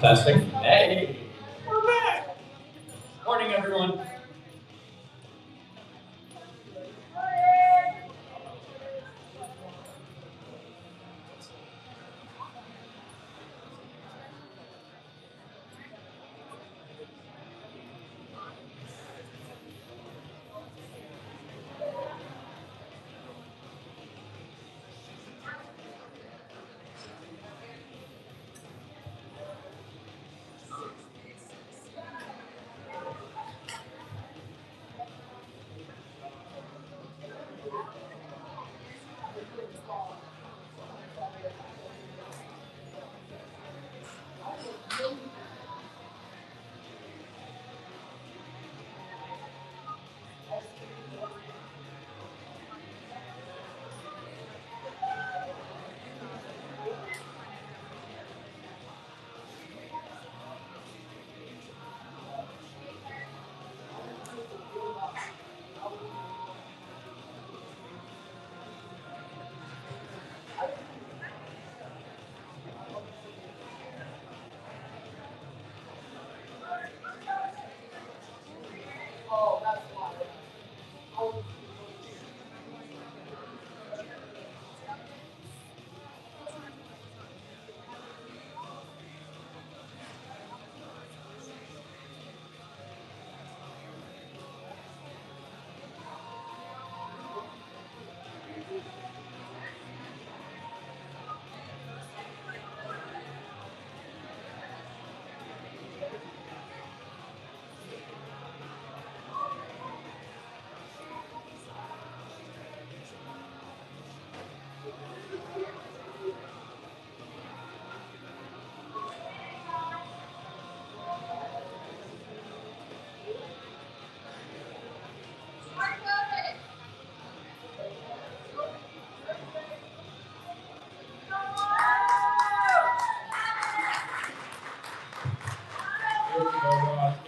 Testing. Hey, we're back. Morning, everyone.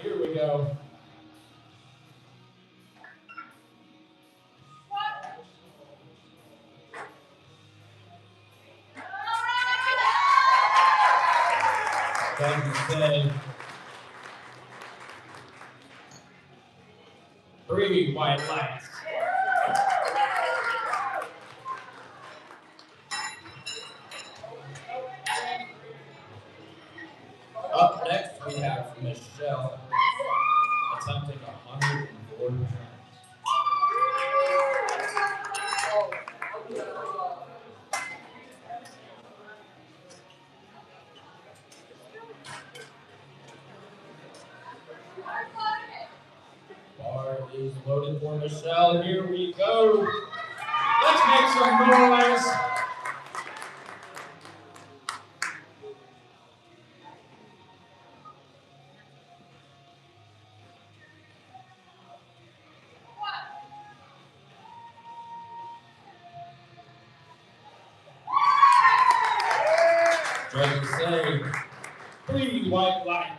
Here we go. Thank you, Say. 3 white lights. Up next, we have Michelle attempting 104 turns. Bar is loaded for Michelle. Here we go. Let's make some noise. Judges say 3 white lights.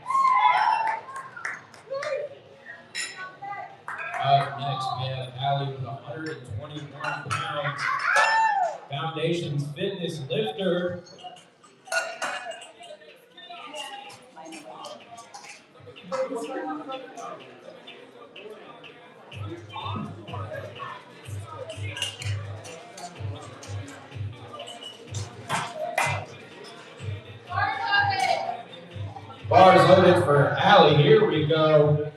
Up next, we have Allie with 121 pounds. Foundations Fitness Lifter. Bars loaded for Allie. Here we go.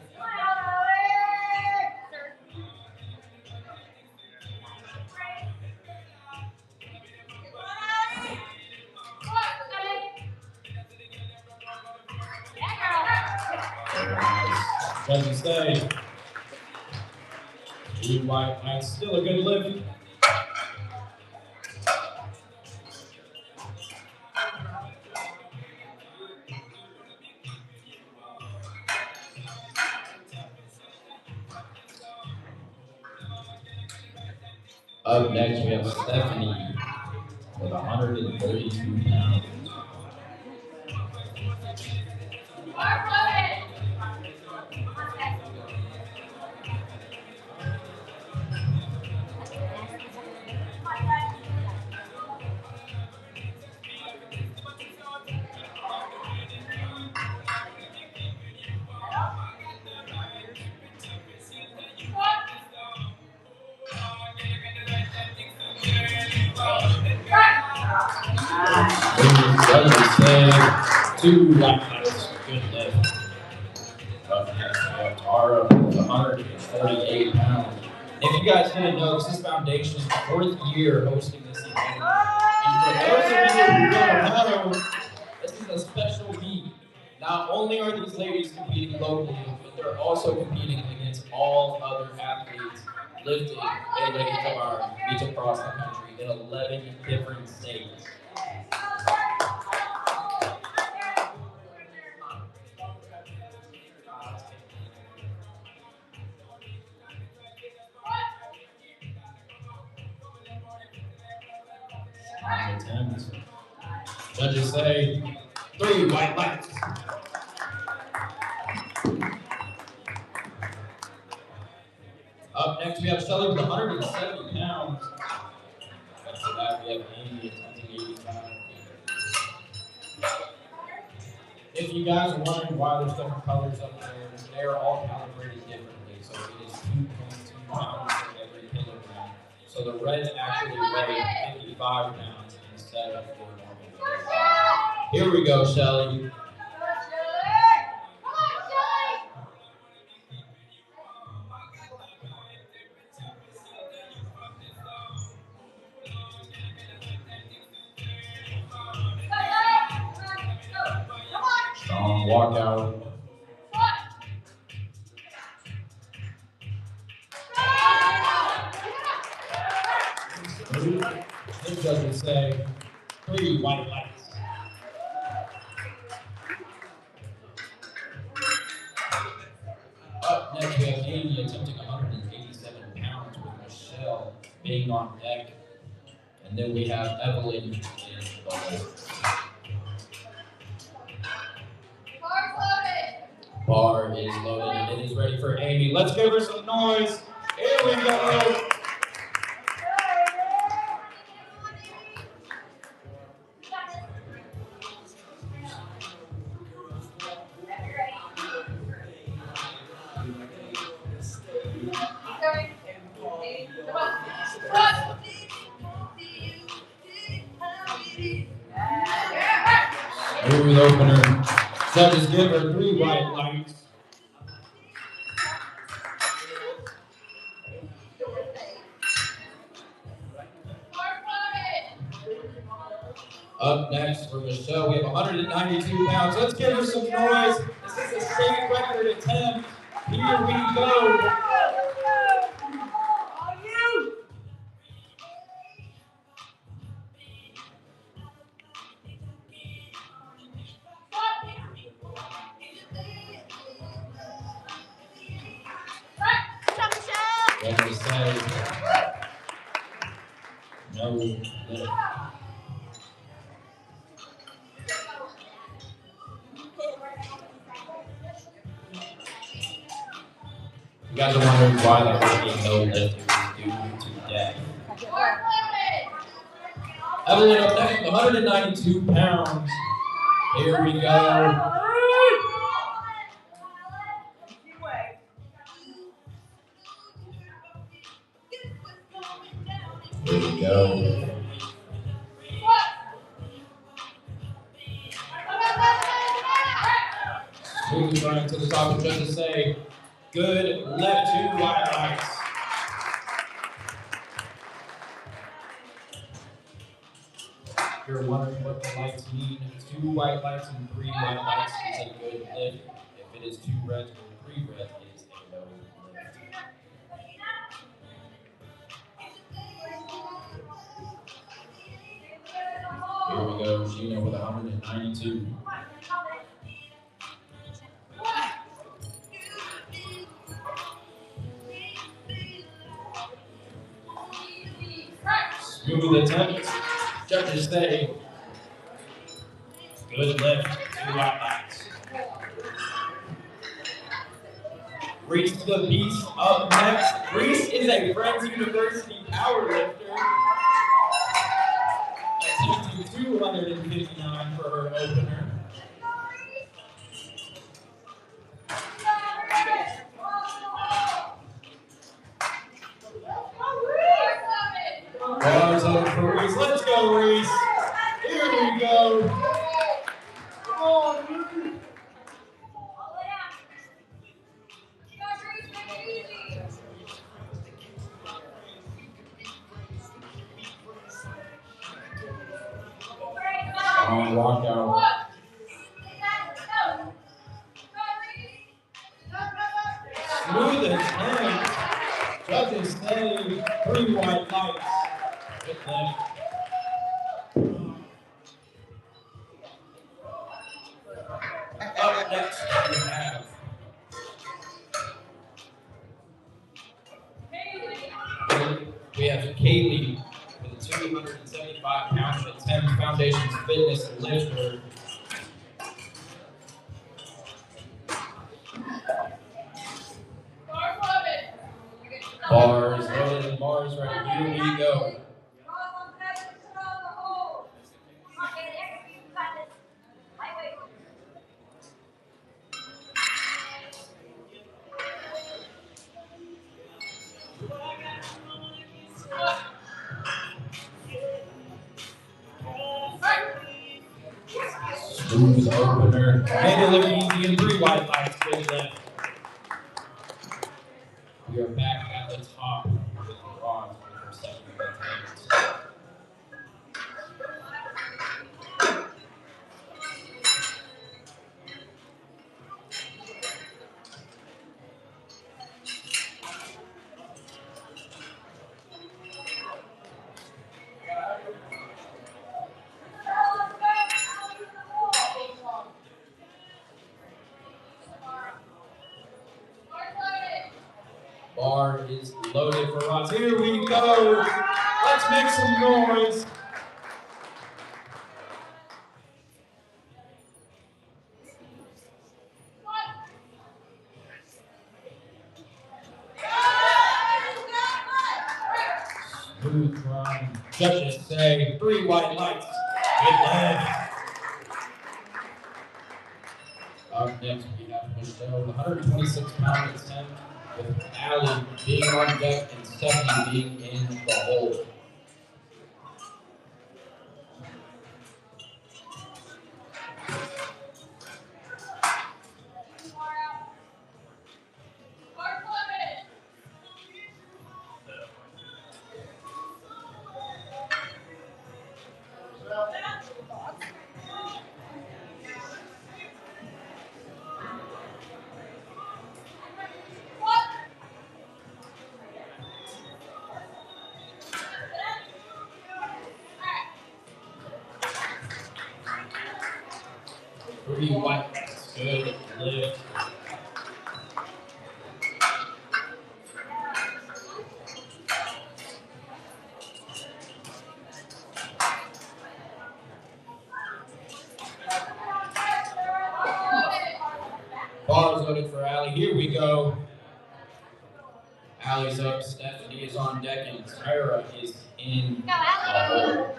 Doesn't stay. 2 white lights. Still a good lift. Up next, we have Stephanie with 132 pounds. Judges say 2 lights. Good lift. Up next, we have Tara with 148 pounds. If you guys didn't know, this foundation is the 4th year hosting this event. And for those of you who don't know, this is a special meet. Not only are these ladies competing locally, but they're also competing against all other athletes lifting in ladies of our meets across the country in 11 different states. Attempts. Judges say 3 white lights. Up next, we have Shelly with 170 pounds. After that, we have Amy attempting 85. If you guys are wondering why there's different colors up there, they are all calibrated differently. So it is 2.2 pounds for every kilogram. So the reds actually weigh 55 pounds instead of 4 normal. Here we go, Shelly. Strong walkout. This doesn't say 3 white lights. Up next, we have Amy attempting 187 pounds with Michelle being on deck. And then we have Evelyn in the left. Bar is loaded and it is ready for Amy. Let's give her some noise. Here we go. Smooth opener. Judges give her 3 white lights. Up next for Michelle, we have 192 pounds. Let's give her some noise. This is a state record attempt. Here we go. What they say, no lift. You guys are wondering why there was being no lift. It was due to death. Evelyn up next with 192 pounds. Here we go. Here we go. Smooth running to the top and just to say, good lift, 2 white lights. If you're wondering what the lights mean, 2 white lights and 3 white lights is a good lift. If it is 2 reds or 3 reds, it is a no lift. Here we go, Gina with 192. Smooth attempt. Judges say, good lift, 2 white lights. Reese the Beast up next. Reese is a Friends University powerlifter. Attempting 259 for her opener. Bars over for Reese. Let's go, Reese. Here we go. Come on, Reese. Walkout. Smooth attempt. Judges say 3 white lights. Good lift. Up next, we have Kaylee with a 275-pound attempt Foundations Fitness lifter. Bars loaded and bars ready. Here we go. Smooth opener. Made it look easy in 3 white lights. Good lift. We are back at the top with bronze for her second attempt. Bar is loaded for Ross. Here we go. Let's make some noise. Smooth run. Judges say 3 white lights. Good lift. Up next we have Michelle, the 126-pound attempt with Allie being on deck and Stephanie being in the hole. Pretty white, good lift. Bars loaded for Allie. Here we go. Allie's up, Stephanie is on deck, and Tyra is in the hole.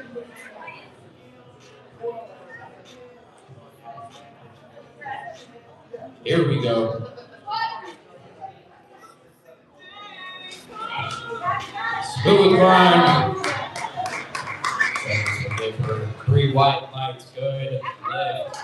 Here we go. Smooth grind. Give her 3 white lights. Good lift.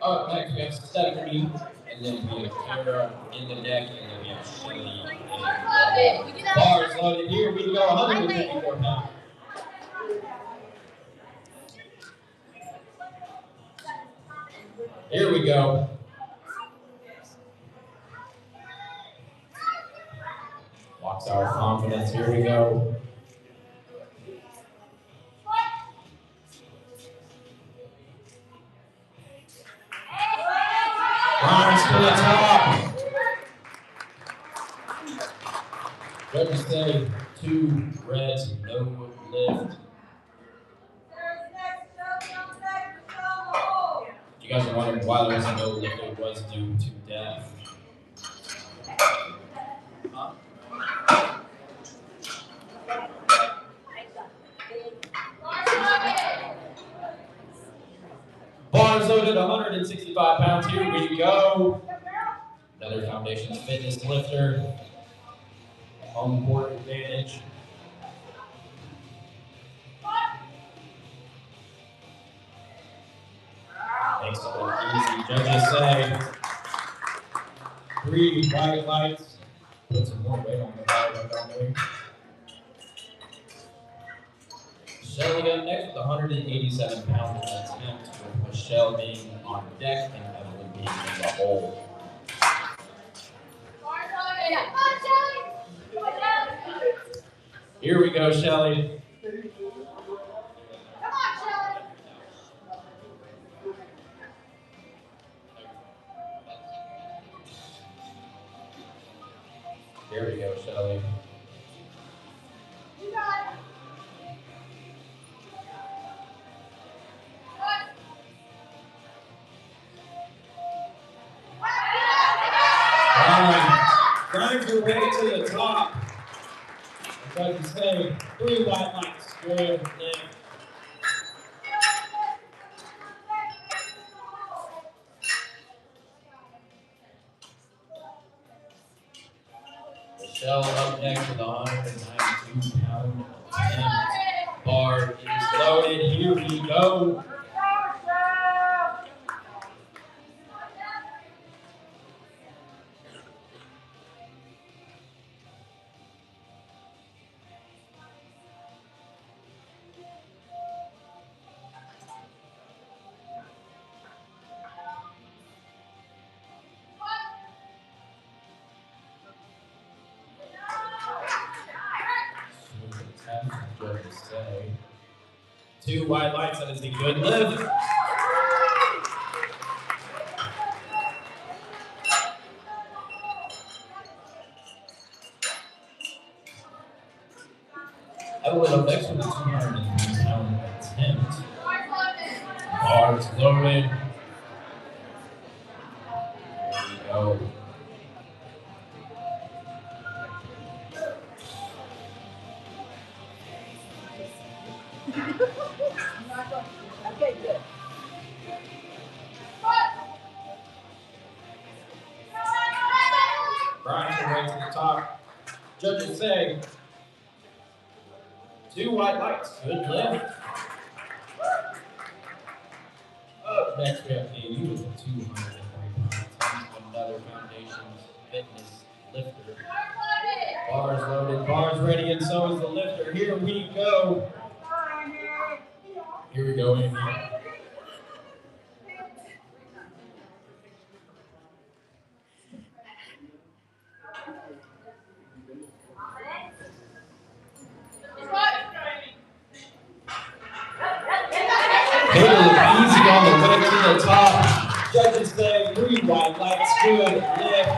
Up next we have Stephanie, and then we have Tara in the deck, and then we have Shirley in the hole. Bars loaded. Here we go. 154 pounds. Here we go. Walks our confidence. Here we go. Judges say 2 reds, no lift. You guys are wondering why there was a no lift. It was due to death. Bars loaded 165 pounds. Here we go. Another Foundations Fitness lifter. Home court advantage. Makes it look easy. Judges say 3 white lights. Put some more weight on the bar, don't we? Shelly up next with 187 pounds attempt, with Michelle being on deck and Evelyn being in the hole. Here we go, Shelly. Come on, Shelly. Here we go, Shelly. You got it. Grind your way to the top. As you say, 3 white lights. Good lift. Michelle up next with 192-pound attempt. Bar is loaded. Here we go. Judges say 2 white lights. That is a good lift. Evelyn up next with a 203-pound attempt. Bars loaded. Here we go. Okay, good. Grind your way to the top. Judges say 2 white lights. Good lift. Up next, we have AU with a 203-pound attempt. Another Foundations Fitness lifter. Bars loaded, bars ready, and so is the lifter. Here we go. Here we go, Amy. Caleb easy on the way to the top. Judges say 3 white lights. Good lift.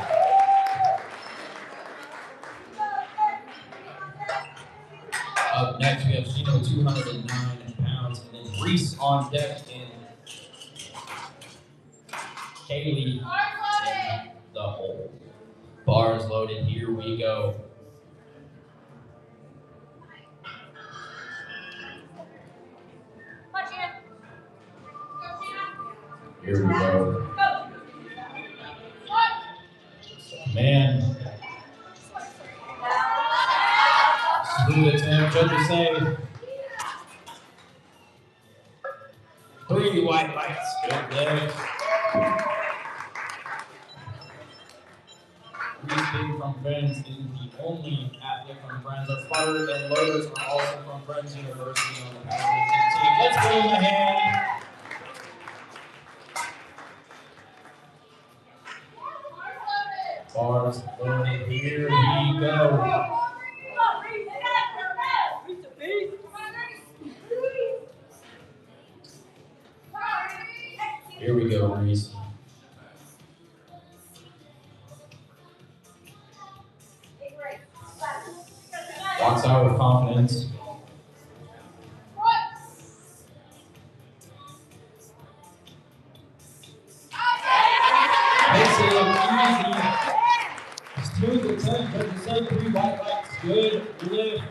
Up next, we have Chino, 209 pounds, and then Reese on deck, and Kaylee in the hole. Bars loaded. Here we go. Here we go. Man. Smooth attempt. Judges say 3 white lights. Good lift. Reese being from Friends is the only athlete from Friends. Our spotters and loaders are also from Friends University on the powerlifting team. Let's give them a hand. Bars loaded. Here we go. Here we go, Reese. Walks out with confidence. Makes it look easy. Smooth attempt, but the same 3 white lights. Good lift.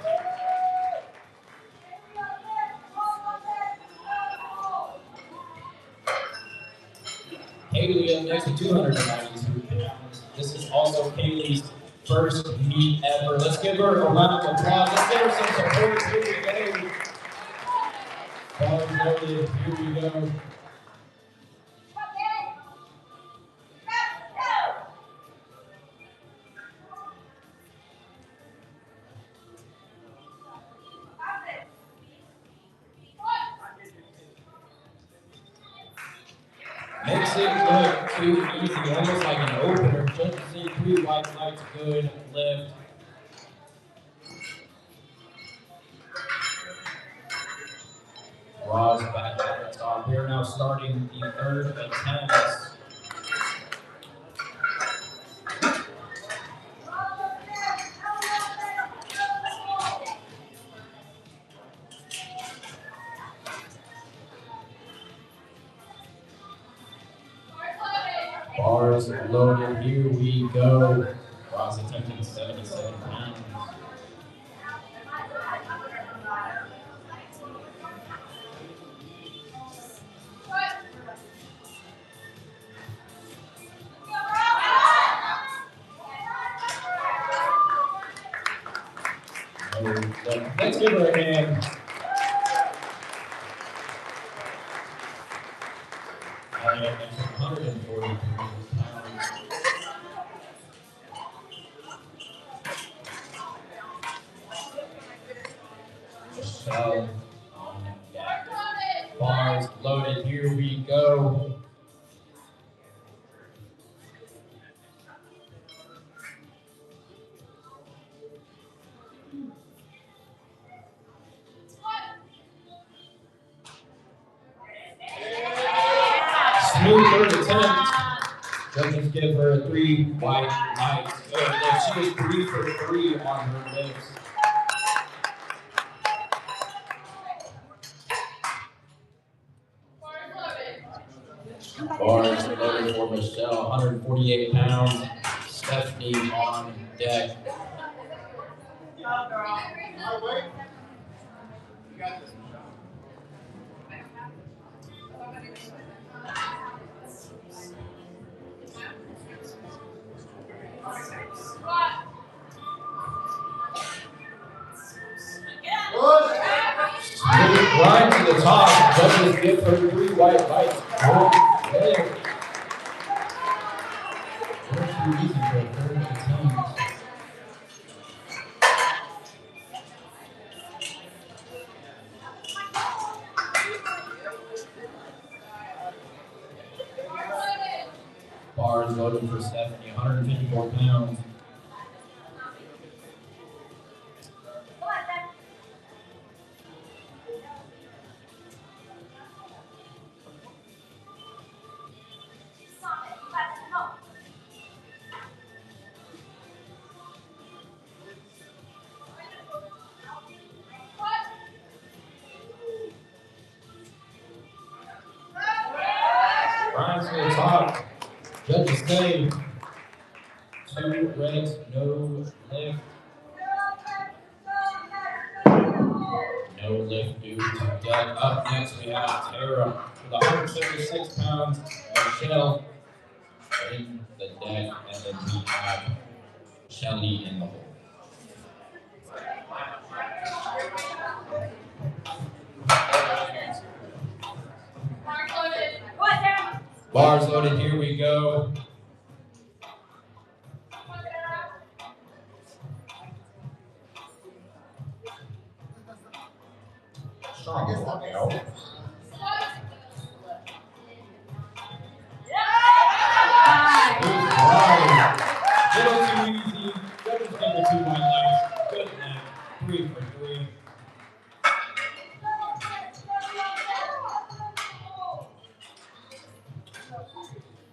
Haley up next to 292 pounds. This is also Haley's first meet ever. Let's give her a round of applause. Let's give her some support. Here we go. Bars loaded. Here we go. Makes it look too easy, almost like an opener. Just to see 3 white lights, good lift. Ross back at the top. We're now starting the 3rd attempt. Bars loaded, here we go. Ross attempting 77 pounds. Let's give her a hand. And 143 pounds. Michelle on deck. Bars loaded, here we go. Smooth 3rd attempt. Judges give her 3 white lights. Good lift. She is 3 for 3 on her lifts. Bars loaded for Michelle, 148 pounds. Stephanie on deck. Right to the top. Judges give her 3 white lights. Okay. That's too easy for a 3rd attempt. Bars loaded for Stephanie, 154 pounds. Brian's to the top. Judges say 2 reds, no lift. No lift due to deck. Up next we have Tara with 176 pounds. Michelle in the deck, and then we have Shelly in the hole. Bars loaded, here we go. Strong walkout. Little too easy. Judges give her 2 white lights. Good net. 3 for 3.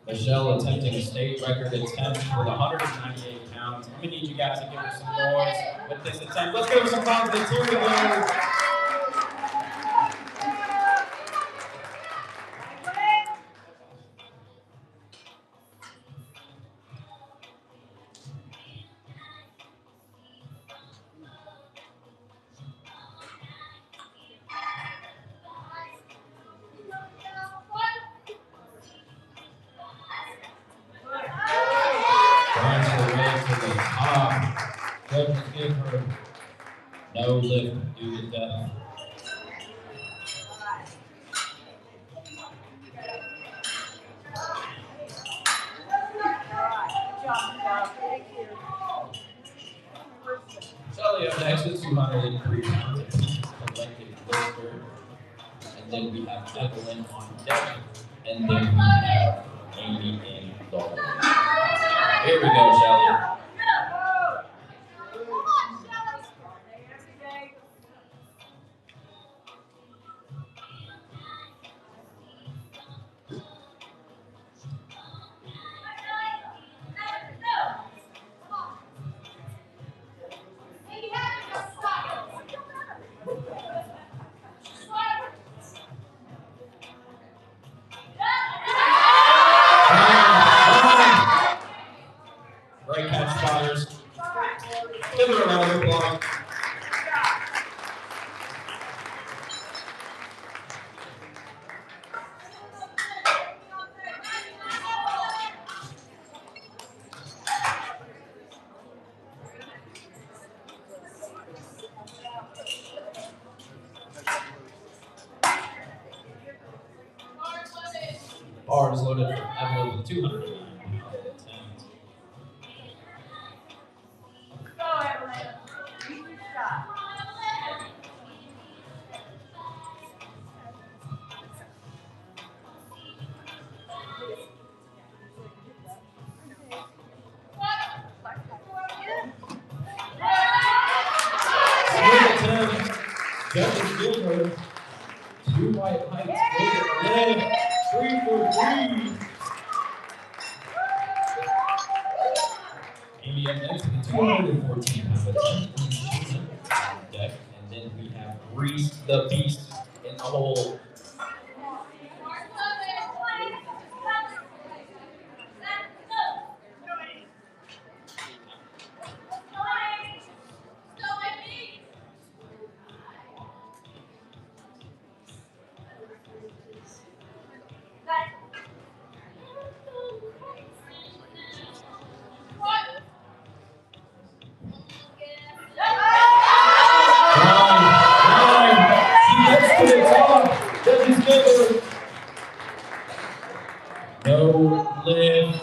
Michelle attempting a state record attempt with 198 pounds. I'm gonna need you guys to give her some noise with this attempt. Let's give her some confidence. Here we go. Drives her way to the top. Judges give her no lift due to death. Shelly up next at 203 pounds. Collective lifter. And then we have Evelyn on deck. And then we have Amy in the hole. Here we go, Shelly. Great catch, spotters. Give her a round of applause. Bar is loaded for Evelyn with 209 pounds. Judges give her 2 white heights. Yeah, 3 for 3. Amy up next with the 214 pound deck. And then we have Reese the Beast in the hole. No lift.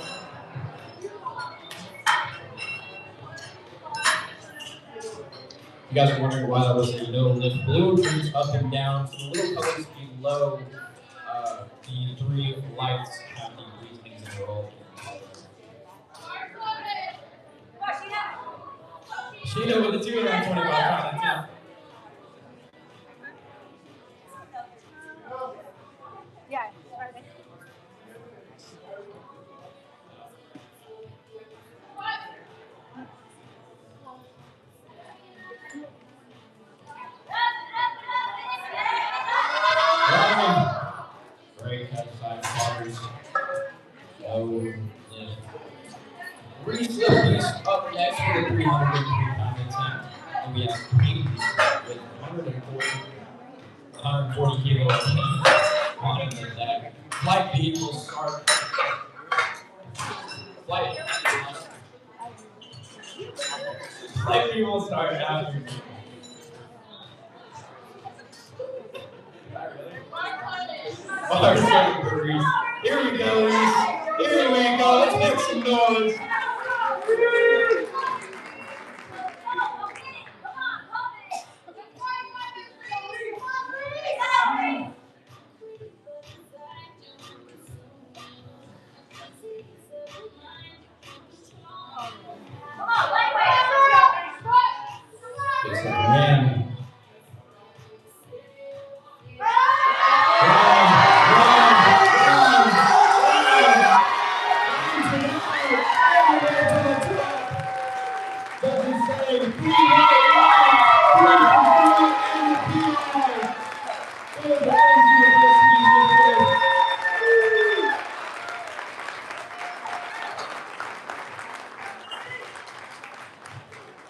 You guys are wondering why that was a no lift. Blue moves up and down. So the little colors below the 3 lights have the reasonings in the roll. Sheena with the 225 pound attempt. Yeah. Great catch, 5 spotters. No lift. Reese the Beast up next with a 303 pound attempt. And we have Pink with 140 kilos on the deck. Flight beat will start. Flight beat will start after. Here we go, Reese. Here we go. Let's make some noise. It's a win.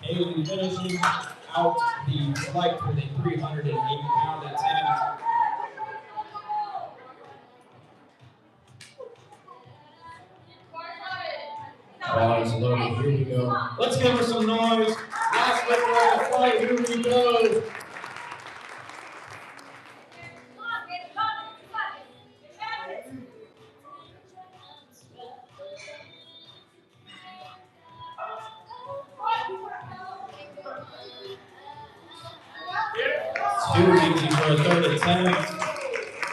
Haley finishing out the select with a 380-pound attempt. Bars loaded, here we go. Let's give her some noise. Last lift of the flight, here we go. Too easy for a third attempt.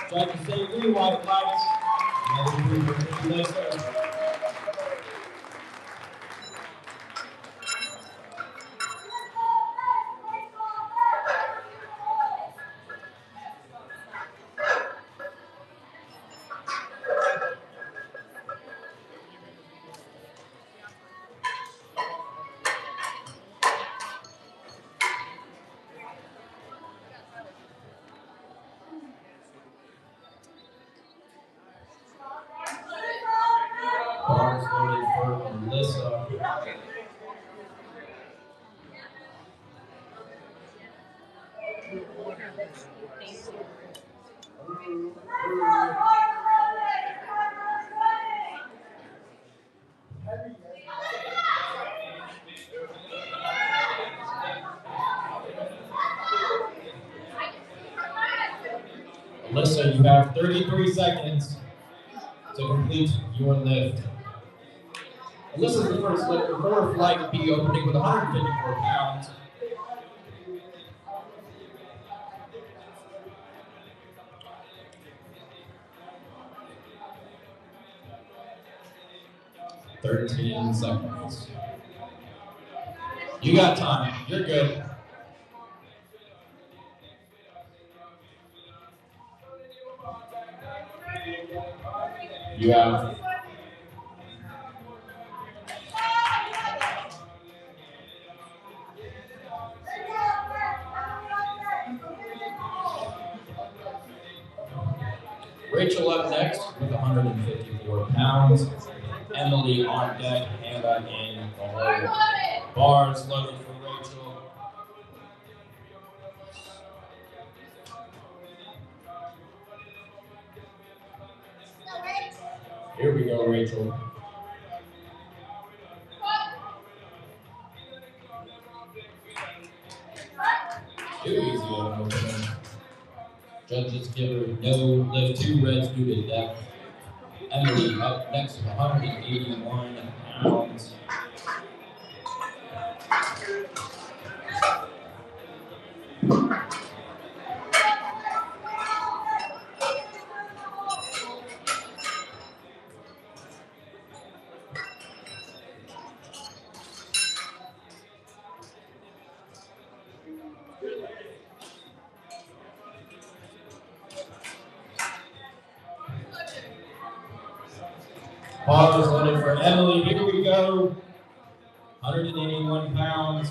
Tried to say 3 white lights. Another 3 for Melissa. Bars loaded for Melissa. Melissa, you have 33 seconds to complete your lift. Melissa's the first lifter for her flight B, opening with 154 pounds. "13 seconds. You got time. You're good. You have Rachel up next with 154 pounds. Emily on deck, Hannah in below. Bars loaded for Rachel. Here we go, Rachel. Too easy of an opening. Judges give her no lift, 2 reds due to depth. Emily up next with 181 pounds. Bars loaded for Emily. Here we go. 181 pounds.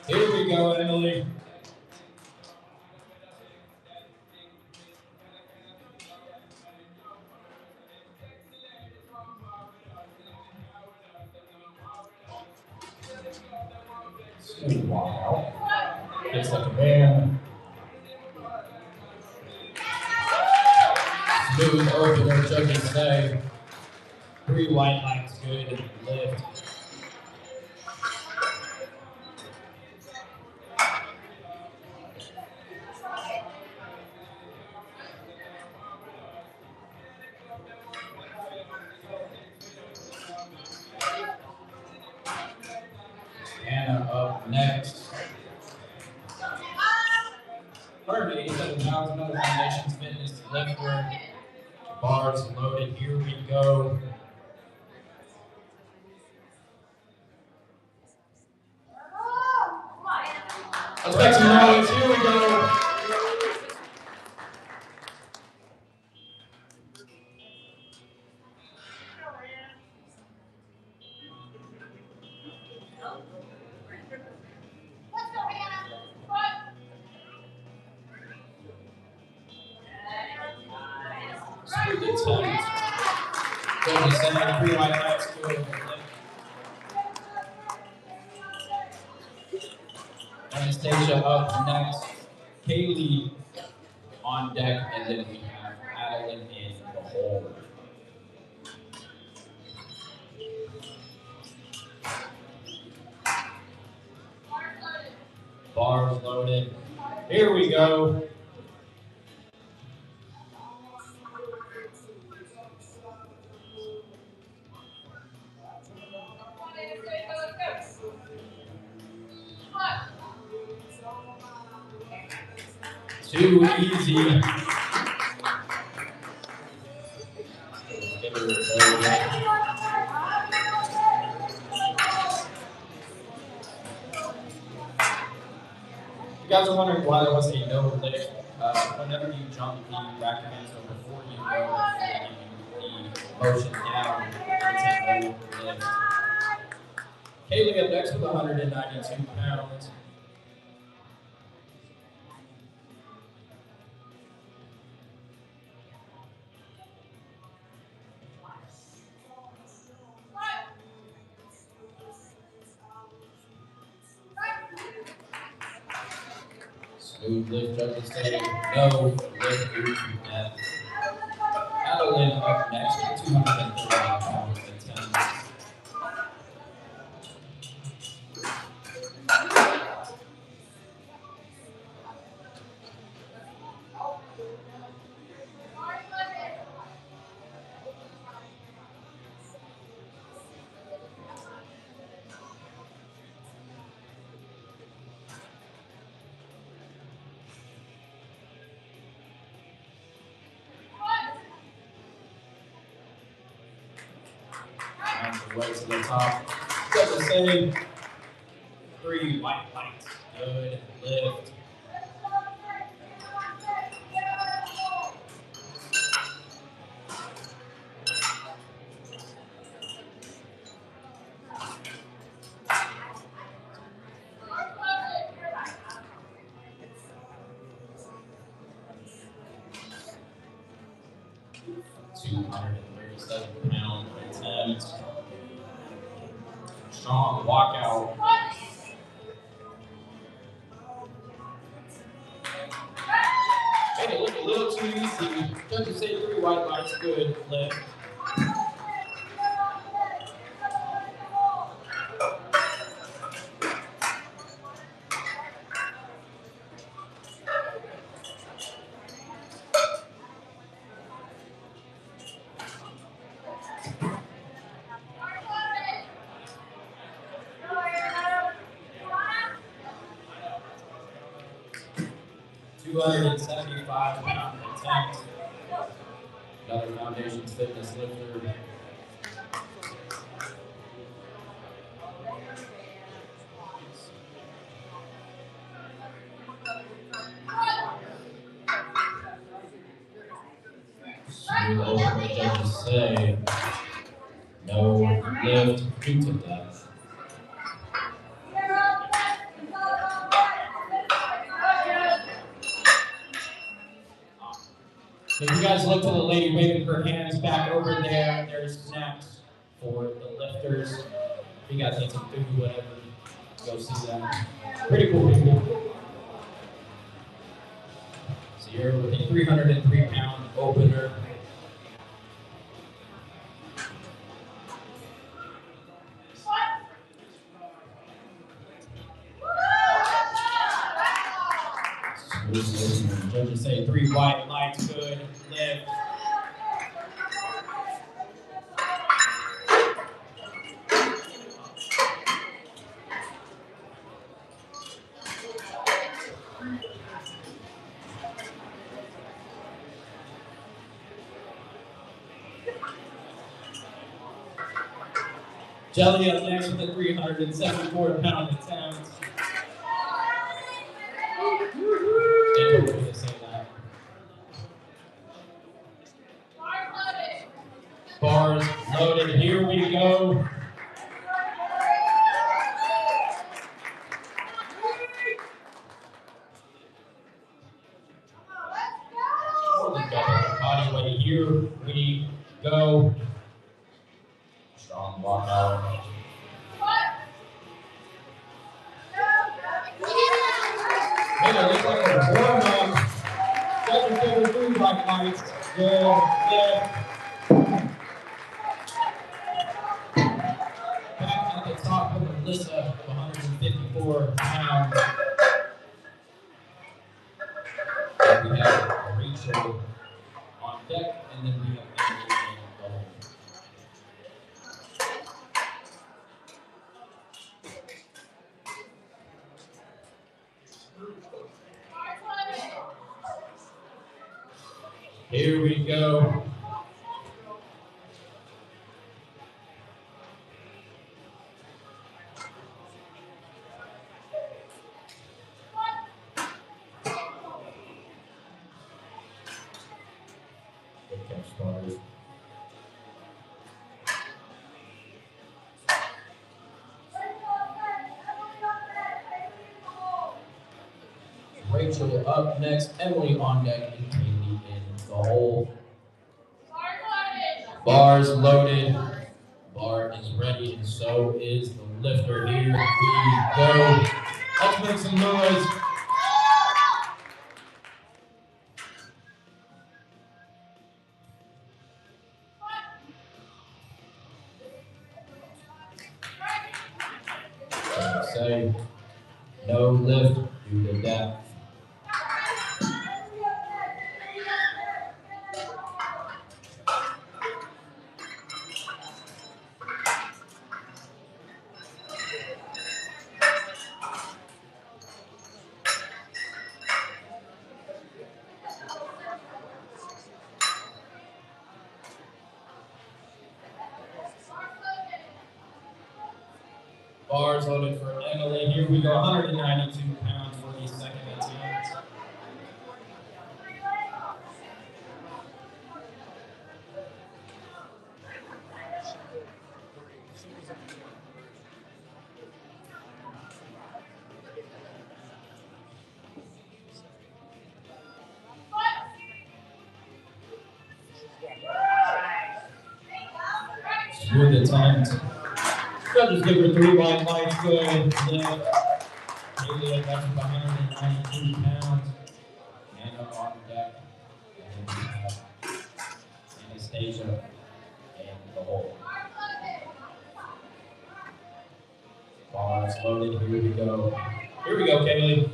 Here we go, Emily. Wow. Looks like a man. Smooth opener, judges say. 3 white lights, good lift. Hannah up next. 187 pounds, another Foundations Fitness lifter. Bars loaded, here we go. Let's make some noise, here we go. Smooth attempt. Judges saying 3 white lights good. Anastasia up next. Kaylee on deck, and then we have Adeline in the hole. Bars loaded. Here we go. Too easy. You guys are wondering why there was a no lift. Whenever you jump the back again, so before you go the motion down, it's a no lift. Kaylee up next with 192 pounds. Smooth lift, judges say no lift due to death. Adeline up next with 230 pounds attempt. Way to the top. Judges say 3 white lights. Good lift. £237 attempt. Strong walkout. Made it look a little too easy. Judges say 3 white lights. Good lift. £275 attempt. Another Foundations Fitness lifter. Smooth over the judges say no lift due to death. If you guys look to the lady waving her hands back over there, there's snacks for the lifters. If you guys need some food, whatever, go see them. Pretty cool people. So you're with a 303-pound opener. Judges say 3 white lights, good lift. Jelly up next with a 374-pound attempt. Here we go. Strong walk out. Hey, it looks like a warm up. Second favorite food like lights. Good lift. Back at the top with Alyssa, 154 pounds. And we have Rachel on deck, and then we have Emily in the hole. Here we go. Good catch, Bars. Rachel up next, Emily on deck, and Kaylee in the hole. Bars loaded. Bar is ready, and so is the lifter. Here we go. Let's make some noise. Say no lift due to depth. Bars loaded for Emily. Here we go, 192 pounds for the second attempt. Smooth attempt. Judges give her 3 white lights, good lift. Kaylee that's 192 pounds. And up on deck. And then we have Anastasia in the hole. Bars loaded, here we go. Here we go, Kaylee.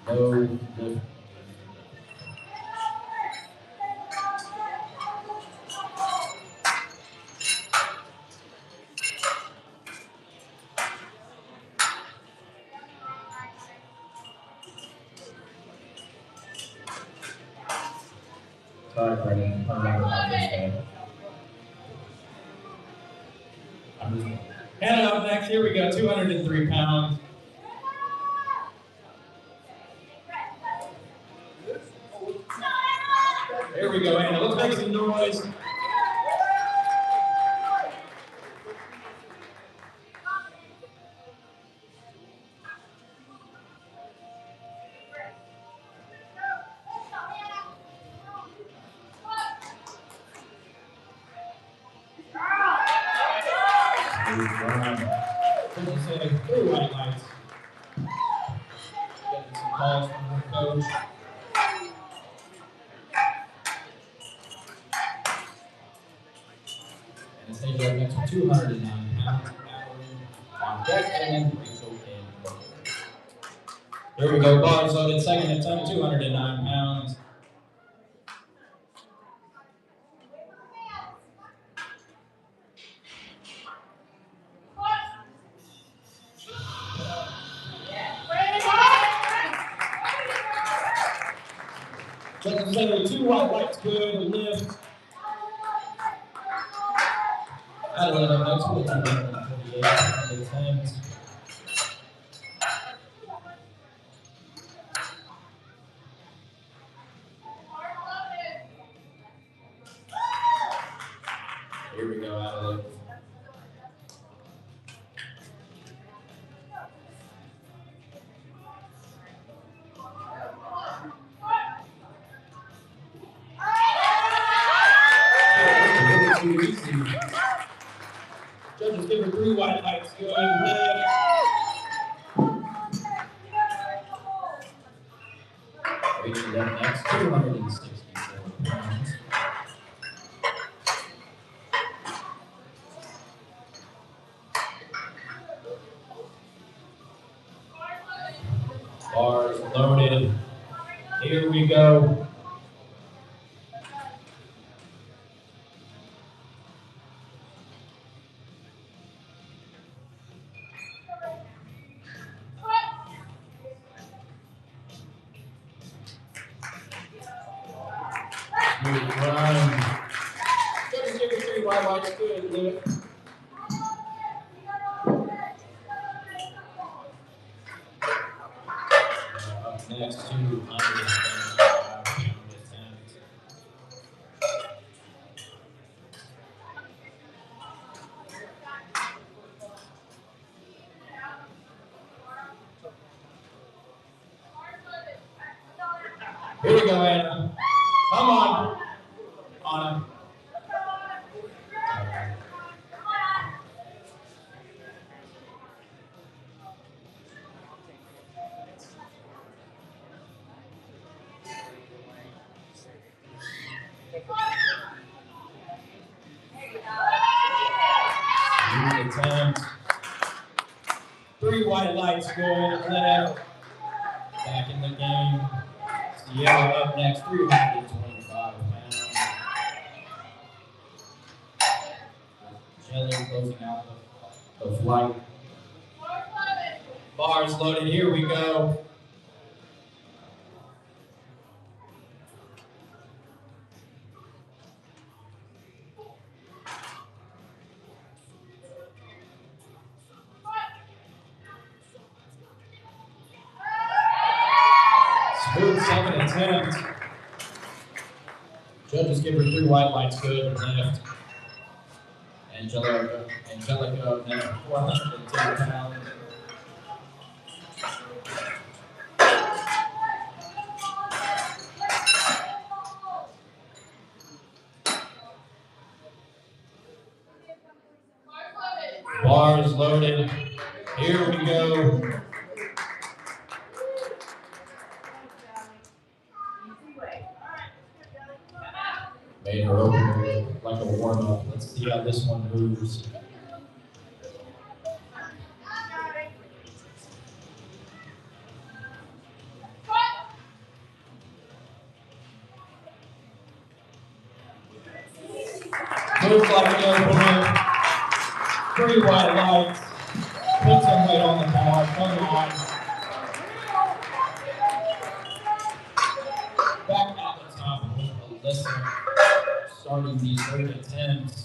No lift. Sorry, Brendan. I remember how this game. And up next, here we go, 203 pounds. Here we go, Anna. Let's make some noise. Ooh, white lights. Getting some calls from her coach. Anastasia up next with 209 pounds. On deck, and then Rachel in the hole. Here we go, bars loaded, second attempt, 209 pounds. Judges say 2 white lights, good lift. Adelaide up next with 248 attempt. Here we go, Adelaide. Too easy. Judges give her 3 white lights. Good left. Rachel up next, 264 pounds. Bars loaded. Here we go. Smooth run. Judges give her 3 white lights. Good lift. Up next, 275 pound attempt. Here we go, Anna. Come on. On him. Good attempt. 3 white lights, good left. Back in the game. Sierra up next, 325 pounds. Jelly closing out the flight. Bars loaded, here we go. Smooth second attempt. Judges give her 3 white lights, good left. Angelica up next, 410 pounds. Bars loaded. Here we go. Made her open like a warm-up. Let's see how this one moves. Moves like an opener. 3 white lights. Put some weight on the bar. Come on. Back at the top with Alyssa. Starting these third attempts.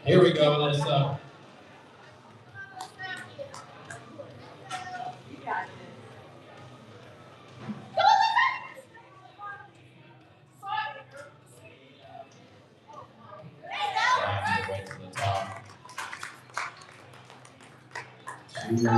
Here we go, Alyssa. Way to the top. 2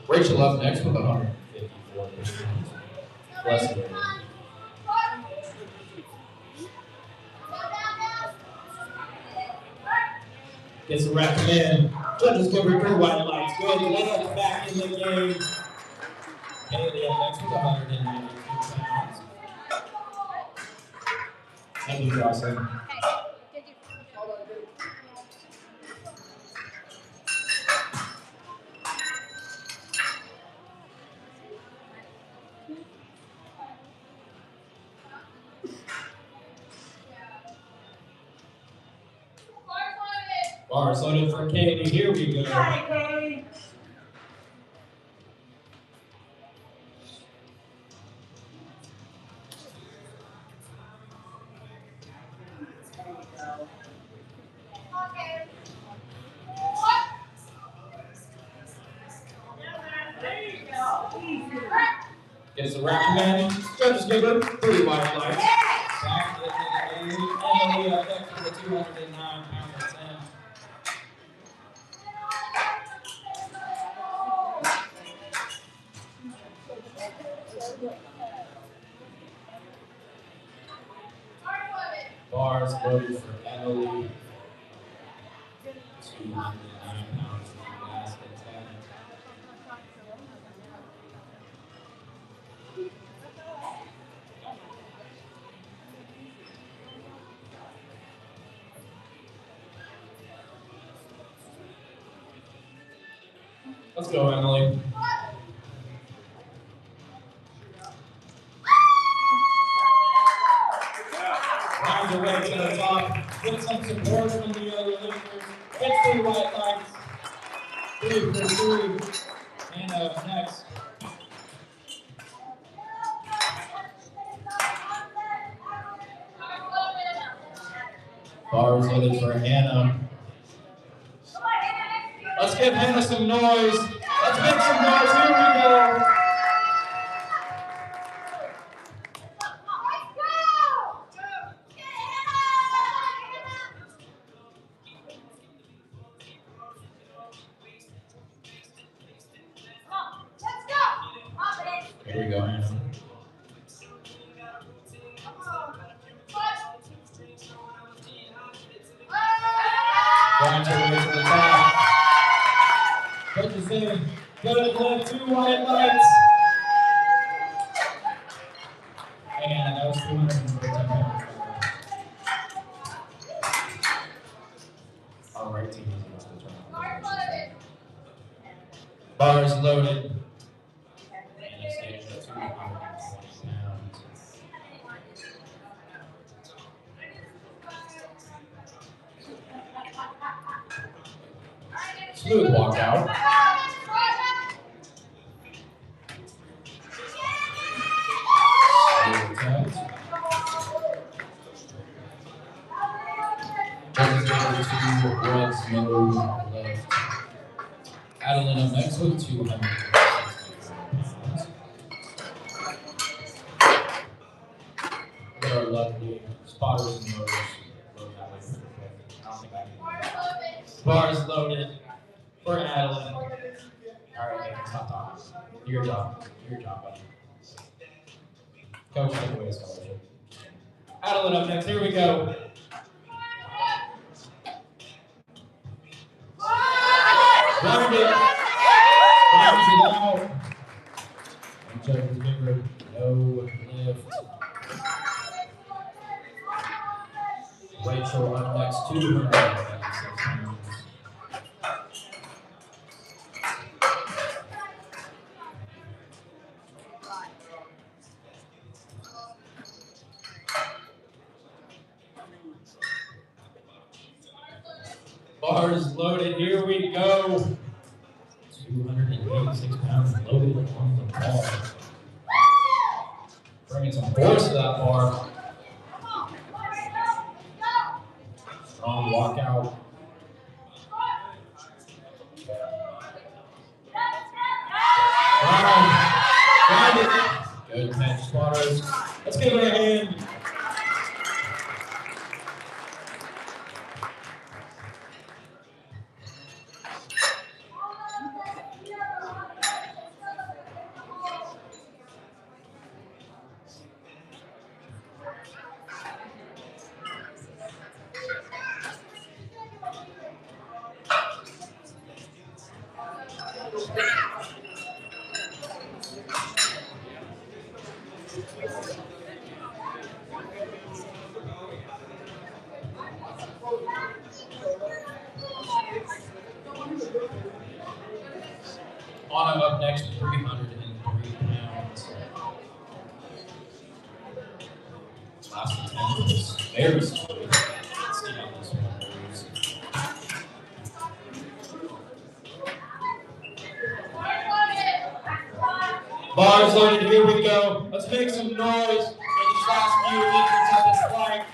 Rachel up next with 154 pounds. Bless her. Gets a recommend. Judges give her 3 white lights. Good left, back in the game. Haley up next with 192 pounds. Thank you, Jocelyn. Bars loaded for Katie. Here we go. Hi, Katie. Gets a recommend. Judges give her 3 white lights. Back to Emily up next for the 209-pound attempt. Bars loaded for Emily. 209 pounds for the last attempt. Let's go, Emily. Rounds her way to the top. Get some support from the other lifters. Gets 3 white lights. 3 for 3. And up next. Bars loaded for Hannah. Let's give Hannah some noise. Let's make some noise. Here we go. Here we go, Hannah. Going to the top. Judges say, good lift, 2 white lights. And that was 214 pounds. Our right team is about to turn on. Bars loaded. And a stage at 220 pounds. Smooth walkout. Adeline up next with 200 pounds. There are lovely spotters and motors. Load that way pretty quick. I don't think I can. Bars loaded for Adeline. All right, stop talking. Your job. Your job, buddy. Coach, take away his scholarship. Adeline up next. Here we go. Round it. Rounds it out. And judges give her no lift. Rachel up next, 296 pounds. Bars loaded, here we go. 286 pounds loaded on the bar. Bringing some force to that bar. Strong walkout. Find it. Good catch, spotters. Let's give her a hand. Bars loaded, here we go. Let's make some noise for these last few meters of this flight.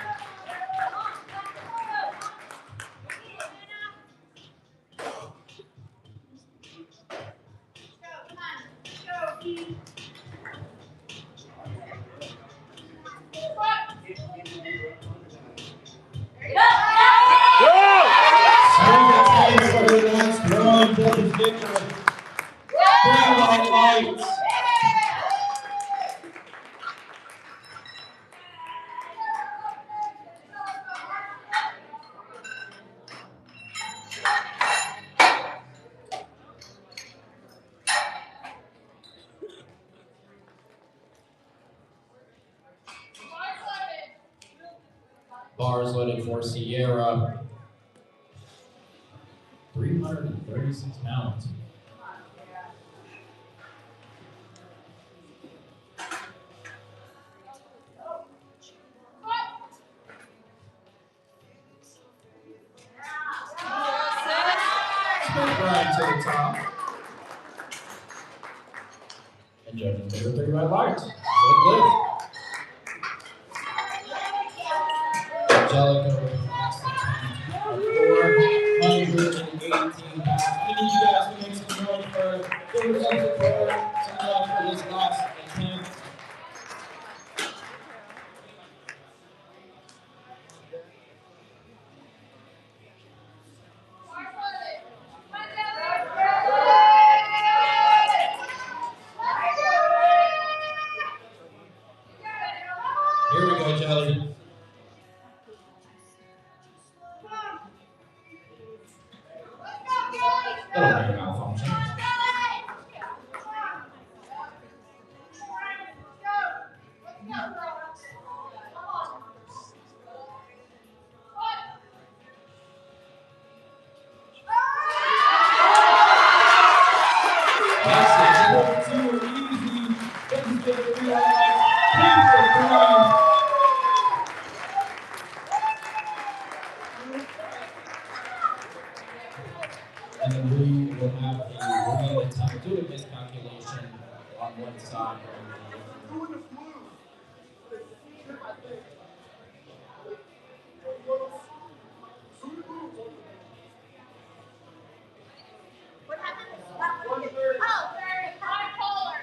Lights. Bars loaded for Sierra. 336 pounds. Right to the top. And judges favorite 3 red lights. Good lift. Angelica past the 418 pounds. I need you guys to make some noise for give us some support, some love for this last attempt. Here we go, Jelly. Little brain malfunction. That's it. Too easy. Doesn't get it real life. And then we will have a real attempt due to miscalculation on one side. What happened? Oh, very high collar.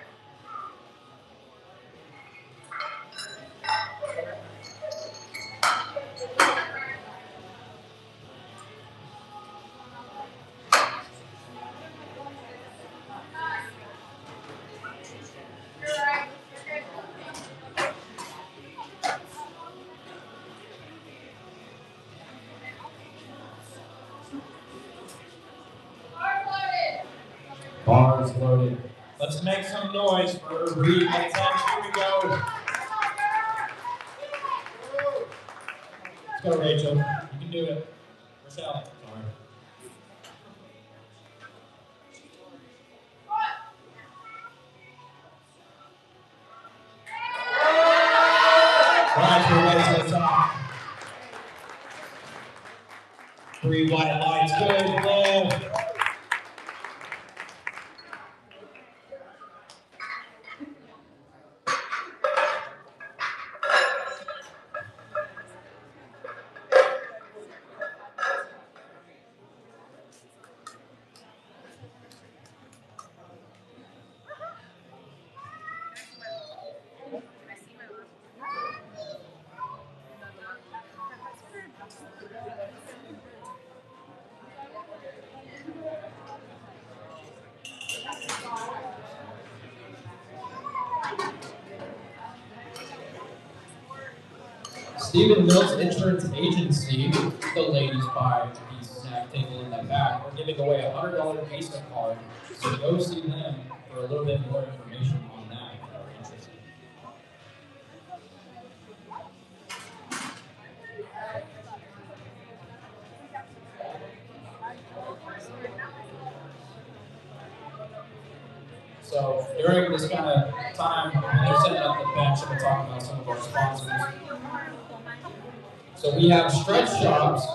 Bars loaded. Let's make some noise for a re-attempt. Here we go. Let's go, Rachel. You can do it. Rochelle. Sorry. Right, we're ready to the top. 3 white lights. Good lift. Stephen Mills Insurance Agency, the ladies buy the snack table in the back. We're giving away a $100 Visa card, so go see them for a little bit more information on that if you're interested. So during this kind of time, they're setting up the bench and we're talking about some of our sponsors. So we have Stretch Shops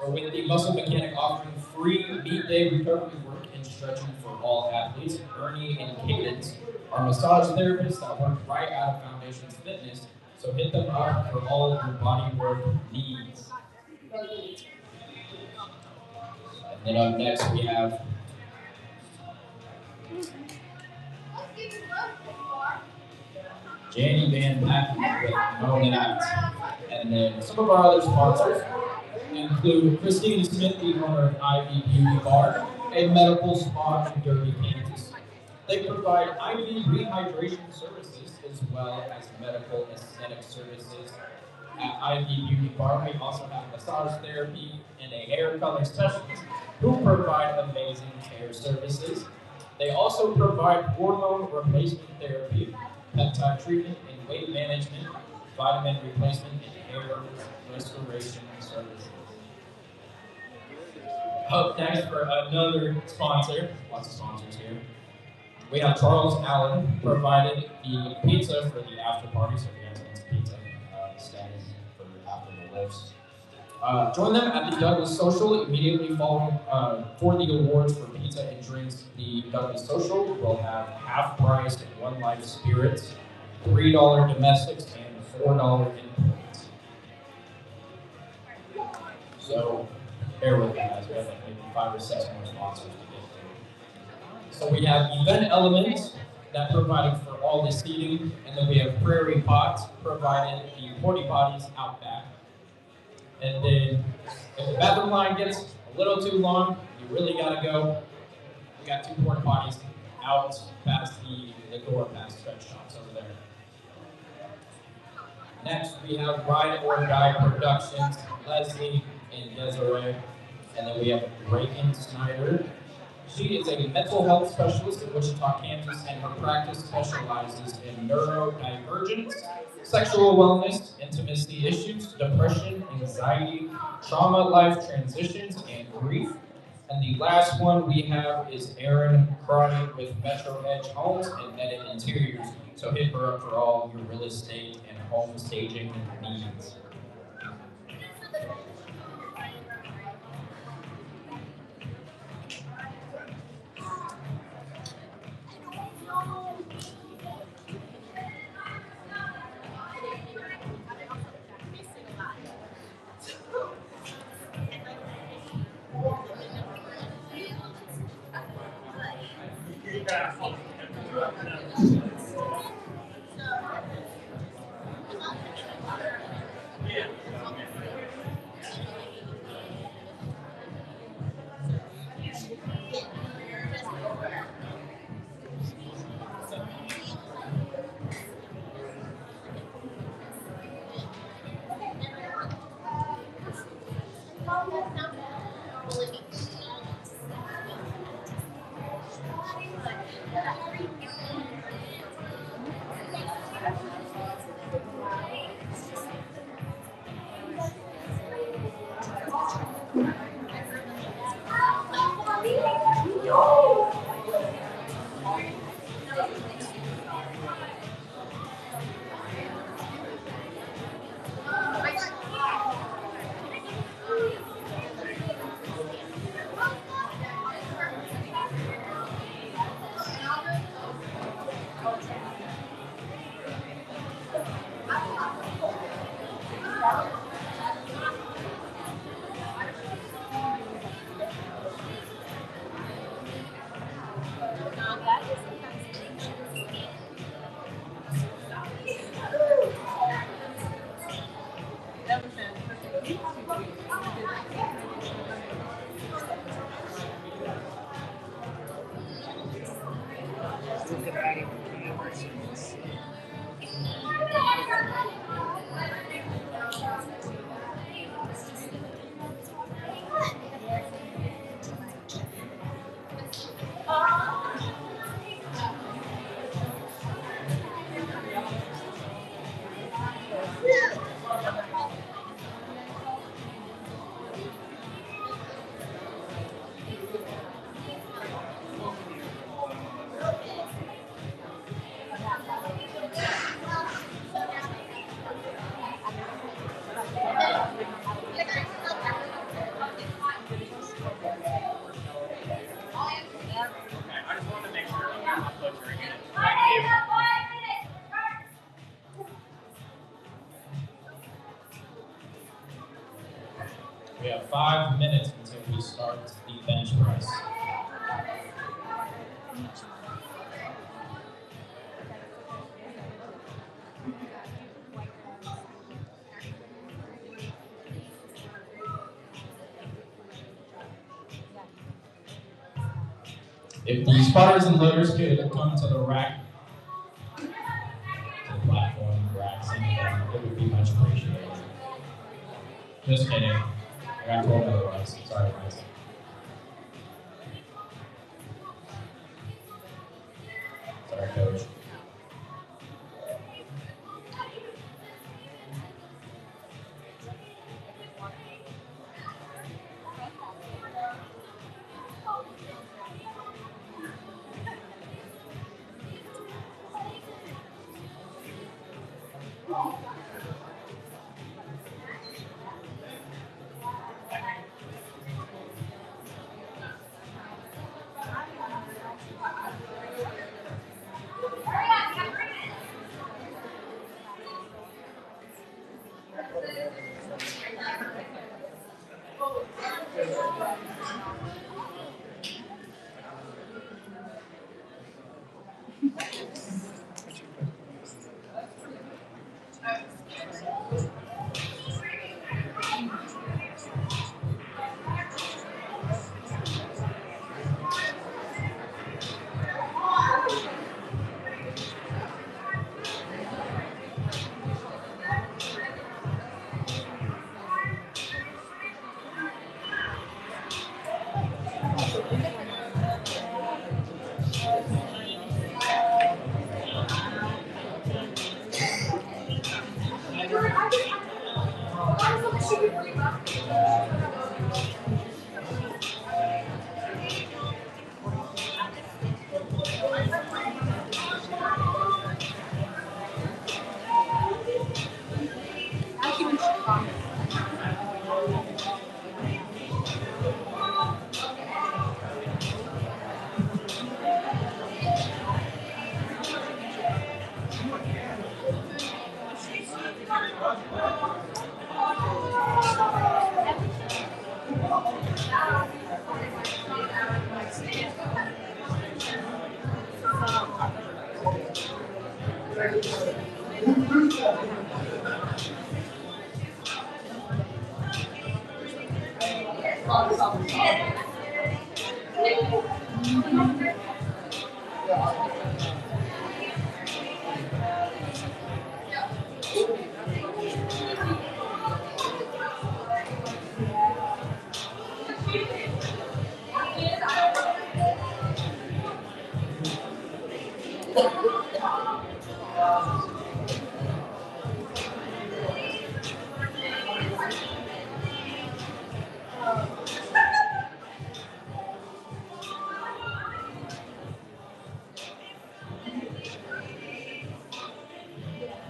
with the Muscle Mechanic offering free meet day recovery work in stretching for all athletes. Ernie and Cadence are massage therapists that work right out of Foundations Fitness, so hit them up for all of your body work needs. And then up next we have Janny Van Patten with Known Act. And then some of our other sponsors include Christine Smith, the owner of Ivy Beauty Bar, a medical spa in Derby, Kansas. They provide IV rehydration services as well as medical aesthetic services. At Ivy Beauty Bar, we also have massage therapy and a hair color specialist who provide amazing hair services. They also provide hormone replacement therapy, peptide treatment, and weight management, vitamin replacement, and hair restoration services. Up next for another sponsor, lots of sponsors here. We have Charles Allen provided the pizza for the after party, so if you guys want some pizza, stand in for after the lifts. Join them at the Douglas Social immediately following for the awards for pizza and drinks. The Douglas Social will have half price One Life Spirits, $3 domestics, and $4 imports. So bear with me guys, we have like maybe 5 or 6 more sponsors to get through. So we have Event Elements that provided for all the seating, and then we have Prairie Pots provided the porta potties out back. And then if the bathroom line gets a little too long, you really gotta go. We got 2 porta potties out past the door past stretch shops over there. Next we have Ride or Die Productions, Leslie and Desiree. And then we have Reagan Snyder. She is a mental health specialist in Wichita, Kansas, and her practice specializes in neurodivergence, sexual wellness, intimacy issues, depression, anxiety, trauma, life transitions, and grief. And the last one we have is Erin Crotty with Metro Edge Homes and Edit Interiors. So hit her up for all your real estate and home staging needs. We have 5 minutes until we start the bench press. If the spotters and loaders could come to the rack, to the platform, racks, anything, it would be much appreciated. Just kidding. I got told otherwise. Sorry, guys. Sorry, coach.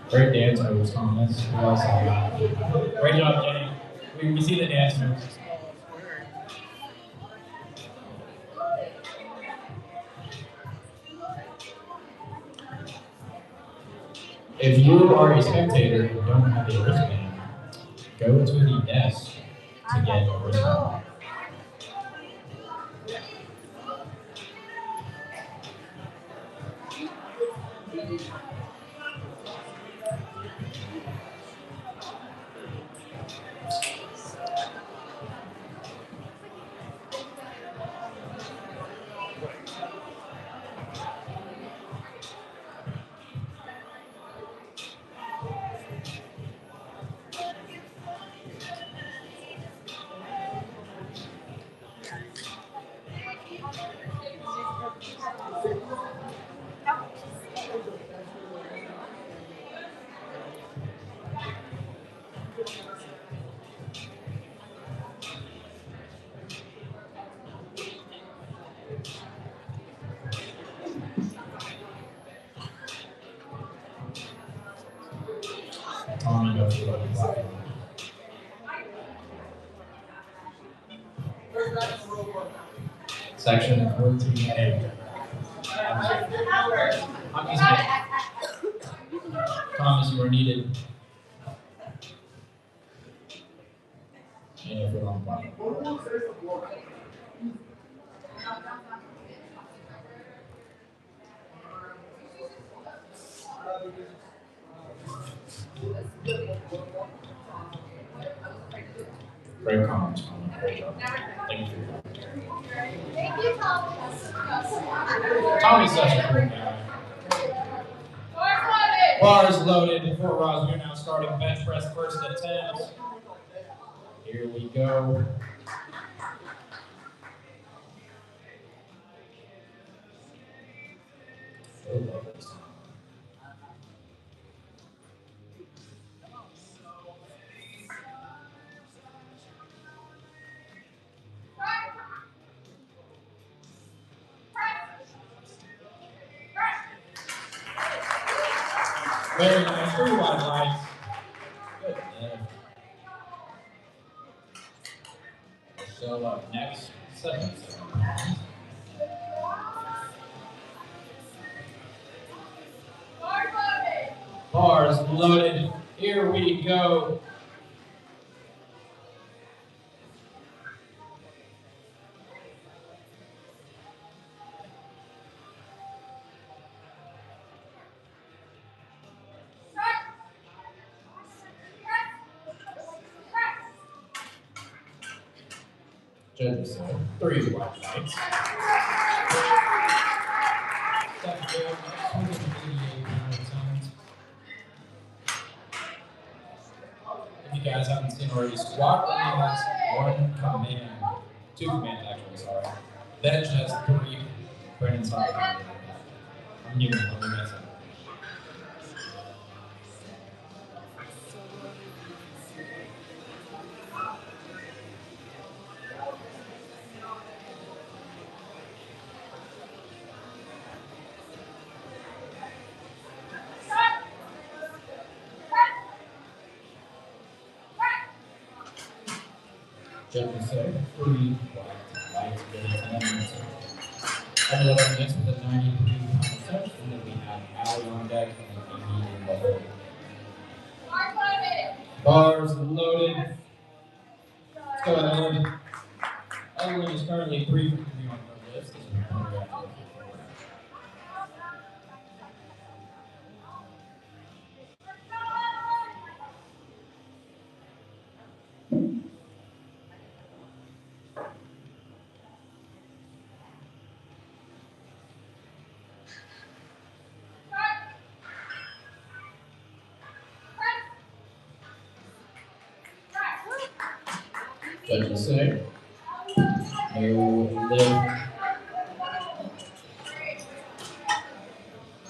Great dance moves, Thomas. We all saw that. Great job, Jenny. We see the dance moves. If you are a spectator and don't have a wristband, go to the desk to get a wristband. Tommy goes to the platform. Section 14A. Thomas, you are needed. And if we're on point. Great comments. Great job. Thank you. Thank you, Tommy. Tommy's such a cool guy. Bars loaded before Roz. We're now starting bench press first attempt. Here we go. So love this. Very nice. 3 wide lights. Good. So up next, 7. Bars loaded. Here we go. Judges say 3 wide lights. Second field, 188 pounds. If you guys haven't seen already, squat only has 1 command. 2 commands actually, sorry. Bench has 3. Brandon, sorry. I'm new, let me mess up. Judges say 3 lights, good 10 minutes. Everyone up next with a 93-pound touch, and then we have Allie on deck and then Amy in the hole. Bars loaded. Let's go ahead. Evelyn is currently 3 for 3 on her list. Judges say no lift.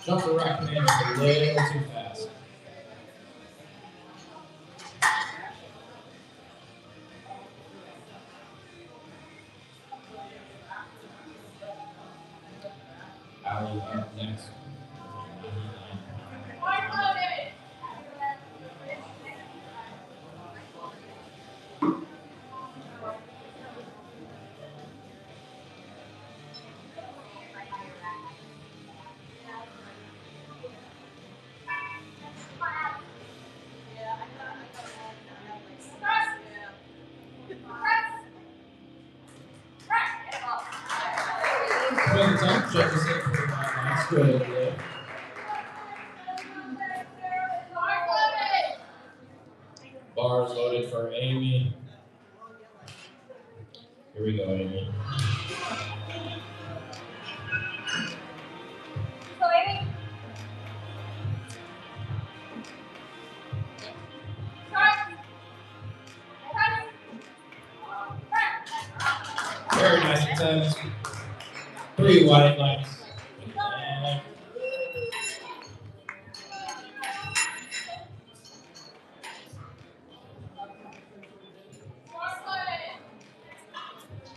Jump the rack command is a little too fast. Allie up next. Good attempt, judges say 45 nice, good lift. Bars loaded for Amy. Here we go, Amy. Very nice attempt. 3 white lights.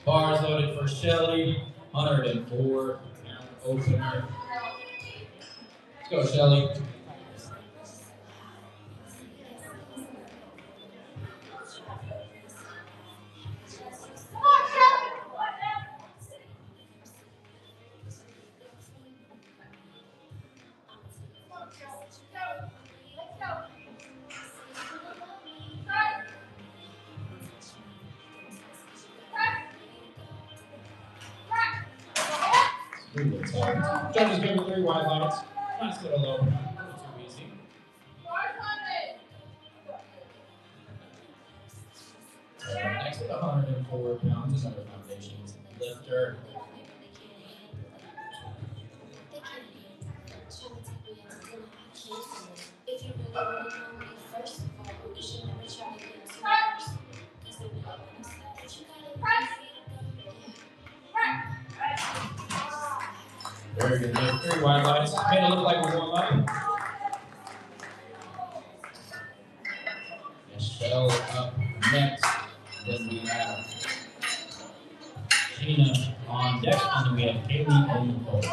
Bars loaded for Shelly. 104 pound opener. Let's go, Shelly. Smooth attempt. Judges give it 3 wide lights. Nice little opener. A little too easy. Next with 104 pounds, another foundations lifter. Very good lift, 3 wide lights. Made it look like a warm up. Michelle up next. Then we have Gina on deck, and then we have Kaylee in the pole.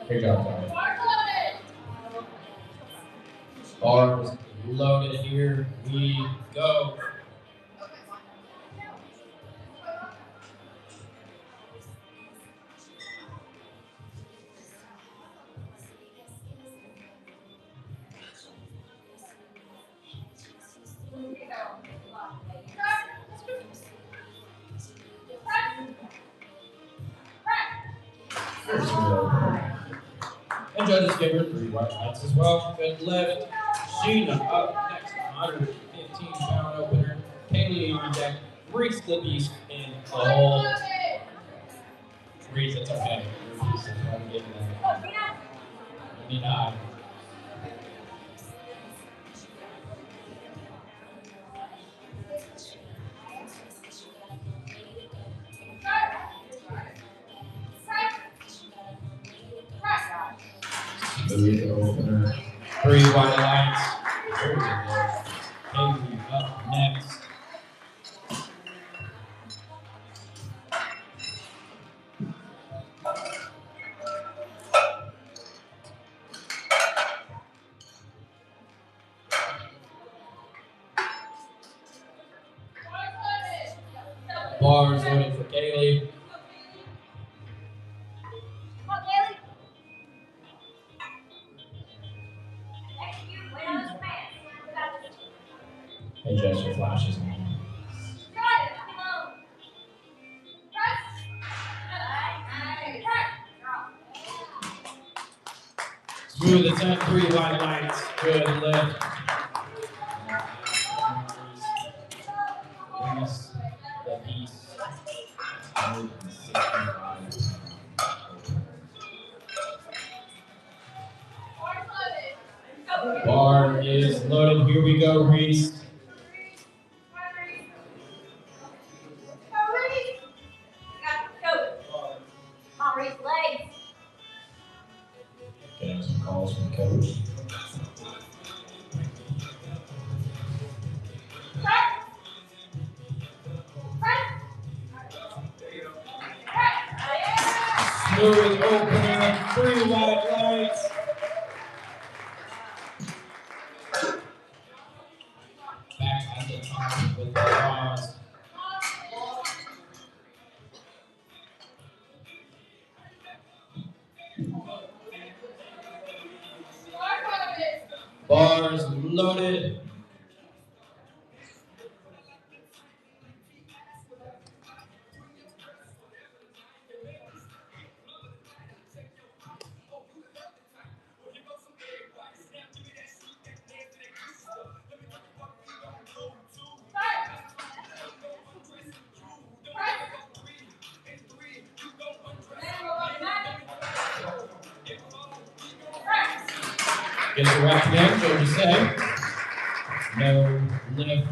Great job, guys. Bars loaded here. We go. And judges give her 3 white lights as well. Good lift. Sheena up next, 115-pound opener. Kaylee on deck. Reese the beast in the hole. Reese, it's okay. Reese, that's why I'm getting that. Give me an eye. Smooth opener. 3 wide lights. Very good lift. Kaylee up next. Bars loaded for Kaylee. Hey, Jess, your flash is on. Smooth attempt, 3 wide lights. Good lift. Reese the beast. 165. Bar is loaded. Here we go, Reese. Getting some calls from coach. Smooth opener, 3 wide lights. Back at the top with the bars. Bars loaded. Gets a wrap again, so to say. No lift.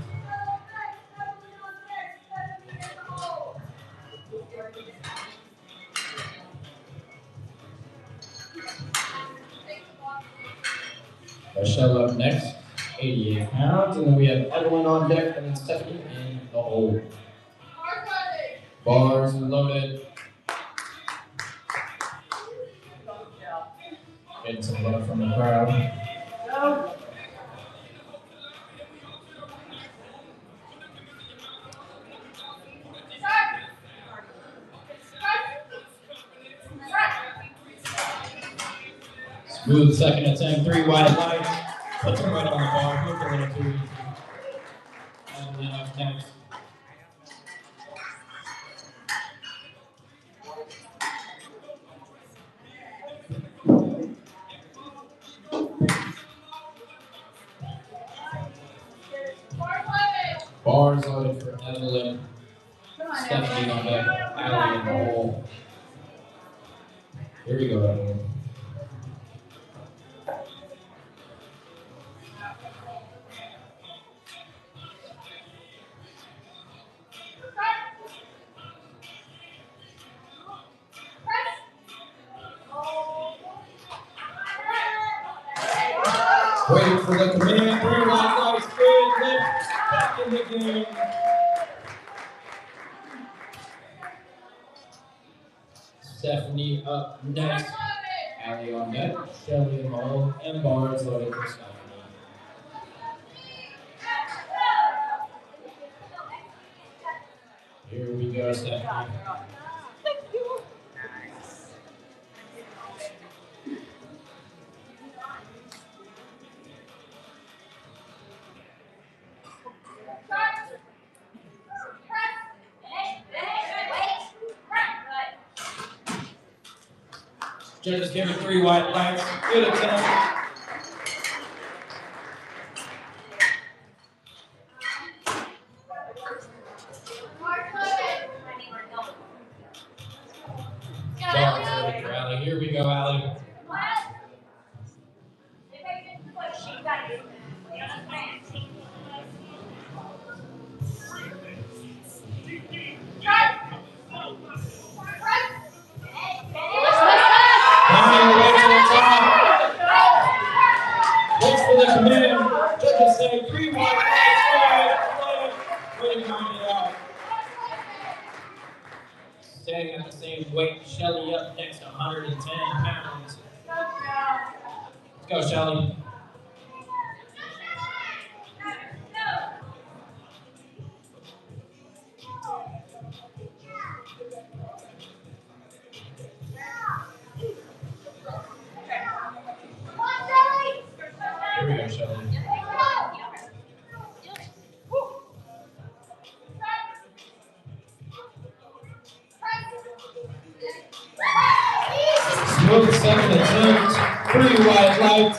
Michelle up next, 88 pounds, and then we have Evelyn on deck, and then Stephanie in the hole. Bars loaded. Getting some love from the crowd. Smooth second attempt, 3 wide lights. Puts him right on the bar. Look a little too easy. And then up next, Bars loaded for Evelyn. Stephanie on deck. Allie in the hole. Here we go, Evelyn. Waiting for the command. 3 wide lights. Good lift. Back in the game. Stephanie up next. Allie on deck. Shelly in the hole. And bars loaded for Stephanie. Here we go, Stephanie. Judges give her 3 white lights. Good attempt. Allie. Here we go, Allie. Thanks for the command. Judges say 3 white lights. Way to count it out. Staying at the same weight. Shelly up next to 110 pounds. Let's go, Shelly. Here we go, Shelly. Smooth second attempt. 3 white lights.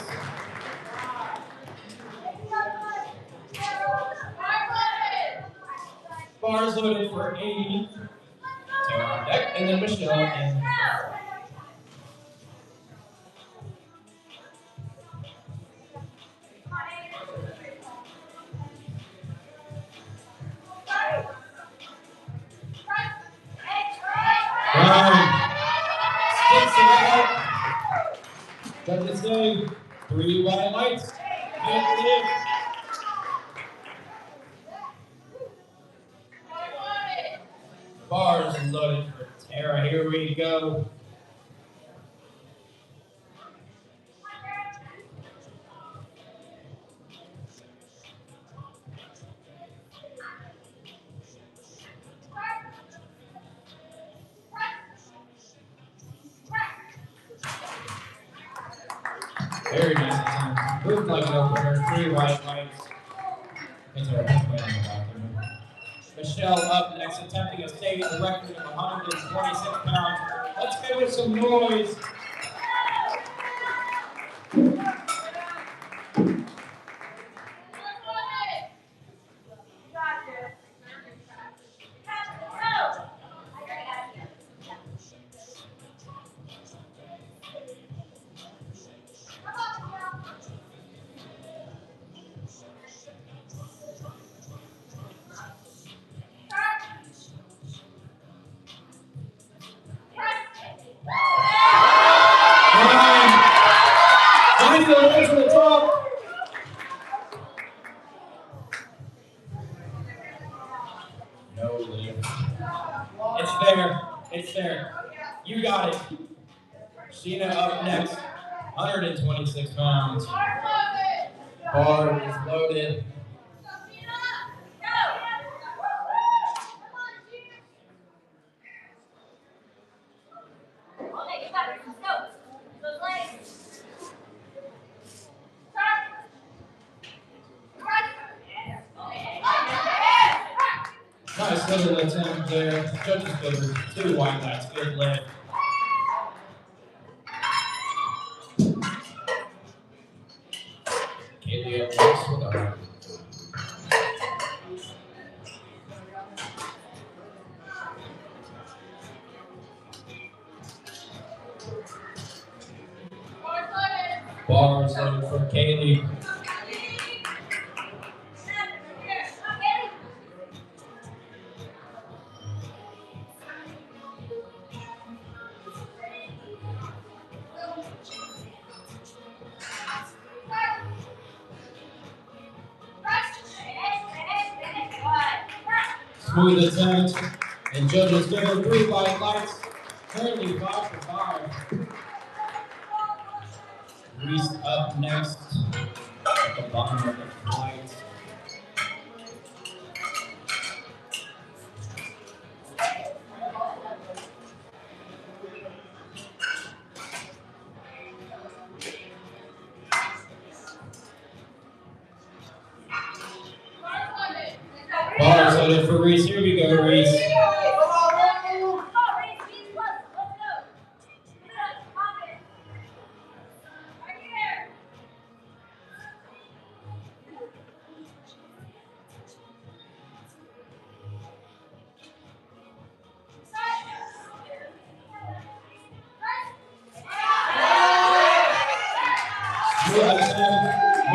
Bars loaded for 80. Tara on deck, and then Michelle and sticks it out. Judges say 3 white lights. Good lift. Bars loaded for Tara. Here we go. Very nice attempt. Moved like an opener. 3 white lights. That's our best man on the bathroom. Michelle up next, attempting a state record of 126 pounds. Let's give her some noise. No lift. It's there. It's there. You got it. Sheena up next. 126 pounds. Bar is loaded. Nice little attempt there. Judges give her 2 white lights. Good lift. Kaylee up next with a loaded for Kaylee. Smooth attempt, and judges give her 3 white lights. Currently 5 for 5. Reese up next at the bottom of the flight. Bars loaded for Reese. Here we go, Reese.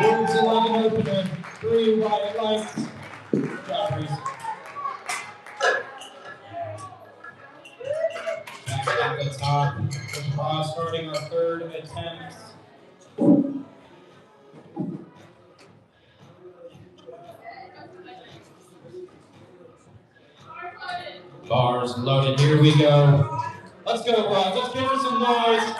Moves the line opener. 3 white lights. Drop Reese. Back at the top. With Ross starting our 3rd attempt. Bars loaded. Here we go. Let's go, Ross. Let's give her some noise.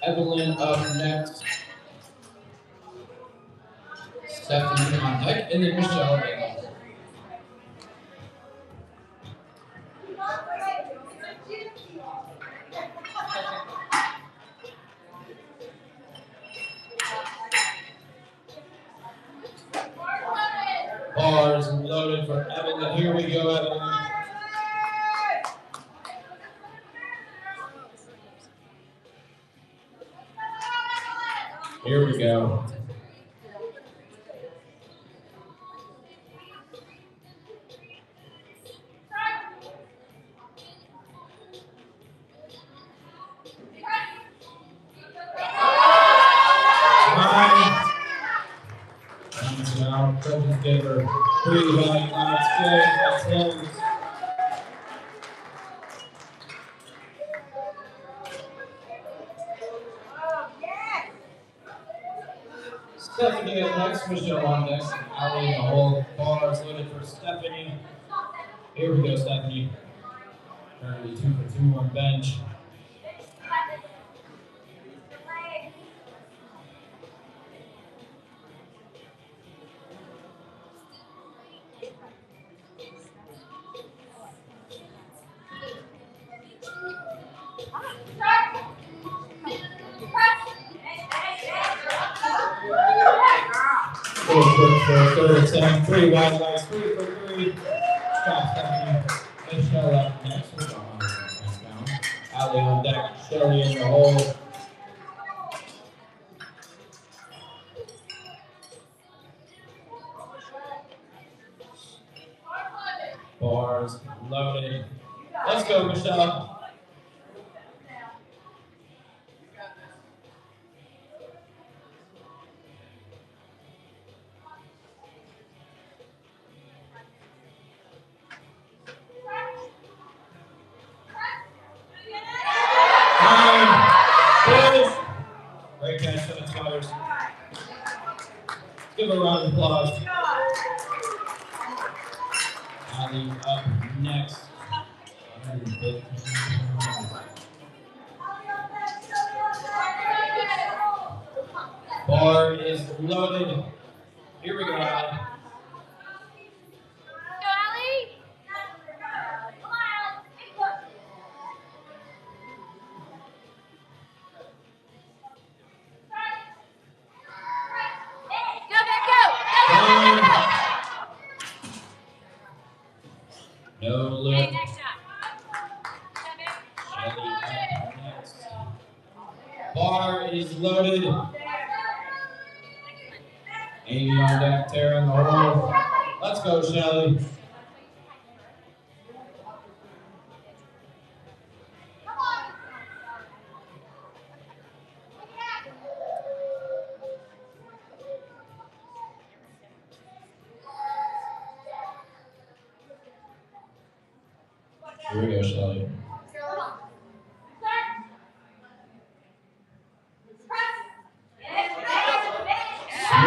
Evelyn up next. Stephanie on deck, and then Michelle. Bars loaded for Evelyn. Here we go, Evelyn. Here we go. Now, Coach give her 3 white lights. Good. Stephanie up next, Michelle on next, and Allie in the hole. Bars loaded for Stephanie. Here we go, Stephanie. Currently 2 for 2 on bench. For 3rd attempt, 3 white lights, 3 for 3. Stop Stephanie. Michelle up next. We're going down. Allie on deck, Shelly in the hole. Bars loaded. Let's go, Michelle. Great catch for the Scholars. Give a round of applause. Allie up next. 150. Bar is loaded. Here we go, Allie. Amy on deck, Tara in the hole. Let's go, Shelly. Here we go, Shelly.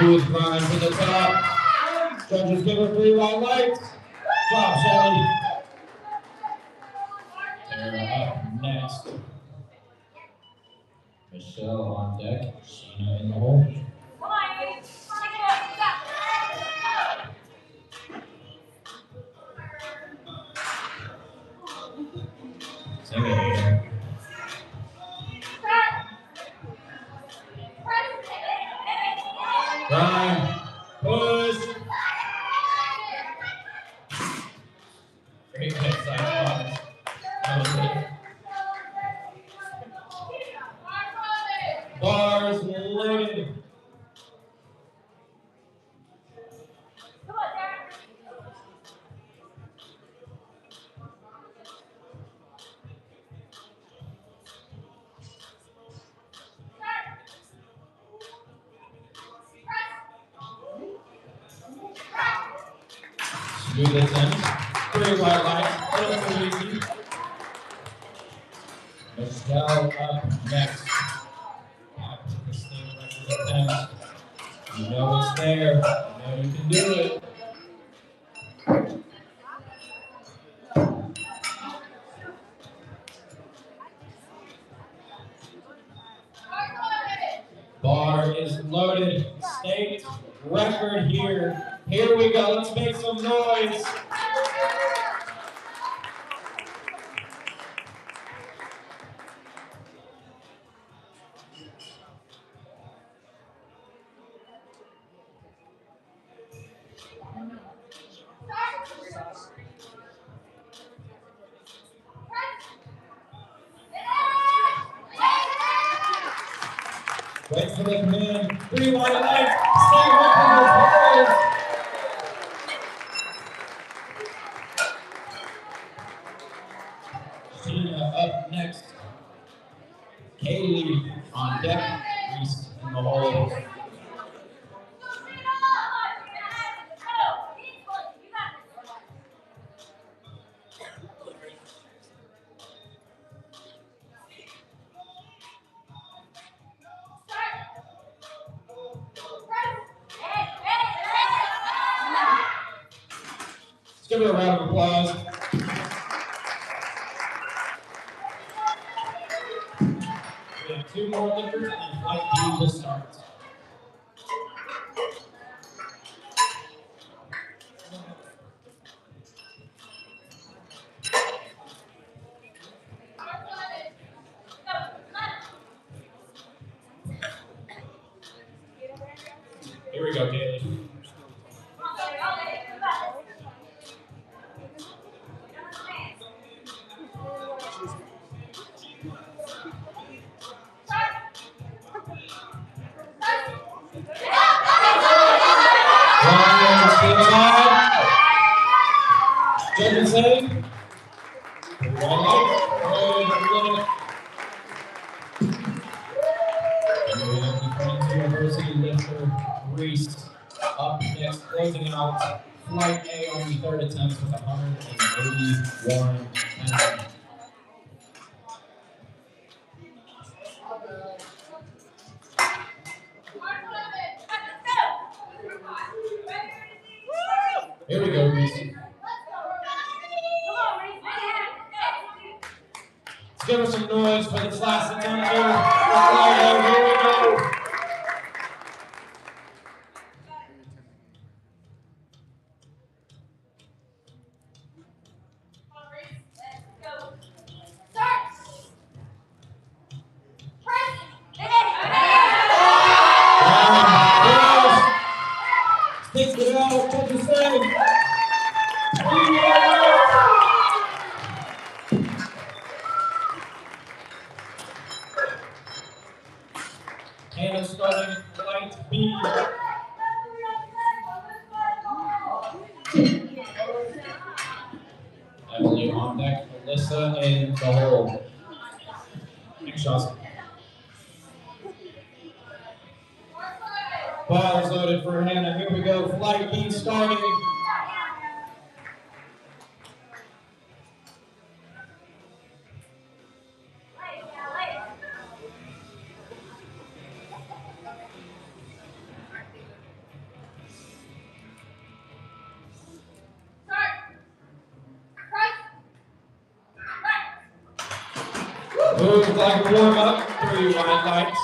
Smooth grind to the top. Judges give her 3 white lights. Good job, Shelly. Tara up next. Michelle on deck. Sheena in the hole. Sing it, Aiden. Grind. Push. Great head side bars loaded. Smooth attempt. 3 white lights. Little easy. Michelle up next. Back to the state record attempt. You know it's there. You know you can do it. Bar is loaded. State record here. Here we go. Let's make some noise. Wait for the command. 3 white lights. State record is Sheena up next. Kaylee on deck. Reese in the hole. Let's give her a round of applause. We have 2 more lifters and then flight B will start. Here we go, Kaylee. Judges say, University lifter Reese up next, closing out flight A on the 3rd attempt with 181 pounds. Here we go, Reese. Let's give her some noise for this last attempt here. Here we go. Take it out, what you say? Alyssa in the hole. Thanks, Chauncey. Bars loaded for Hannah. Here we go. Flight B starting. Move like a warm up. 3 wide lights.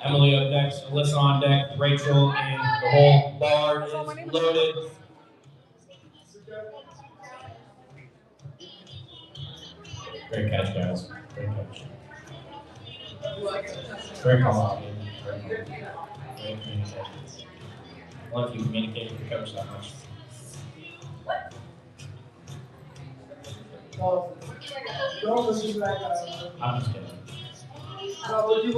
Emily up next. Alyssa on deck. Rachel in the hole. Bar is loaded. Great catch, guys. Great catch. Great call. Great communication. I love you communicate with the coach that much. I'm just kidding. Love you.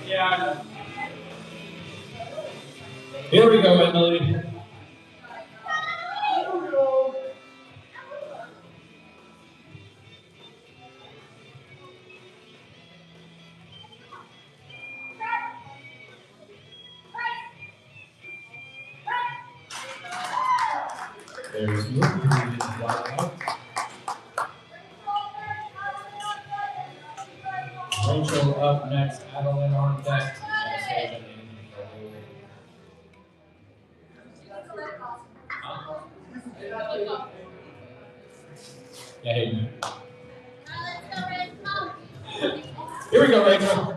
Yeah, I know. Here we go, Emily. There's movement. Rachel up next. Adeline on deck. Yeah, hey, man. Here we go, Rachel.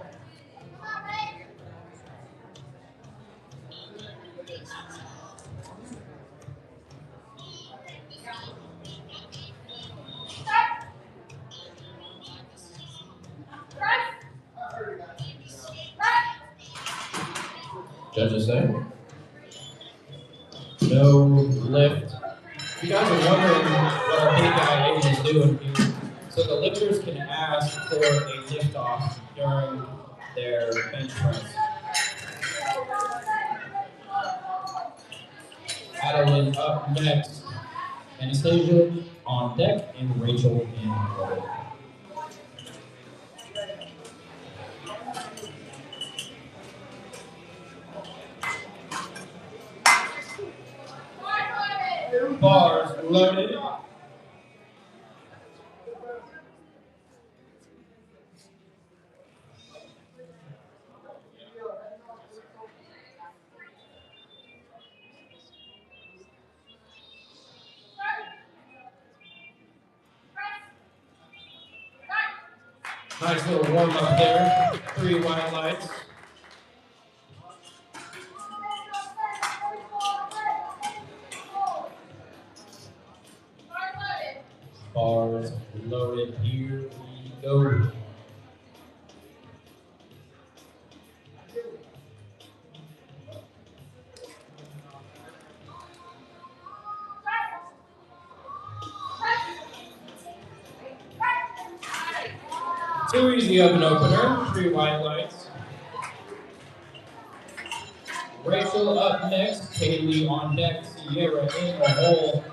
Judges say no lift. If you guys are wondering what our big guy Aiden is doing here, so the lifters can ask for a lift off during their bench press. Adeline up next. Anastasia on deck and Rachel in the hole. Bars loaded. Nice little warm up there. 3 white lights. Bars loaded. Here we go. Too easy of an opener. 3 white lights. Rachel up next. Kaylee on deck. Sierra in the hole.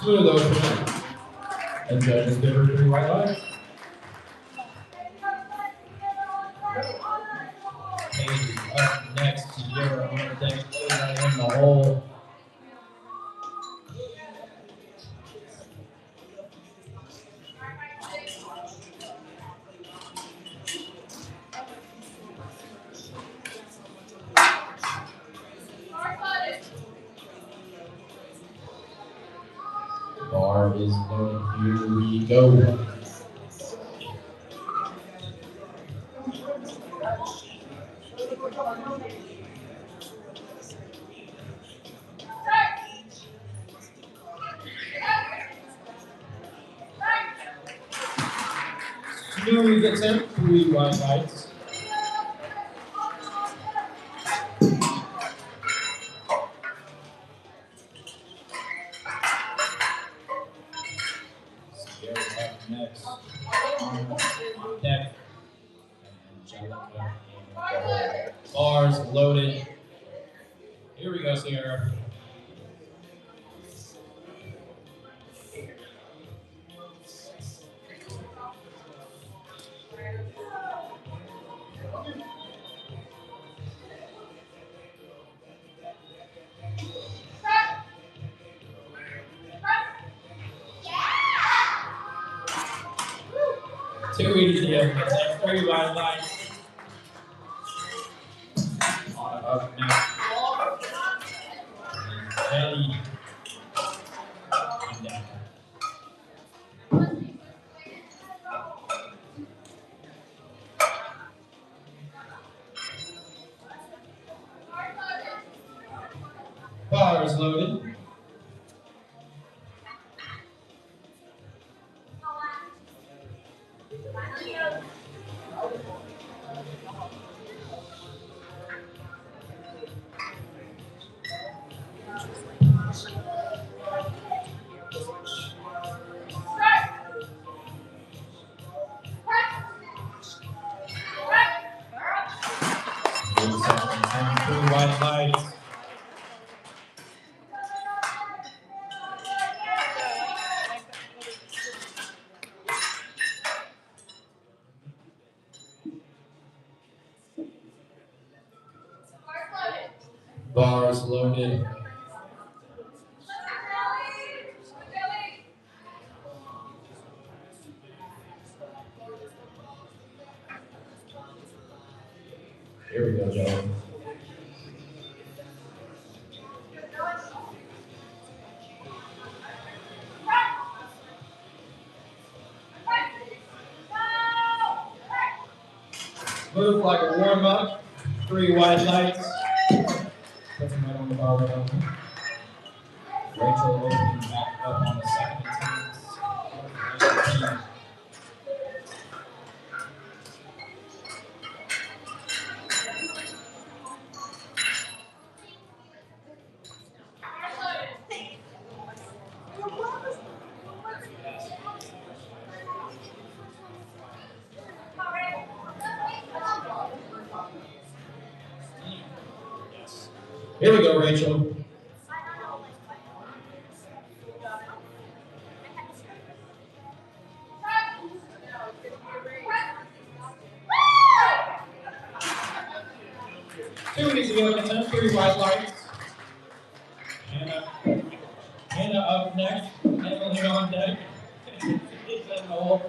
Smooth opener. And judges give her 3 white lights. Kaylee up next. Sierra on deck. Kayla in the hole. Bar is loaded. Here we go. Smooth attempt, 3 wide lights. Sierra's up next. On deck. Angelica in goal. Bars loaded. Here we go, Sierra. Too easy up next. 3 wide lights. On up next. Kelly. On deck. Bars loaded. White lights. Bars loaded. Here we go, Joe. Move like a warm-up. 3 white lights. Put them right on the bar right open. Rachel opening back up on the second attempt. Here we go, Rachel. Too easy to attempt. 3 white lights. Hannah up next. Emily on deck. It's in the hole.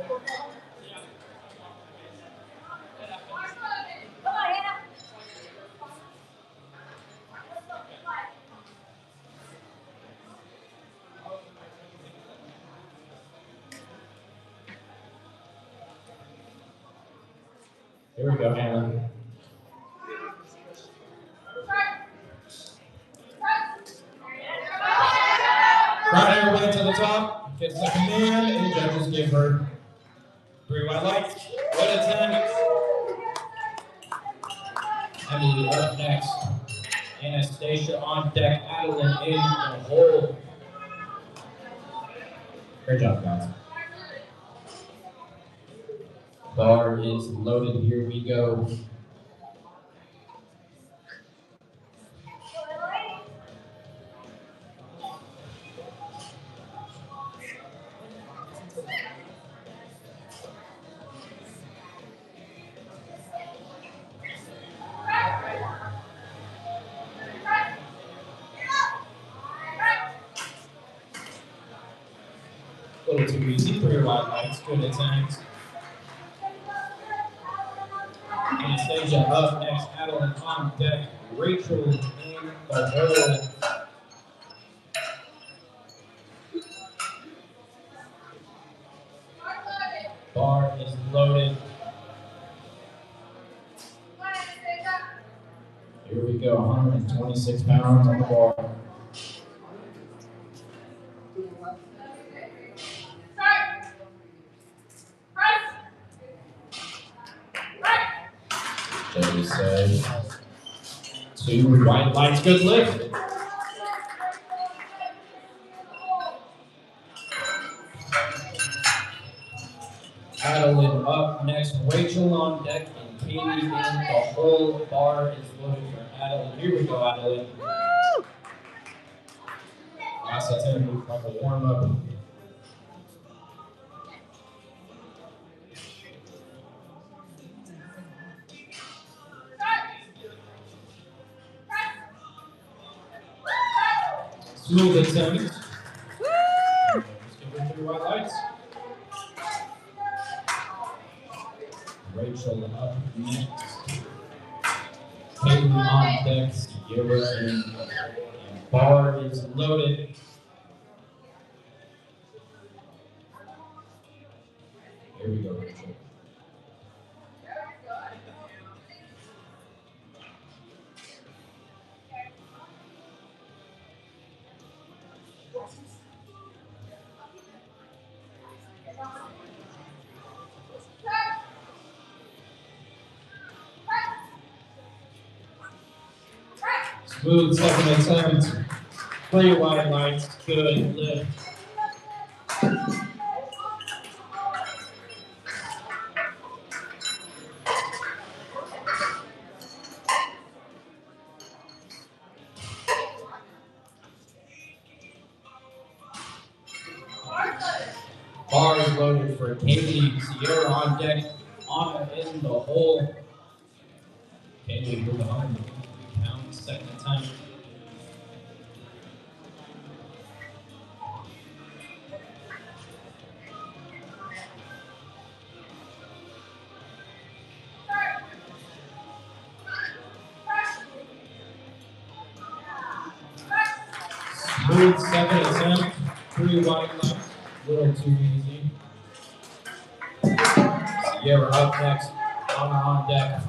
Here we go, Hannah. Right everybody to the top. Gets the command, and the judges give her 3 white lights. Good attempt. Emily up next. Anastasia on deck. Adeline in the hole. Great job, guys. Bar is loaded. Here we go. A little too easy. 3 wide lights. Good attempt. Anastasia up next. Adeline on deck. Rachel in the hole. is loaded. Here we go, 126 pounds on the bar. Jody said, 2 white lights, good lift. Adeline up next, Rachel on deck, and Katie in. The whole bar is loaded for Adeline. Here we go, Adeline. Last attempt, like a warm-up. Smooth attempt. Let's give her 3 white lights. Rachel up next. Katie on deck, Sierra in. And bar is loaded. Here we go, Rachel. Smooth second attempt. 3 white lights, good lift. Bar is loaded for Katie. Sierra on deck. Anna in the hole. Katie with 153 pounds, second attempt. Smooth second attempt. 3 white left. Little too easy. Sierra up next. Anna on deck.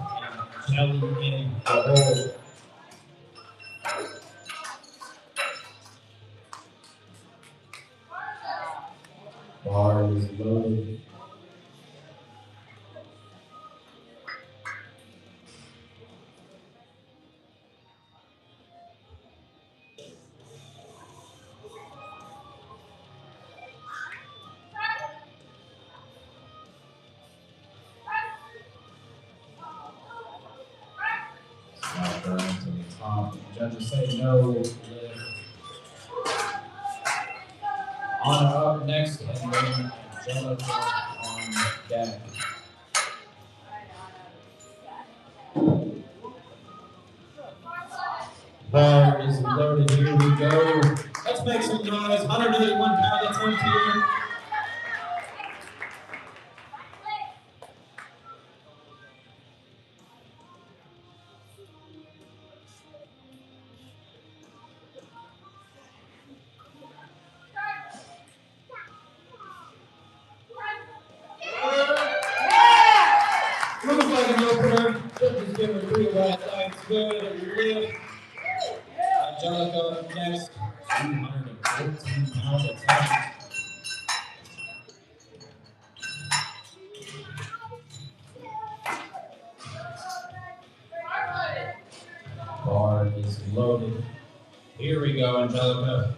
And Jelly in the hole. Bar is loaded. Slide her into the top. Judges say no lift. Anna up next, and then Angelica on deck. Bar is loaded. Here we go. Let's make some noise. 181 pound attempt here. Looks like an opener. Judges give her 3 white lights. Good lift. Angelica up next. 214 pound attempt. Bar is loaded. Here we go, Angelica.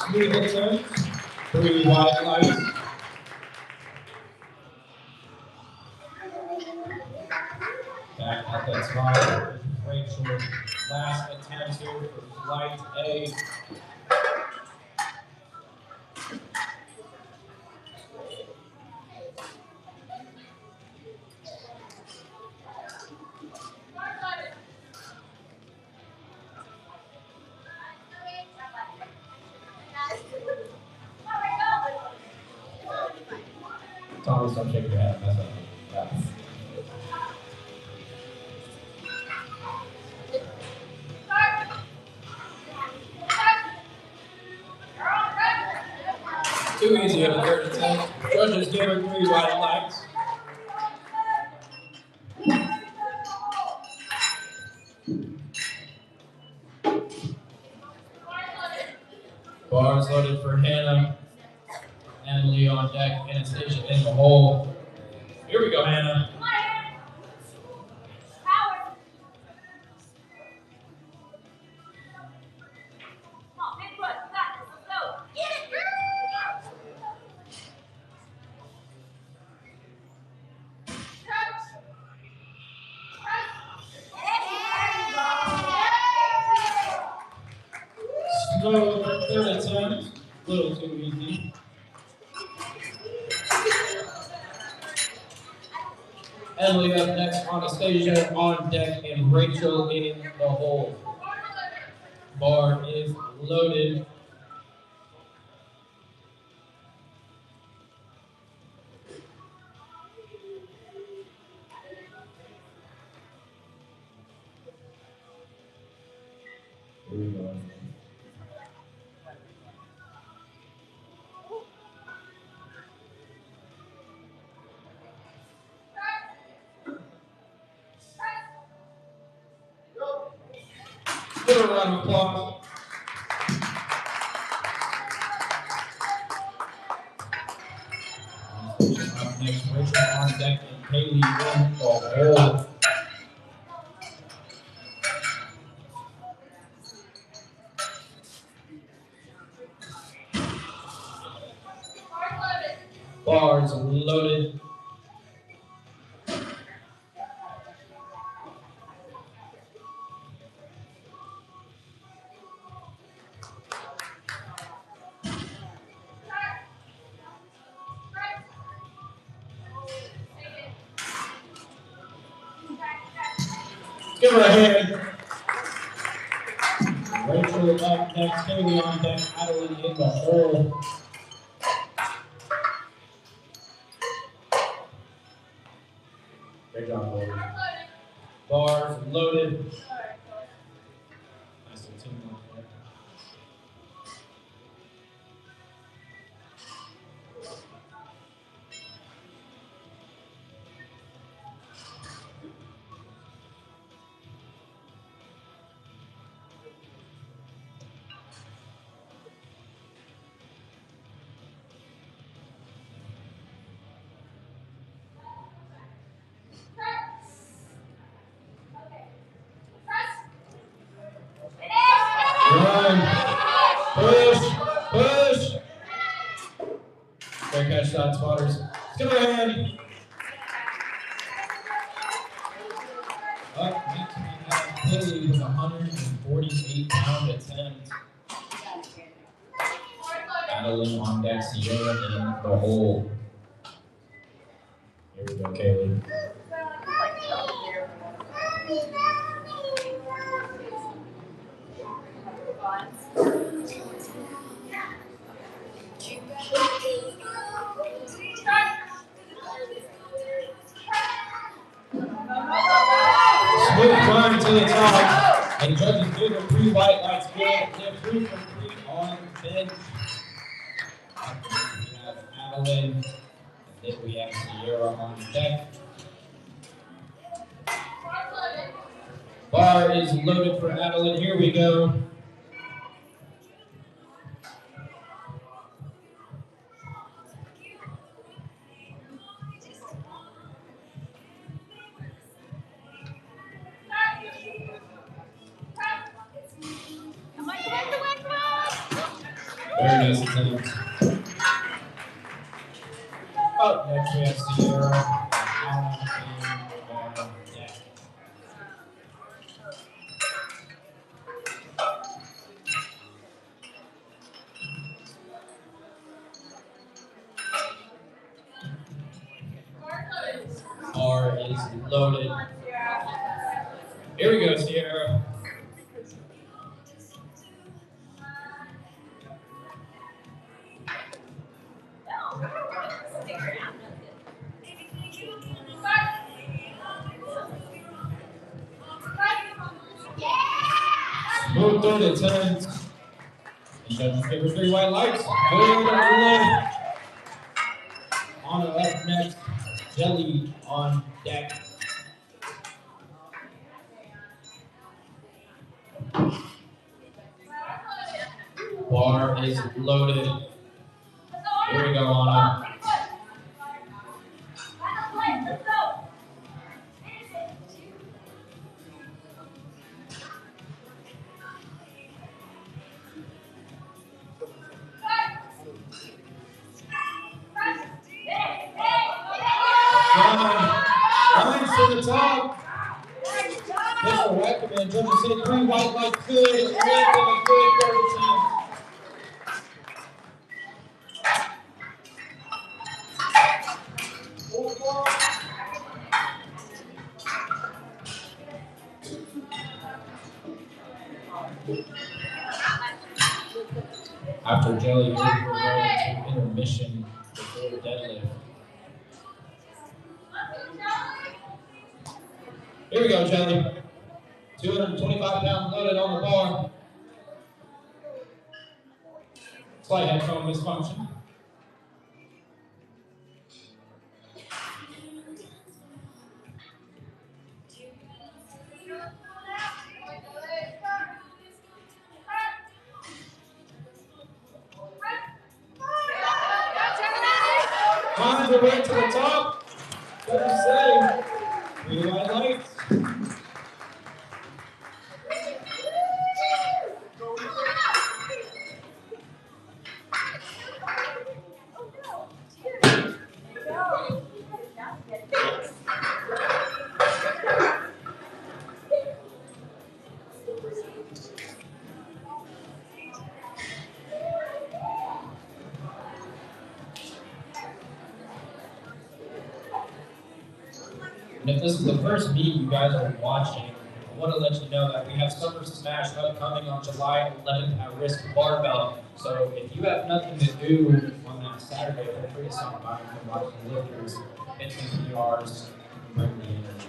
Smooth attempt. 3 white lights. Back at the top. Rachel. Last attempt here for flight A. Thomas, don't shake your head. That's yeah. Too easy of a third attempt. Judges give her 3 white lights. Bars loaded for Hannah. Emily on deck. Anastasia in the hole. Here we go, Hannah. Slow third attempt. A little too easy. Emily up next, Anastasia on deck, and Rachel in the hole. Bar is loaded. Here we go. Give a round of applause. Up next, Rachel on deck, and Haley in the hole. Bars loaded. Give her a hand. Rachel up next, Haley on deck, Adeline in the hole. Great job, boys. Bars loaded. Nice little teamwork there. Run. Push. Push. Great catch, shot spotters. Let's give her a hand. Up next, we have Haley with 148-pound attempt. Adeline on deck, Sierra in the hole. Here we go, Kaylee. Smooth climb to the top, and judges give her 3 white lights good. They're 3 for 3 on the bench. We have Adeline, and then we have Sierra on deck. Bar is loaded for Adeline. Here we go. Very nice attempt. Up next we have Sierra on deck. Bar is loaded. Here we go, Sierra. Loaded attempts. And judges give her 3 white lights. Good lift. Anna up next. Jelly on deck. Bar is loaded. Here we go, Anna. Lines to the top. Mr. Wackerman, judges say 3 white lights good. Lift and a good third attempt. After Jelly, we're going to intermission before the deadlift. Here we go, Jelly. 225 pounds loaded on the bar. Slight headphone misfunction. Climbs her way to the top. What do you say? 3 white lights. And if this is the first meet you guys are watching, I want to let you know that we have Summer Smash upcoming on July 11th at Risk Barbell. So if you have nothing to do on that Saturday, feel free to stop by and watch the lifters, hit some PRs, and bring the energy.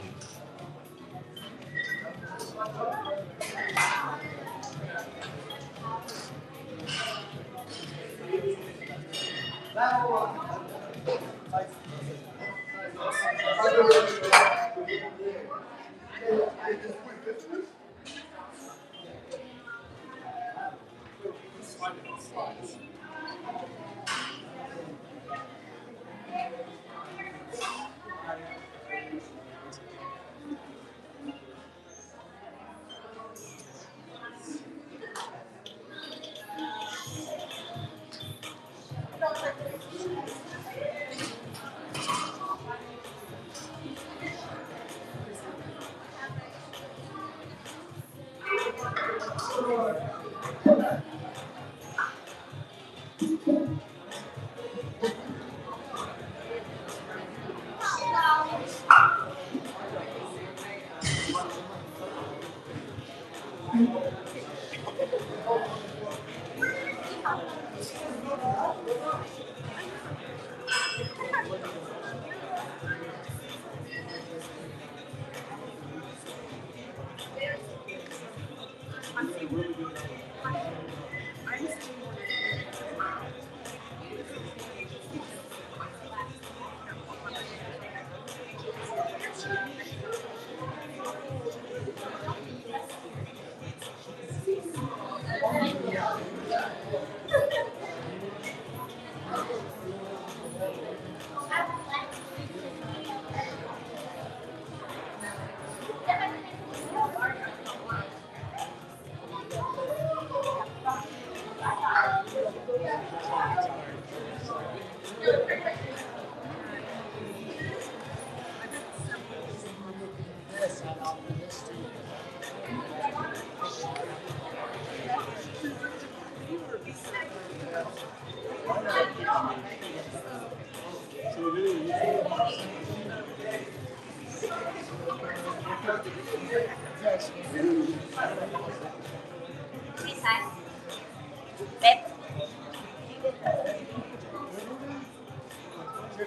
I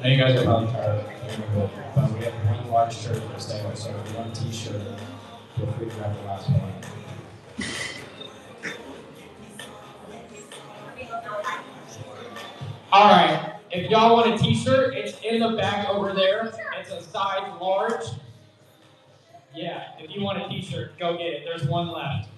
know you guys are probably tired of hearing it, but we have one large shirt for sale, so if you want a t-shirt, feel free to grab the last one. All right, if y'all want a t-shirt, it's in the back over there. It's a size large. Yeah, if you want a t-shirt, go get it. There's one left.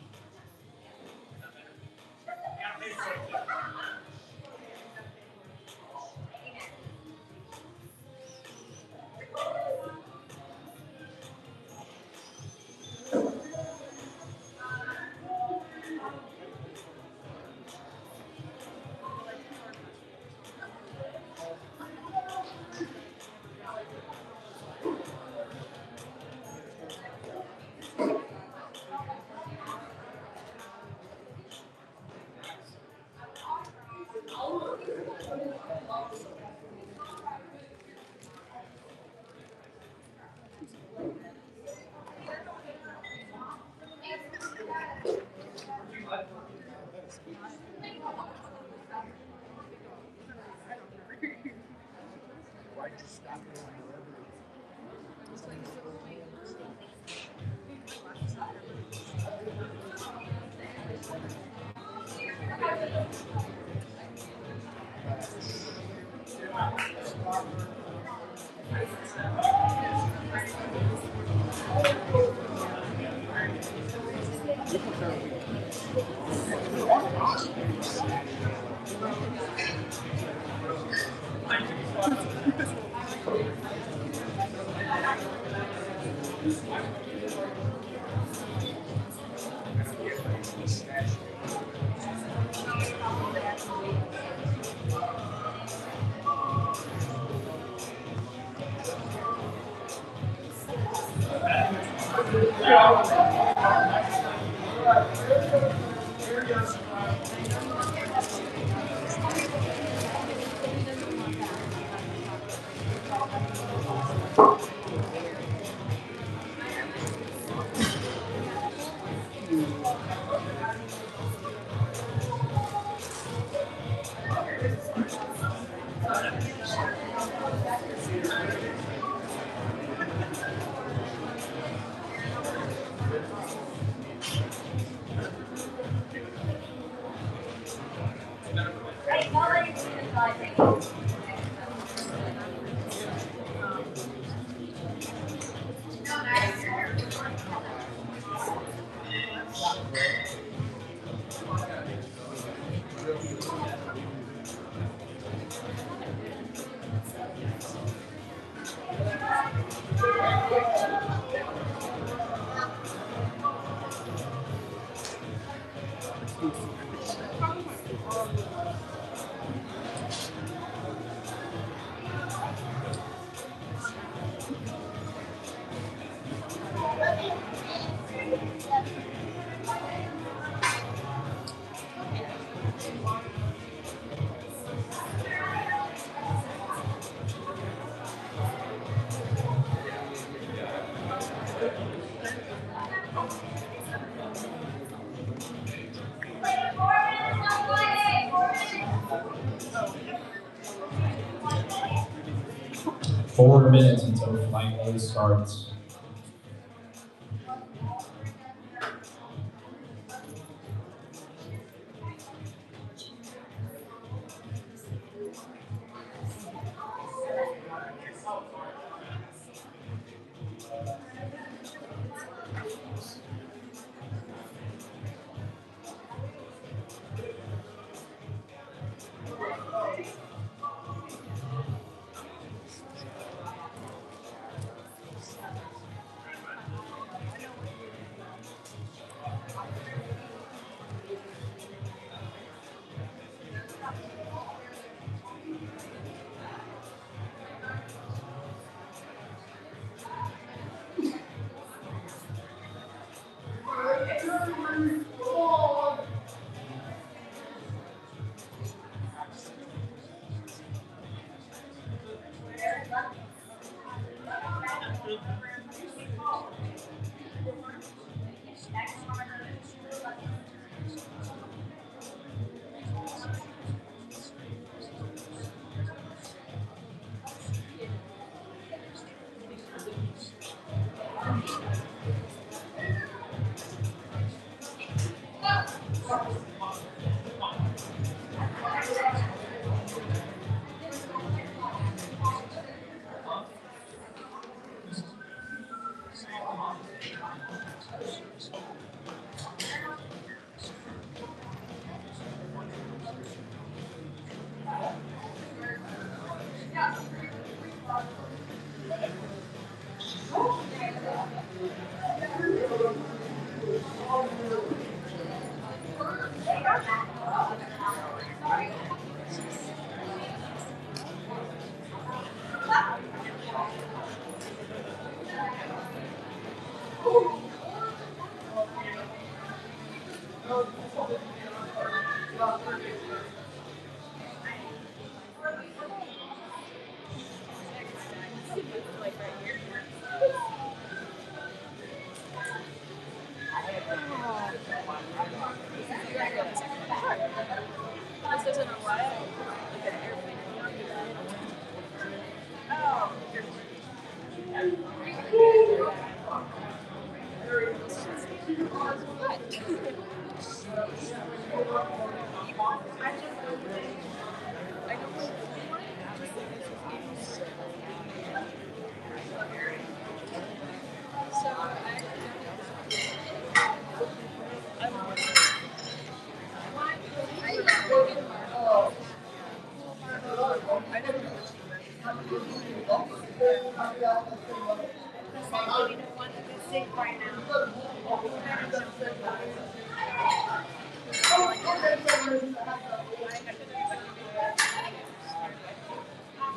Four minutes until flight load starts.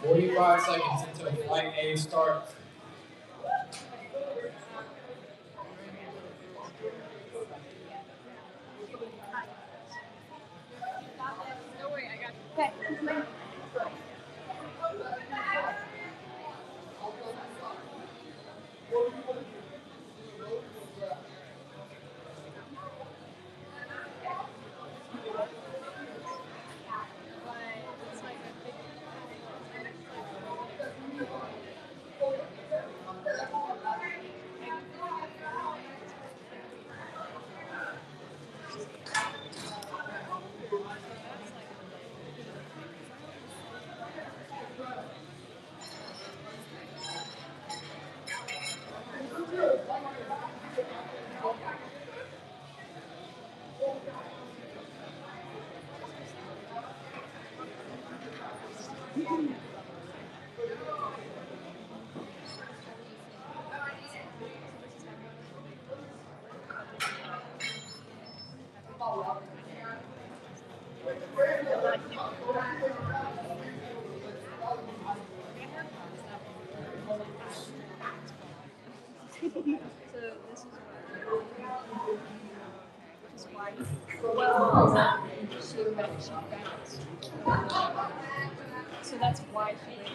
45 seconds until flight A starts. So that's why she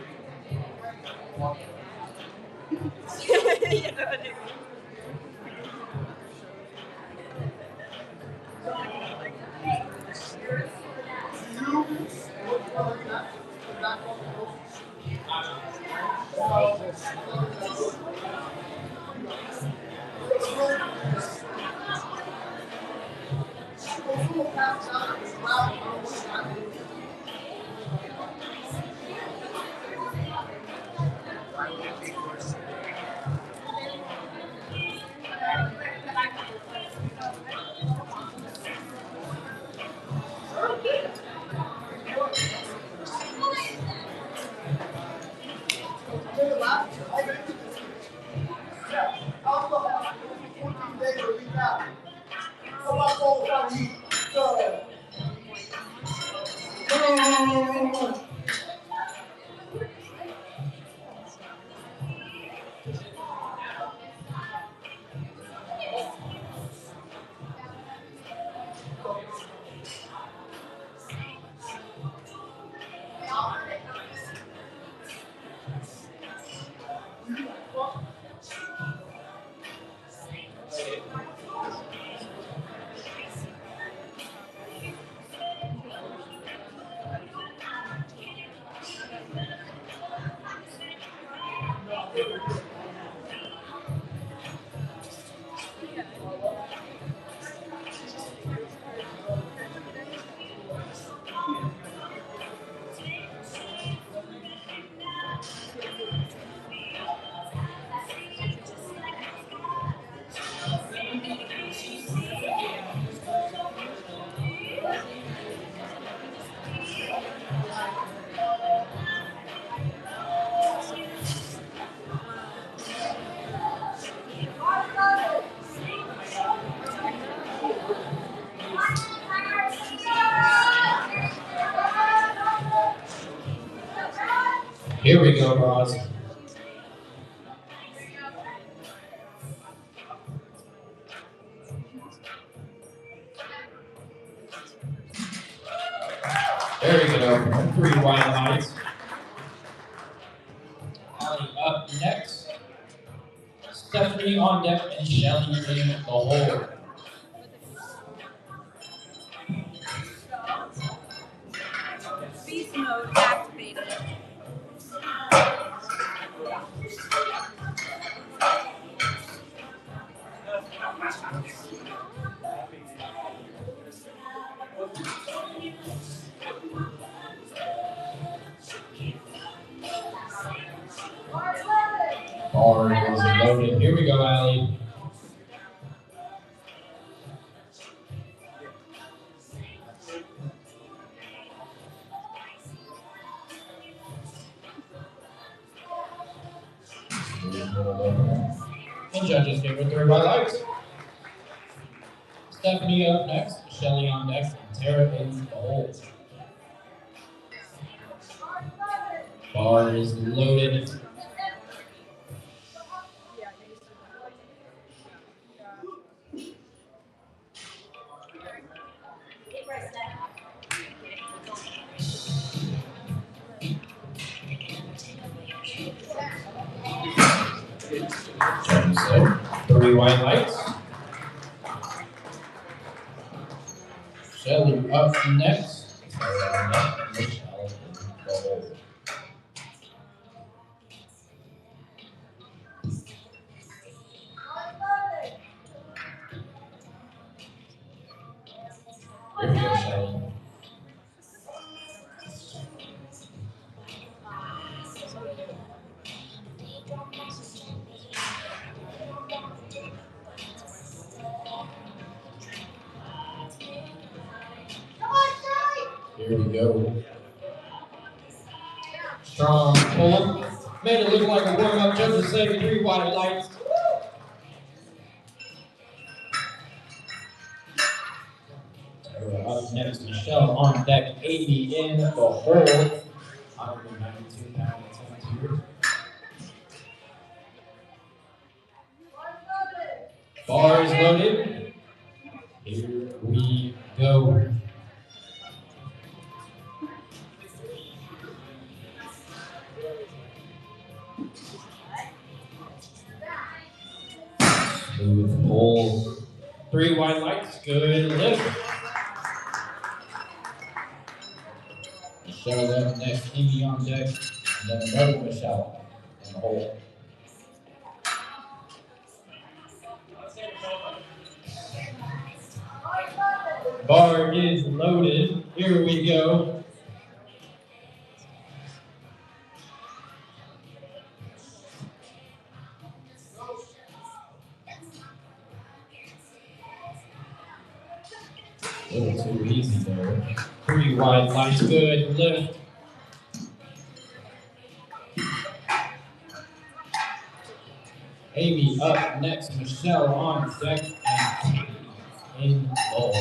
Here we go, Roz. There we go. 3 wide lights. Allie up next. Stephanie on deck and Shelly in the hole. Beast mode activated. Bar is loaded. Here we go, Allie. And judges give her 3 wide lights. Stephanie up next, Shelly on deck, and Tara in the hole. Bar is loaded. So, 3 wide lights. Shelly up next. Tara on deck, and Michelle in the hole. Here we go, Shelly. Here we go. Strong pull. Made it look like a warm-up. Judges say 3 wide lights. Up next, Michelle on deck, 80 in the hole. 192 pound attempt here. Bar is loaded. Here we go. Smooth pull. 3 wide lights. Good lift. Michelle up next, Amy on deck, and then another Michelle in the hole. Bar is loaded. Here we go. A little too easy there. 3 wide lights, good lift. Amy up next, Michelle on deck, and in the hole.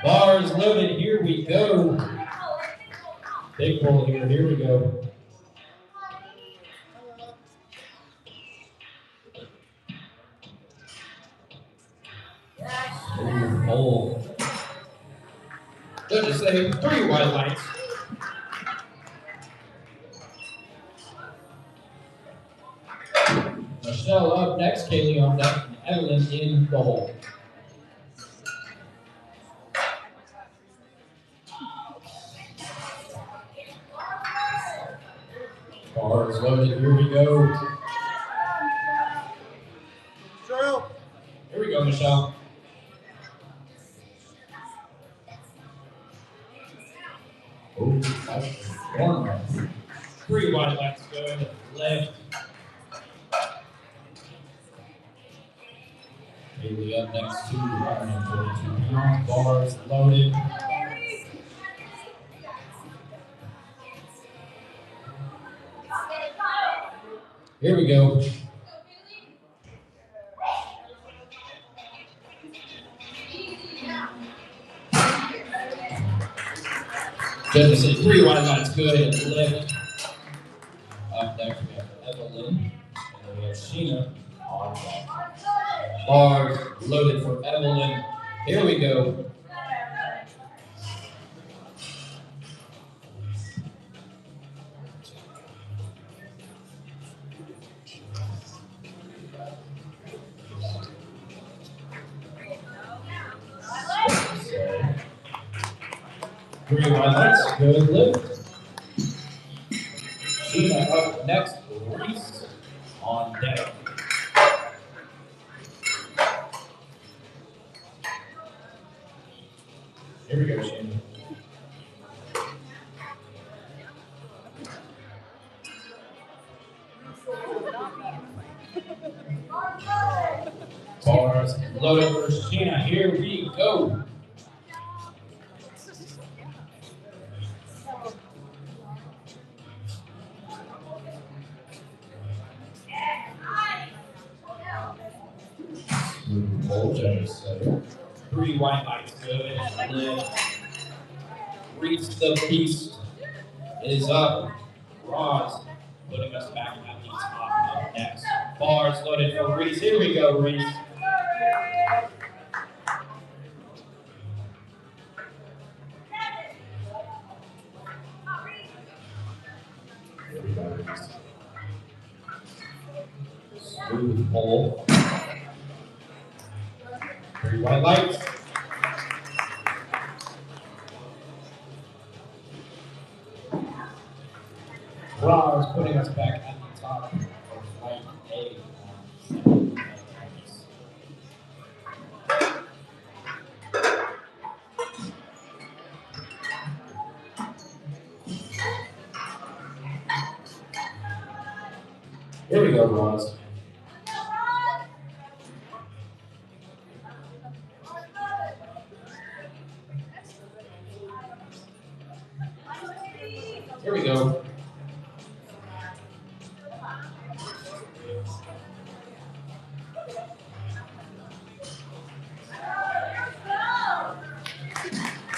Bars loaded, here we go. Big pull here, here we go. Smooth pull. Judges say 3 wide lights. Michelle up next, Kaylee on deck, and Evelyn in the hole. Bars loaded, here we go. Here we go, Michelle. Oh, that's one. 3 wide lights, good. Left. Haley up next, 242 pounds. Bars loaded. Here we go. Judges say 3 white lights, good lift. Up next we have Evelyn, and then we have Sheena on deck. Bars loaded for Evelyn. Here we go. Three white lights, good lift. Sheena up next, Reese on deck. Here we go, Sheena. Bars loaded for Sheena. Here we go. Hold judges say 3 white lights, good lift. Reach the beast is up. Roz putting us back at the top up next. Bars loaded for Reese. Here we go, Reese. Here we go, Reese. Smooth pull. 3 white lights. Roz putting us back at the top of light A on 7 lights. Here we go, Roz. Here we go.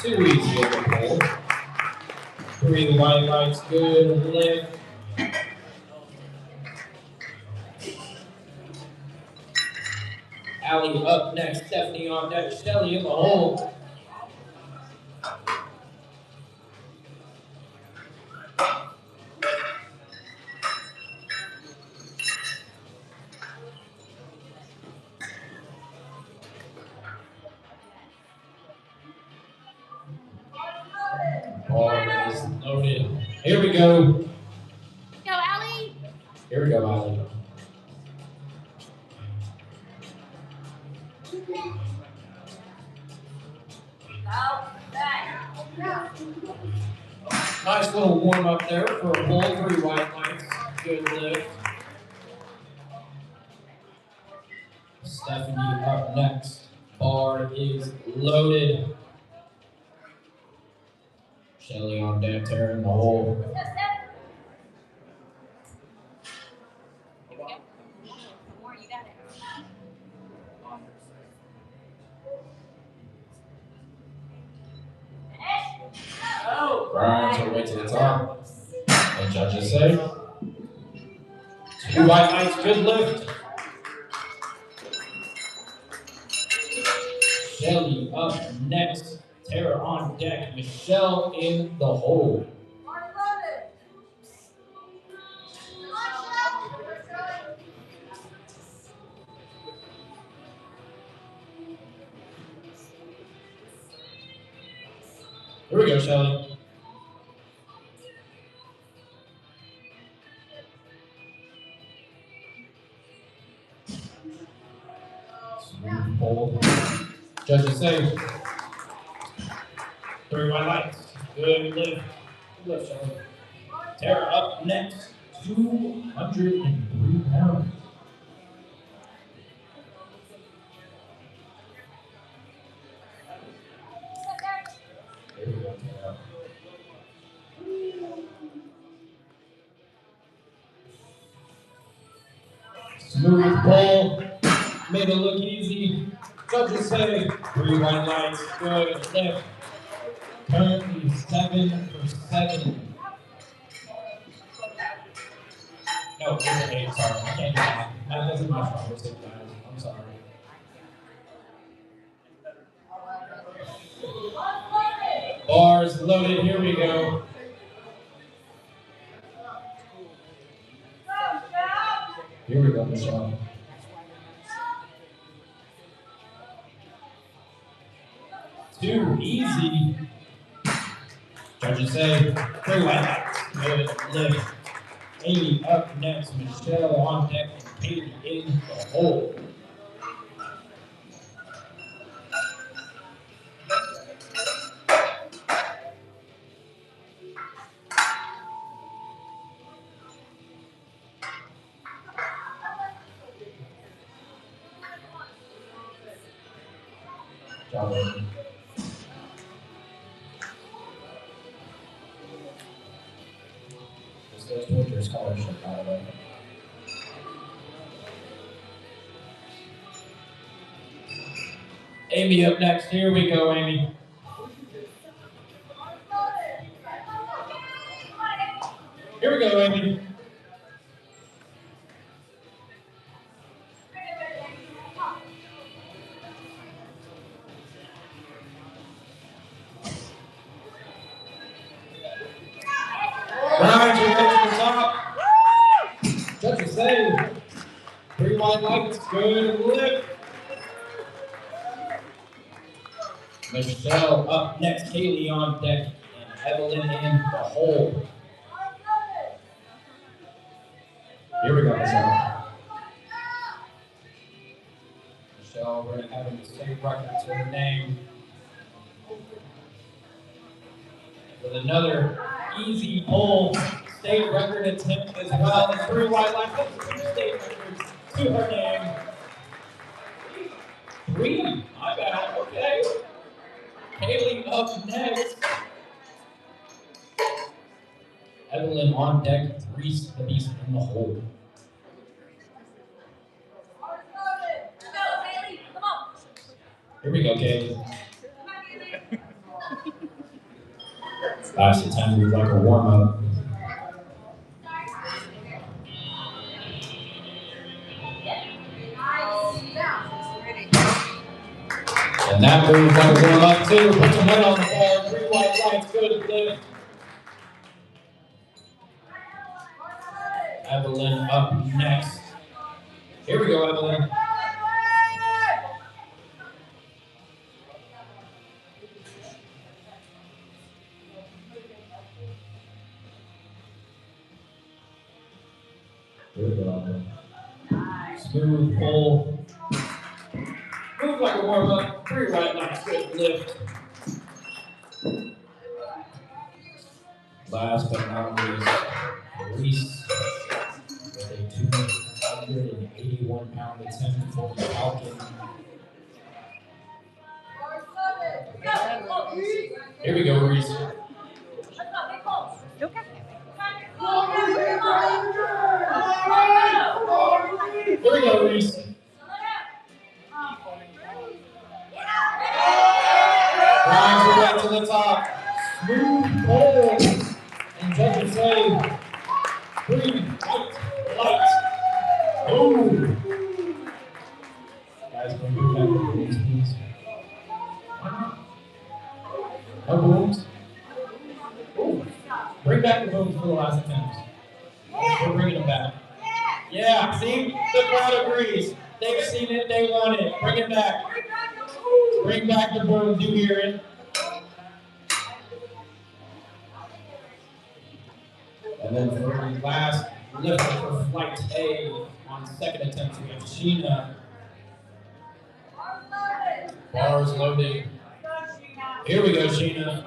Too easy of a pull. 3 white lights, good lift. Allie up next, Stephanie on deck, Shelly in the hole. Ball is loaded. Here we go. Go, Allie. Here we go, Allie. Nice little warm up there for a pull, 3 white lights, good lift. Stephanie up next. Bar is loaded. Shelly on deck, tearing the hole. Grinds her way to the top. And judges say 2 white lights, good lift. Shelly up next. Tara on deck. Michelle in the hole. Here we go, Shelly. Smooth pull. Judges say 3 white lights. Good lift. Good lift, Shelly. Tara up next. 203 pounds. Here we go, Tara. Smooth pull. Made it look easy. Judges say 3 white lights. Good lift. Currently 7 for 7. No, it's an 8, sorry. I can't do that. That isn't my fault, guys. I'm sorry. Bars loaded, here we go. Here we go, Michelle. Too easy. Judges say, very white. Good lift. Amy up next, Michelle on deck, and Katie in the hole. Job, Amy. This goes towards your scholarship, by the way. Amy up next. Here we go, Amy. Here we go, Amy. Right, you're ready to the top. Judges say, 3 wide lights, good lift. Michelle up next, Kaylee on deck, and Evelyn in the hole. Here we go, Michelle. Michelle, we're going to have a state record to her name. With another easy pull, state record attempt as well. And 3 wide lights, 2 state records to her name. 3, my bad, okay. Kaylee up next. Evelyn on deck, Reese the Beast in the hole. Here we go, Kaylee. Last attempt was like a warm-up. And that move like a warm-up too. Put your head on the ball. 3 white lights, good lift. Evelyn up next. Here we go, Evelyn. Here we go, Evelyn. Smooth pull. Move like a warm-up. 3 white lights, good lift. Last but not least, Reese with a 281-pound attempt for the Falcon. Here we go, Reese. Okay. Here we go, Reese. Rise her way to the top. Smooth pull. And judges say, 3 white lights. Boom. Guys, can we move back the booms, please? No booms? Ooh. Bring back the booms for the last attempt. We're bringing them back. Yeah, see? The crowd agrees. They've seen it, they want it. Bring it back. Bring back the booms, you hear it. And then for the last lift for flight A on second attempt, we have Sheena. Bars loaded. Here we go, Sheena.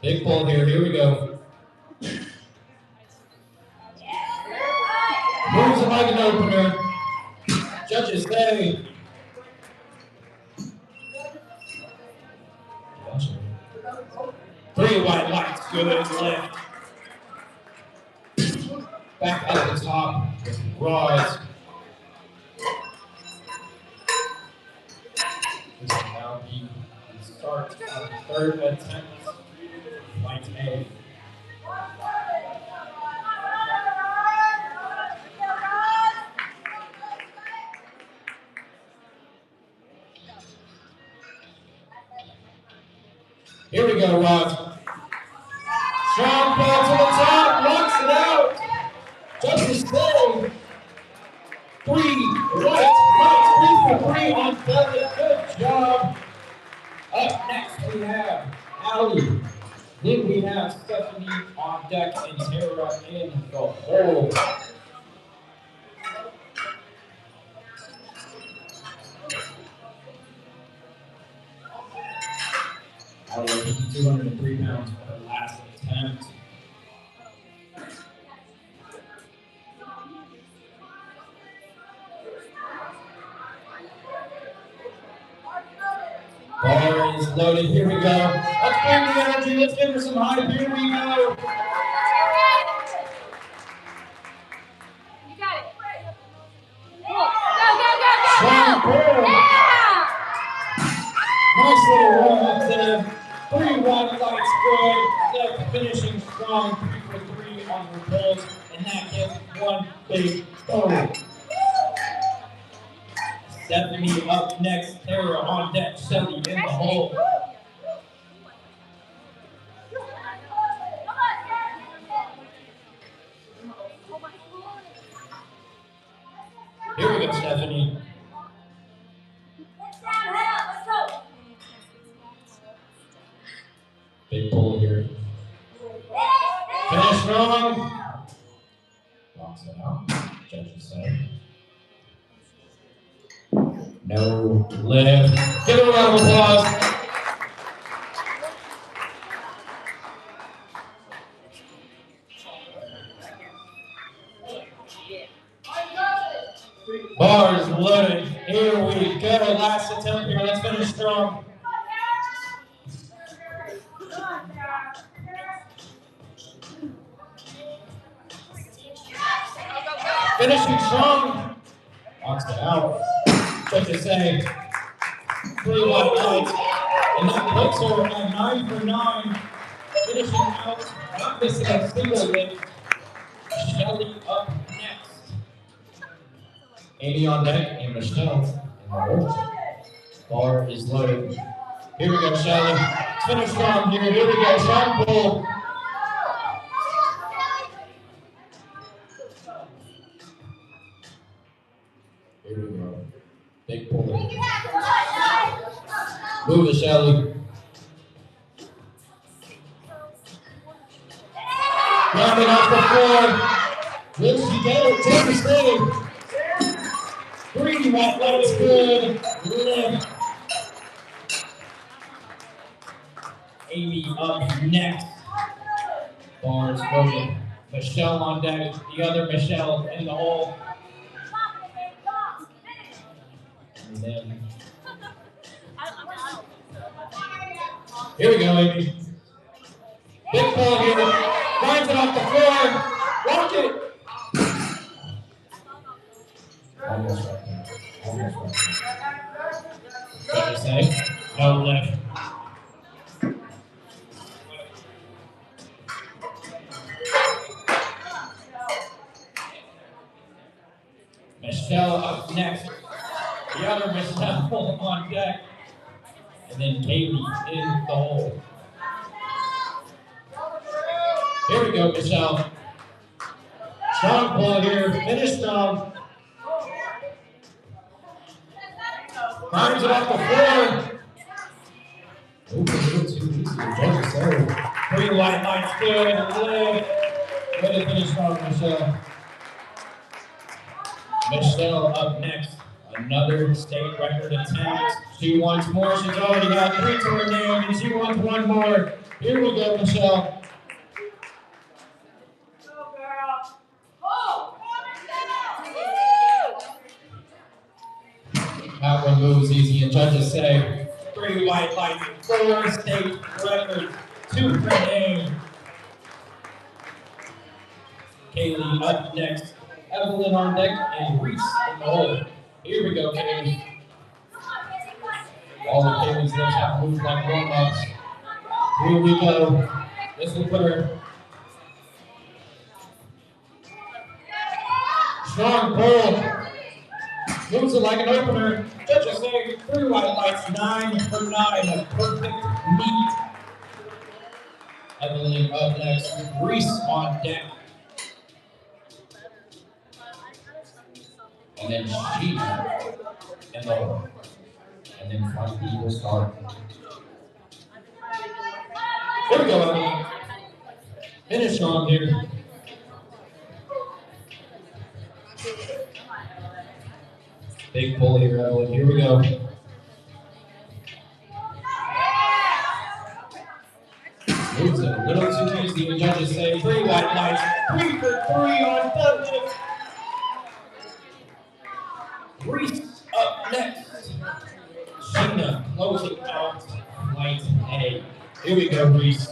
Big pull here, here we go. Moves it like an opener. Judges say. Three white lights, good lift. Back at the top with Roz. This will now be third attempt. White A. Here we go, Ross. Strong pull to the top, locks it out. Judges say 3 white, 3 for 3 on Philly. Good job. Up next we have Allie. Then we have Stephanie on deck and Tara in the hole. Allie, 203 pounds for her last attempt. Bar is loaded. Here we go. Let's bring the energy. Let's give her some hype. Here we go. You got it. Go, go, go, go, Strong go. pull. Yeah. Nice little warm up there. 3 white lights good. Steph finishing strong. 3 for 3 on her pulls. And that gets 1 big goal. Stephanie up next. Tara on deck. Shelly in the hole. Here we go, Stephanie. Big pull here. Finish strong. Locks it out. Judges say. No lift. Give her a round of applause. Bars loaded. Here we go. Last attempt here. Let's finish strong. Finishing strong. Knocks it out. Judges say 3 white lights. And that puts her at 9 for 9. Finishing out. Not missing a single lift. Shelly up next. Amy on deck and Michelle in the hole. Bar is loaded. Here we go, Shelly. Let's finish strong here. Here we go. Strong pull. Here we go. Big pull. Move it, Shelly. Rounding off the floor. Will she get it? Take the save. 3 white lights good. Lift. Amy up next. Bars broken. Michelle on deck. The other Michelle in the hole. And then here we go, Amy. Big pull here. Finds it off the floor. Rock it. Almost right there. Almost right there. What do you say? No lift. Michelle up next. The other Michelle on deck. And then Katie in the hole. Here we go, Michelle. Strong pull here. Finish strong. Finds it off the floor. Ooh, a little too easy. Judges say 3 white lights good. Lift. Way to finish strong, Michelle. Michelle up next. Another state record attempt. She wants more. She's already got 3 to her name, and she wants 1 more. Here we go, Michelle. That one moves easy, and judges say 3 white lights, 4 state records, 2 per name. Kaylee up next. Evelyn on deck, and Reese in the hole. Here we go, Kaylee. All the Kaylee's lifts have moved like warm-ups. Here we go. This will put her. Strong pull. Moves it like an opener. Judges say 3 white lights, 9 for 9. A perfect meet. Evelyn up next. Reese on deck. And then she in the hole. And then Flight B will start. Here we go, Evelyn. Finish strong here. Big pull here, Evelyn. Here we go. Moves it a little too easy. The judges say 3 white lights. 3 for 3 on deadlift. Reese up next. Sheena closing out Flight A. Here we go, Reese.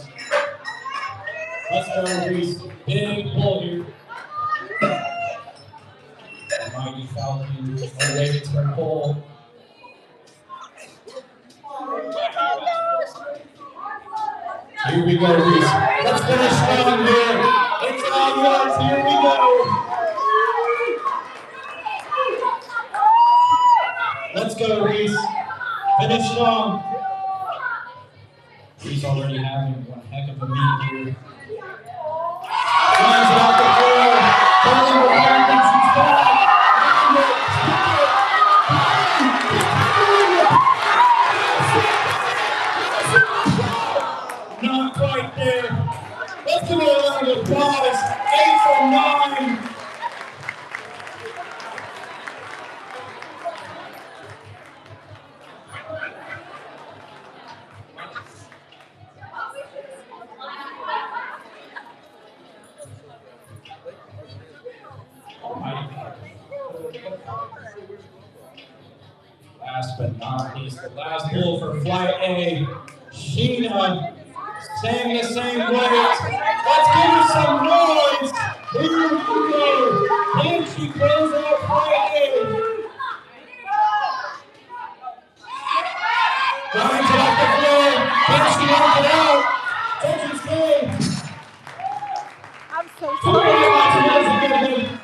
Let's go, Reese. Big pull here. The mighty Falcon awaits her pull. Here we go, Reese. Let's finish strong here. It's all yours. Here we go. Let's go, Reese. Finish strong. Reese already having one heck of a meet here. Runs it off the floor. Pulling her back and she's back. Not quite there. Let's give it a round of applause. 8 for 9. Last but not least, the last pull for Flight A. Sheena saying the same words. Let's give her some noise. Here we go. Can she close out Flight A? Grinds it off the floor. Can she knock it out? Judges say. I'm so Two sorry.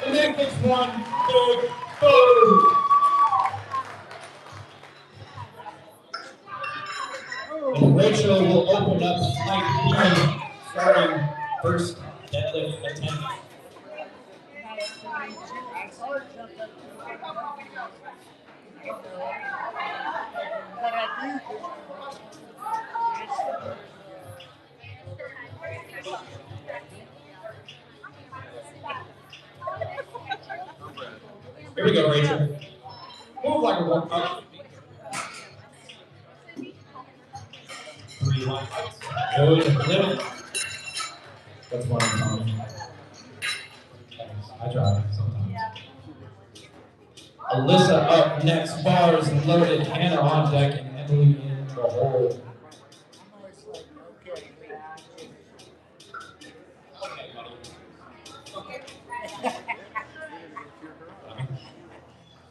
and then gets one big boom. And Rachel will open up Flight B, starting first deadlift attempt. Here we go, Rachel. Move like a one up. 3 1. Good limit. That's one I'm telling you. I try sometimes. Alyssa up next. Bars loaded. Hannah on deck and Emily in the hole.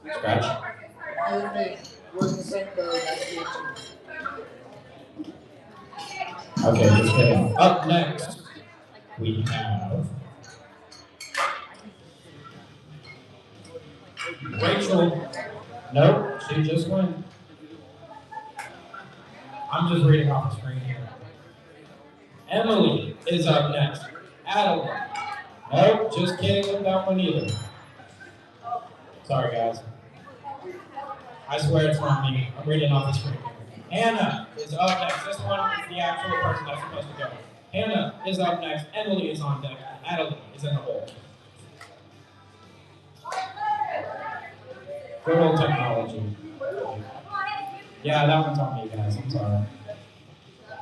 Scratch. Okay, just kidding. Up next, we have Rachel. Nope, she just went. I'm just reading off the screen here. Emily is up next. Adeline. Nope, just kidding with that one either. Sorry, guys. I swear it's not me. I'm reading off the screen. Hannah is up next. This one is the actual person that's supposed to go. Hannah is up next. Emily is on deck. Adeline is in the hole. Good old technology. Yeah, that one's on me, guys. I'm sorry.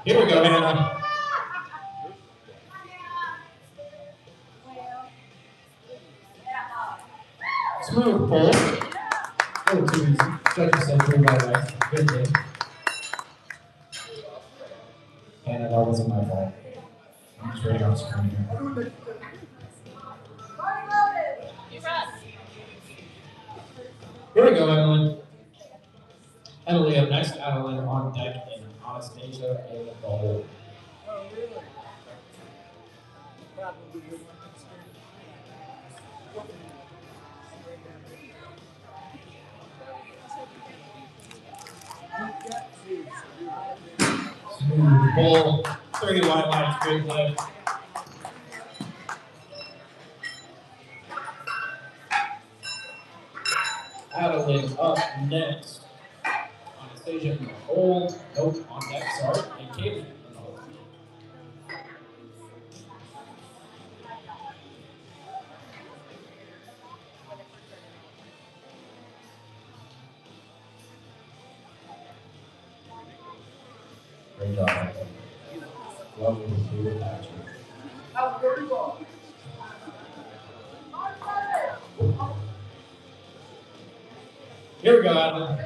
Here we go, Hannah. Smooth pull. A little too easy. Judges said 3 by right. Good day. Hannah, that wasn't my fault. I'm just reading off the screen here. Here we go, Evelyn. Emily up next. Adeline on deck and Anastasia in the hole. Smooth pull, 30 wide lights, good lift. Adeline up next. Anastasia in the hold. Nope, on deck, sorry. And Caitlin in the hold. Great job. Love to see with action. Here we go, Adeline.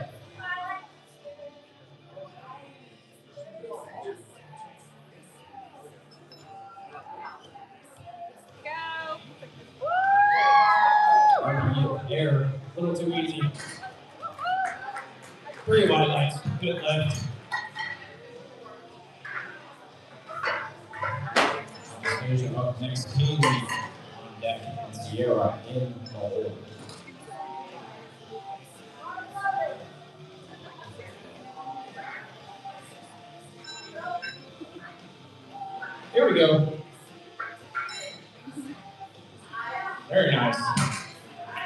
RPU air, a little too easy. 3 wide lights, good left. Anastasia up next, Katie on deck, and Sierra in the hold. Here we go. Very nice.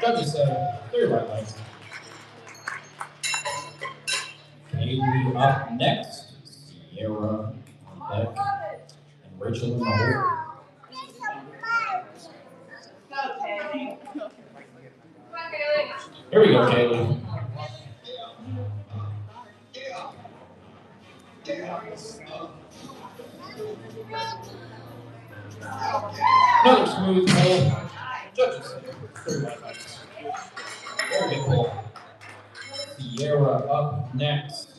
Judges say 3 wide lights. Katie up next, Sierra on deck, and Rachel in the hold. Here we go, Kaylee. Another smooth pull. Judges say 3 wide lights. Very good pull. Sierra up next.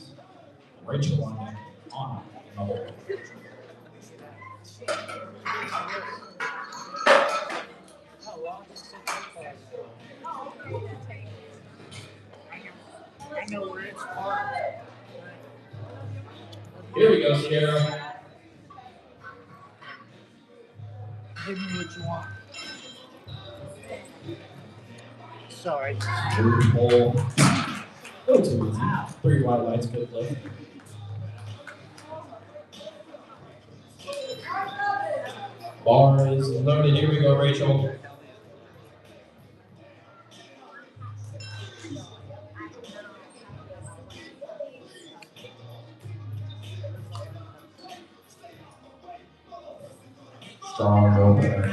Rachel on deck, on in the hold. Here we go, Sierra. Give me what you want. Sorry. Smooth pull. A little too easy. 3 wide lights, good lift. Bar is loaded. Here we go, Rachel. Strong opener.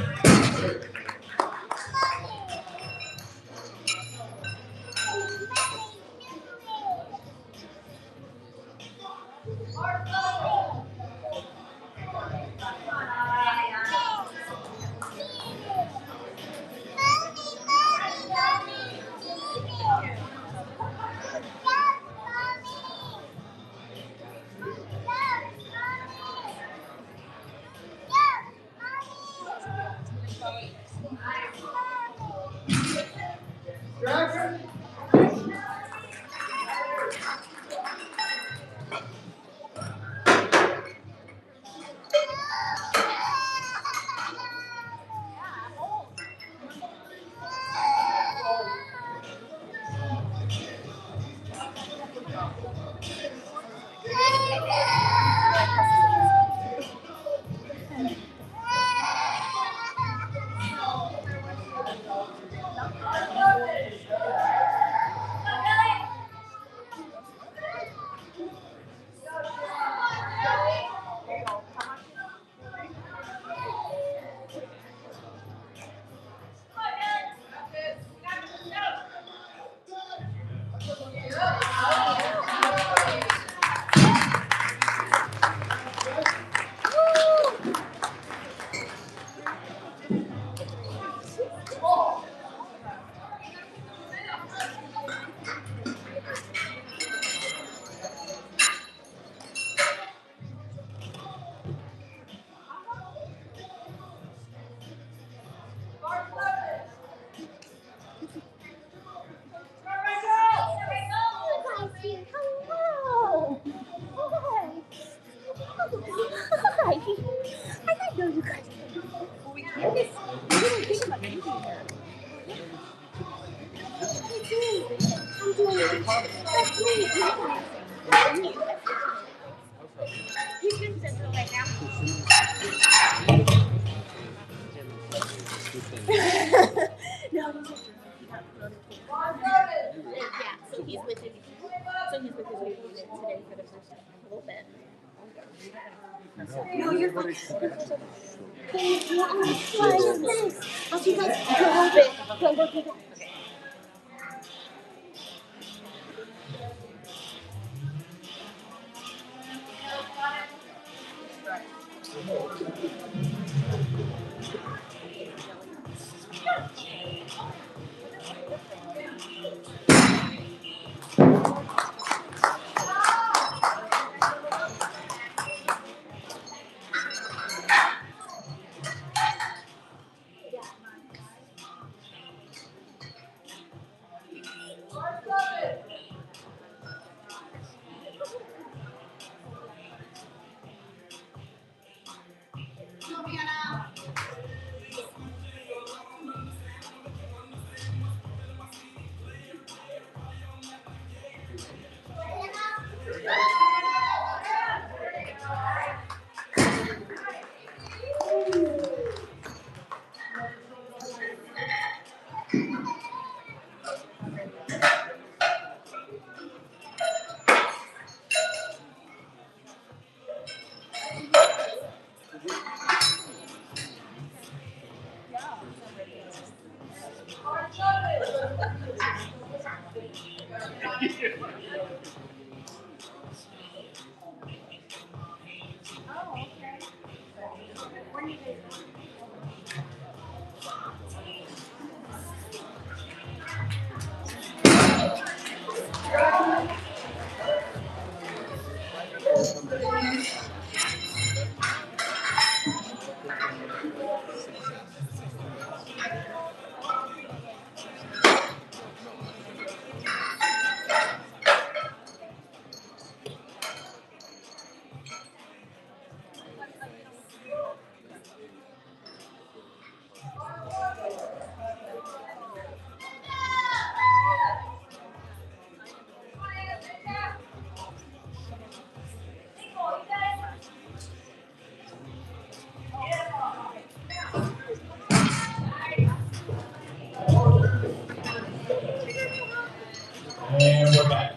And we're back.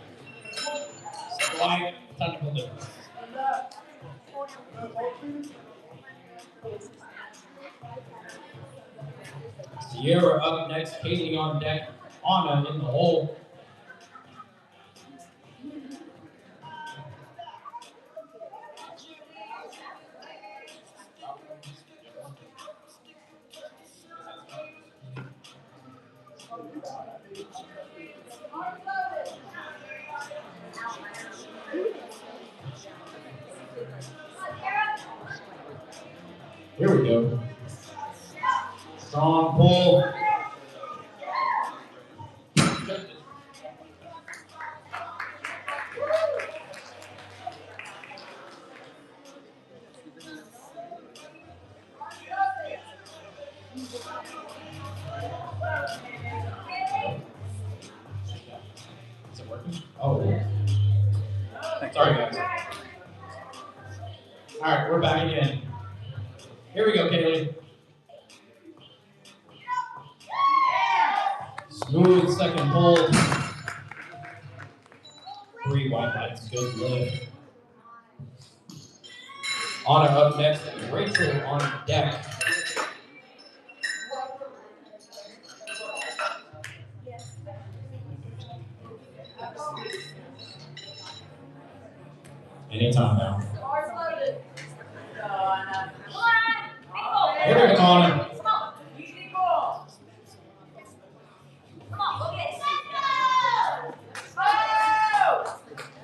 Slight technical difference. Sierra up next, Katie on deck, Anna in the hole. Here we go. Strong pull. Is it working? Oh, sorry guys. All right, we're back again. Here we go, Kaylee. Smooth second pull. 3 wide lights, good lift. Anna up next, Rachel on deck. Anytime now. Here we go, Anna.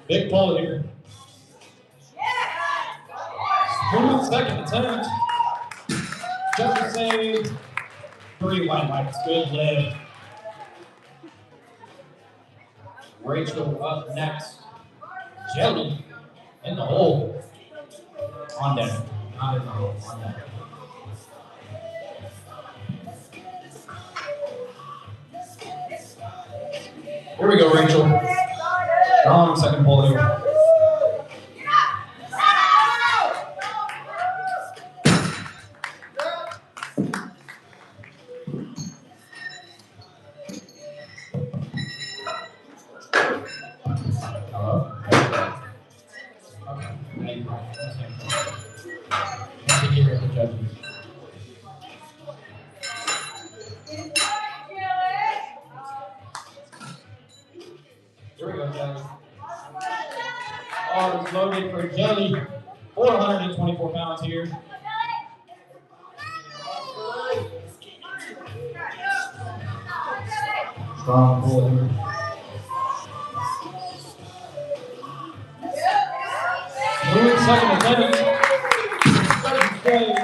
Big pull here. Smooth second attempt. Just the same. 3 wide lights, good lift. Rachel up next. Jelly in the hole. On deck. Not in the hole, on deck. Here we go, Rachel. Wrong second pull here. Here we go, Jelly. Arms loaded for Jelly. 424 pounds here. Strong pull here. Moving second attendance. Jelly.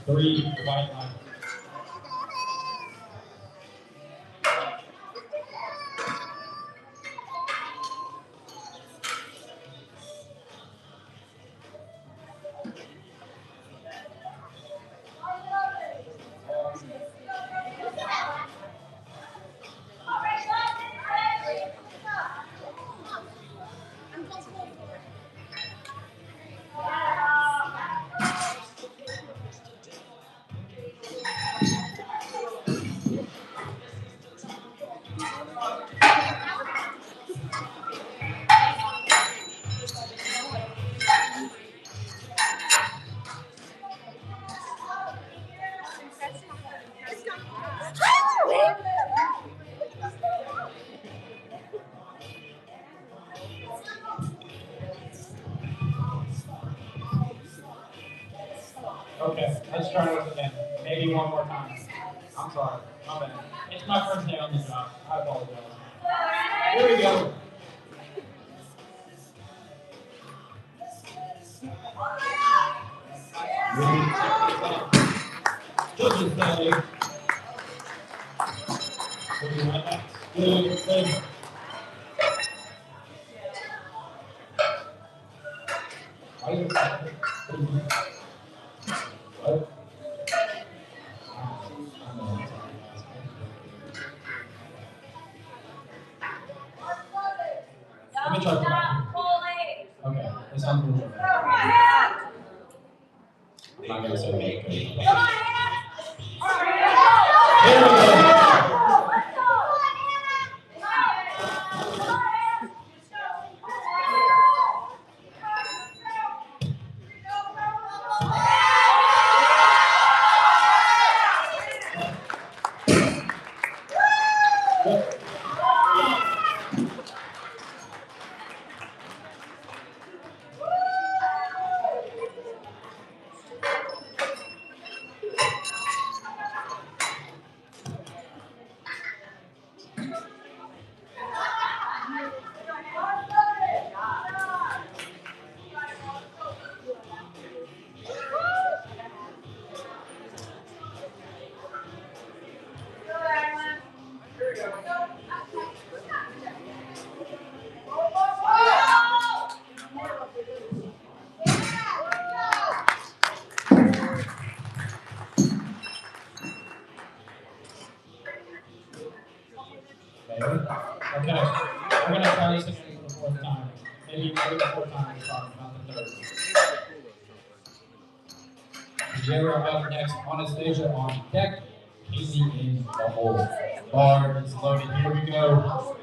Three, white line. Okay, let's try this again. Maybe one more time. I'm sorry. My bad. It's my first day on the job. I apologize. Here we go. Judges say. Good. What? Let me try that. Okay, this sounds cool. I'm not going to say that. Here we go. Okay, we're going to try this again for the fourth time. Maybe the fourth time we're talking about the third. Jera up next, Anastasia on deck, Casey in the hole. Bar is loaded, here we go.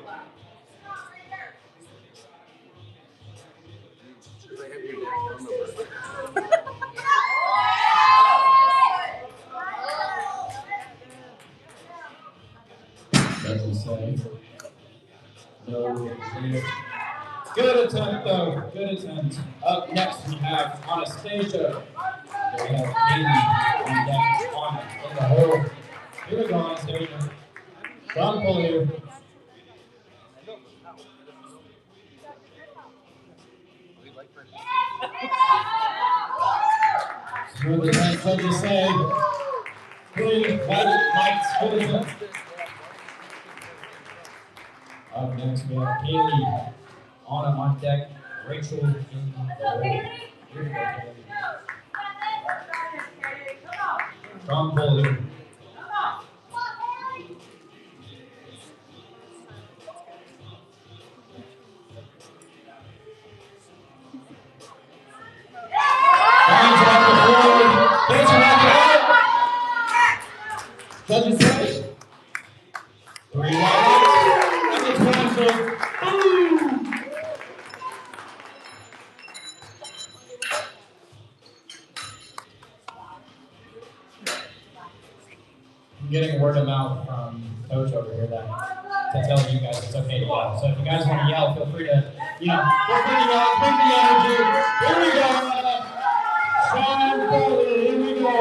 Doesn't say. No. Good attempt though, good attempt. Up next we have Anastasia. We have Haley on deck in the hole. Here we go, Anastasia. Strong pull here. Smooth attempt, judges say. Three, lights, good attempt. Up next we have Haley on deck. Rachel in the hole. Here we go, Haley. Strong pull here. Hands off the floor. Hands off the floor. Judges say 3 wide. And the transfer. I'm getting word of mouth from Coach over here that to tell you guys it's okay to yell. So if you guys want to yell, feel free to, feel free to yell, bring the energy. Here we go. Sean Foley, here we go.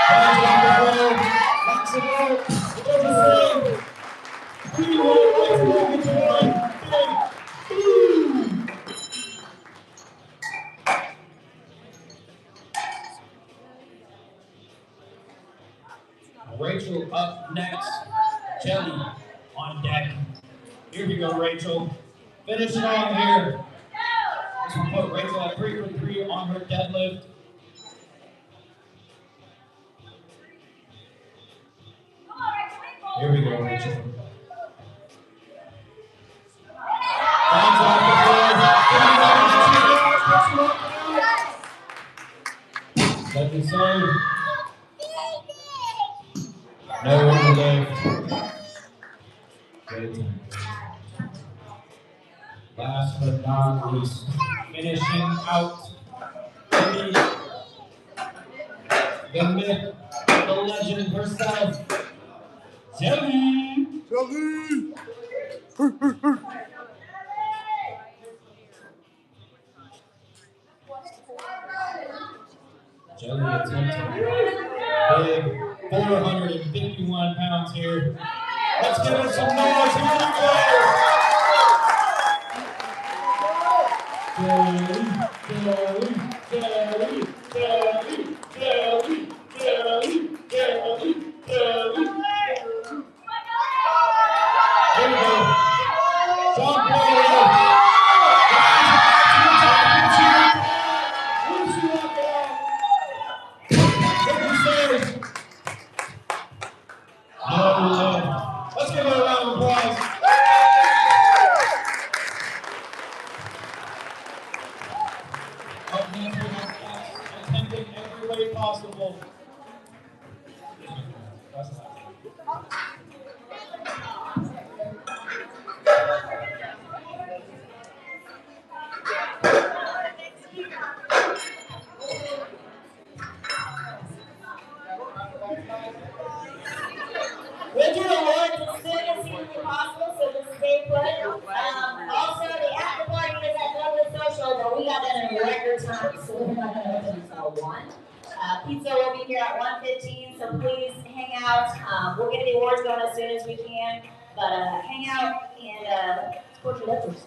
Hands off the floor. Knocks it out. There's a save. 3 wide, let's move it to 1. Boom. Rachel up next. Jelly on deck. Here we go, Rachel. Finish strong here. This will put Rachel at 3 for 3 on her deadlift. Here we go, Rachel. Hands off the floor. Let the serve. No overlift. Great team. Last but not least, finishing out the myth, the legend herself, Jelly. Jelly attempting big 451 pounds here. Let's give her some noise. Here we go. Jelly, Jelly, Jelly, Jelly, Jelly, Jelly, Jelly, Jelly. Here we go. Strong player. Let's give her a round of applause. Attempting every way possible. We're doing more to stay as soon as possible, so just stay put. Also, the after party is at Douglas Social, but we got that in record time, so we're not going to open until 1. Pizza will be here at 1:15, so please hang out. We'll get the awards going as soon as we can, but hang out and support your lifters.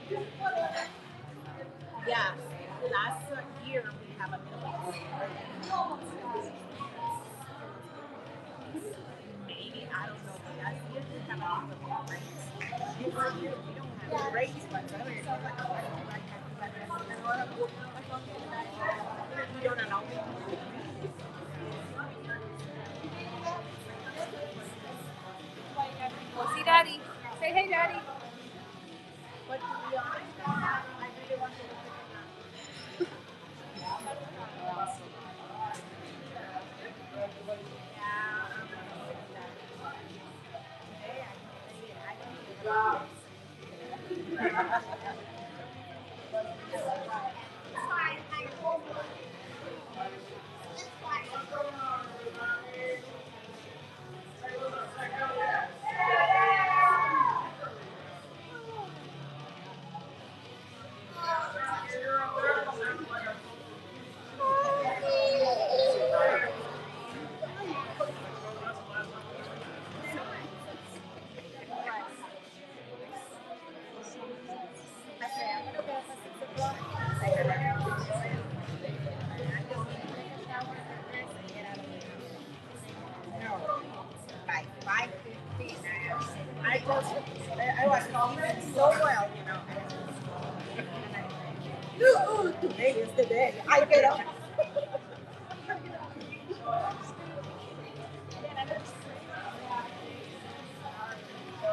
Yeah. Last year we have a middleweight. Maybe, I don't know. Last year we have a middleweight race. This year we don't have a race whatsoever. You don't allow me. Go see Daddy. Say hey, Daddy. But to be honest, I really want to look at it. I was sleeping so well, you know. Today is the day. I get up.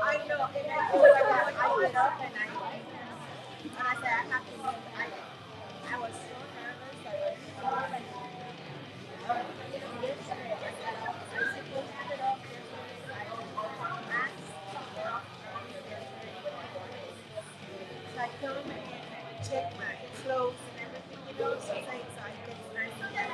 I know, and I feel like I get up and I said I have to leave. I was so nervous. I was so like, yesterday I got up. I was supposed to get up yesterday. I don't know Max. So I come and check my clothes and everything, you know, so I get nice and ready.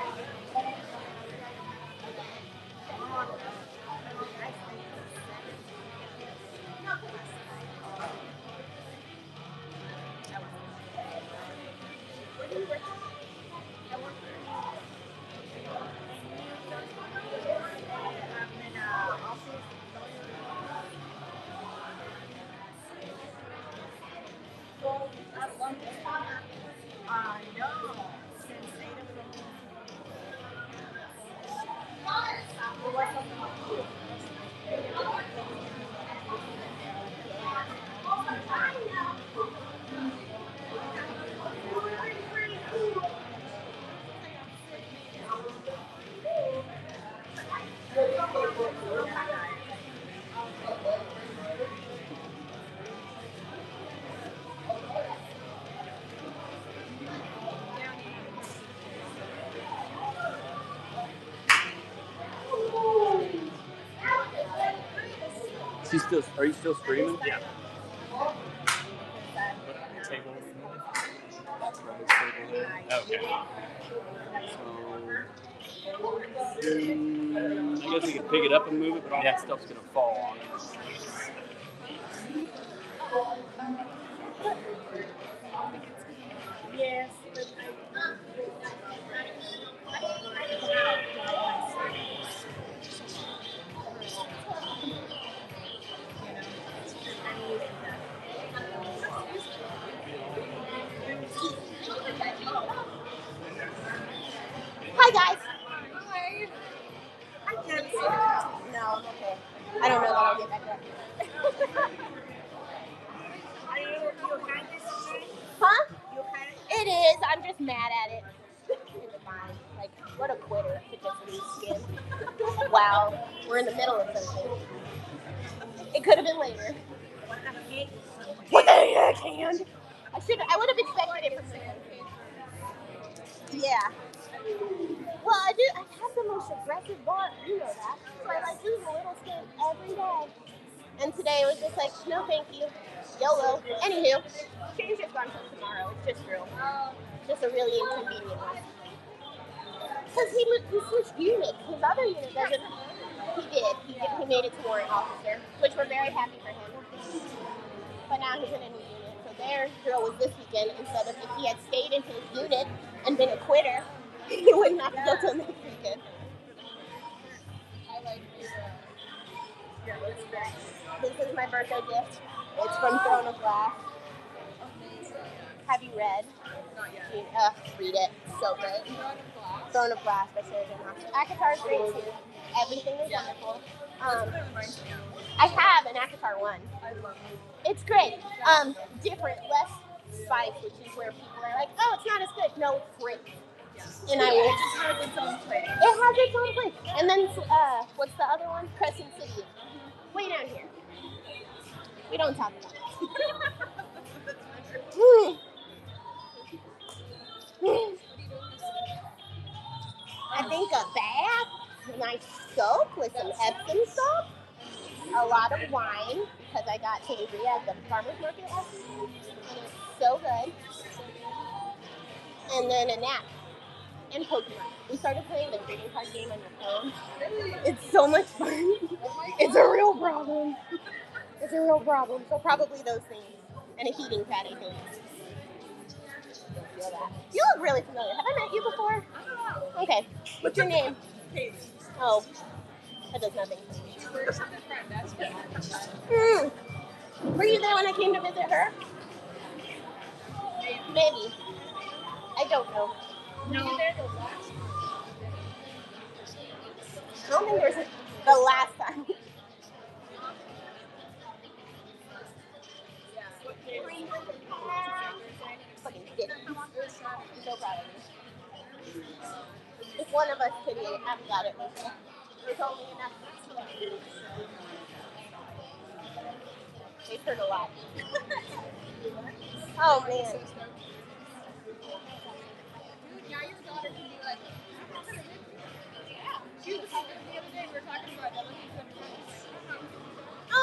Are you still streaming? Yeah. Table. Okay. I guess we can pick it up and move it, but all that stuff's gonna fall on it. Yes, but hi guys. Hi. I can't see. No, I'm okay. I don't know that I'll get back up. Are you kind this already? Huh? You kind? It is. I'm just mad at it. It's fine. Like, what a quitter to just lose skin. Wow. We're in the middle of something. It could have been later. What the heck, hand? I would have expected it from Sam. Yeah. Well, I have the most aggressive bar, you know that. So I like lose a little skin every day. And today it was just like, no thank you. YOLO. Anywho, change is gone till tomorrow. It's just real. Just a really inconvenient one. Because he switched units. His other unit doesn't. He did. He made it to warrant officer, which we're very happy for him. But now he's in a new unit. So their drill was this weekend instead of if he had stayed in his unit and been a quitter, he wouldn't have to go till next weekend. This is my birthday gift. It's from Throne of Glass. Have you read? Not yet. Read it. So good. Throne of Glass by Sarah J. Maas. ACOTAR is great too. Everything is wonderful. I have an ACOTAR one. I love it. It's great. Different, less spice, which is where people are like, oh, it's not as good. No, it's great. And I will. It just has its own place. It has its own place. And then, what's the other one? Crescent City. Way down here. We don't talk about it. I think a bath, a nice soak with some Epsom salt, a lot of wine, because I got sangria at the farmer's market last week, and it was so good. And then a nap. And Pokemon. We started playing the trading card game on your phone. It's so much fun. It's a real problem. It's a real problem. So probably those things. And a heating pad, I think. Feel that. You look really familiar. Have I met you before? Okay. What's your name? Katie. Oh. That does nothing. She works at the front desk. Were you there when I came to visit her? Maybe. I don't know. No. I don't think there's the last time. Fucking shit. I'm so proud of you. If one of us could have got it, it's only enough. They've heard a lot. Oh man. Now your daughter can be like, she was the other day we were talking about that. Oh,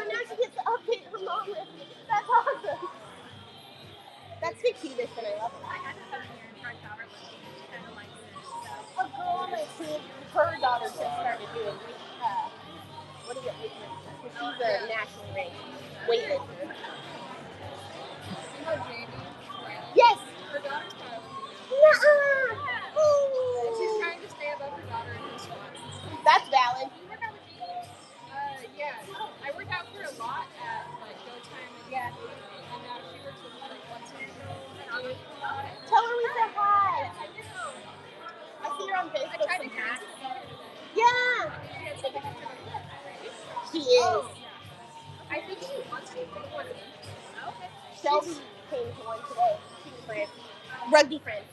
now she gets to update her mom with me. That's awesome. That's fictitious and I love it. I had to come here and try powerlifting. She kind of likes it. A girl on my team, her daughter just started doing, what is it, weightlifting? She's a national ranked weightlifter. You know Jamie? Yes! Her daughter's powerlifting. Nuh-uh. She's trying to stay above her daughter in her squats. That's valid. Yeah. I work out for a lot at like Go Time and and now she works with me like once a week. Tell her we said hi. I see her on Facebook. I tried to sometimes. cast Yeah. She is. Oh, yeah. I think she wants to take one of them. Okay. Shelby came to one today. She was my rugby friend.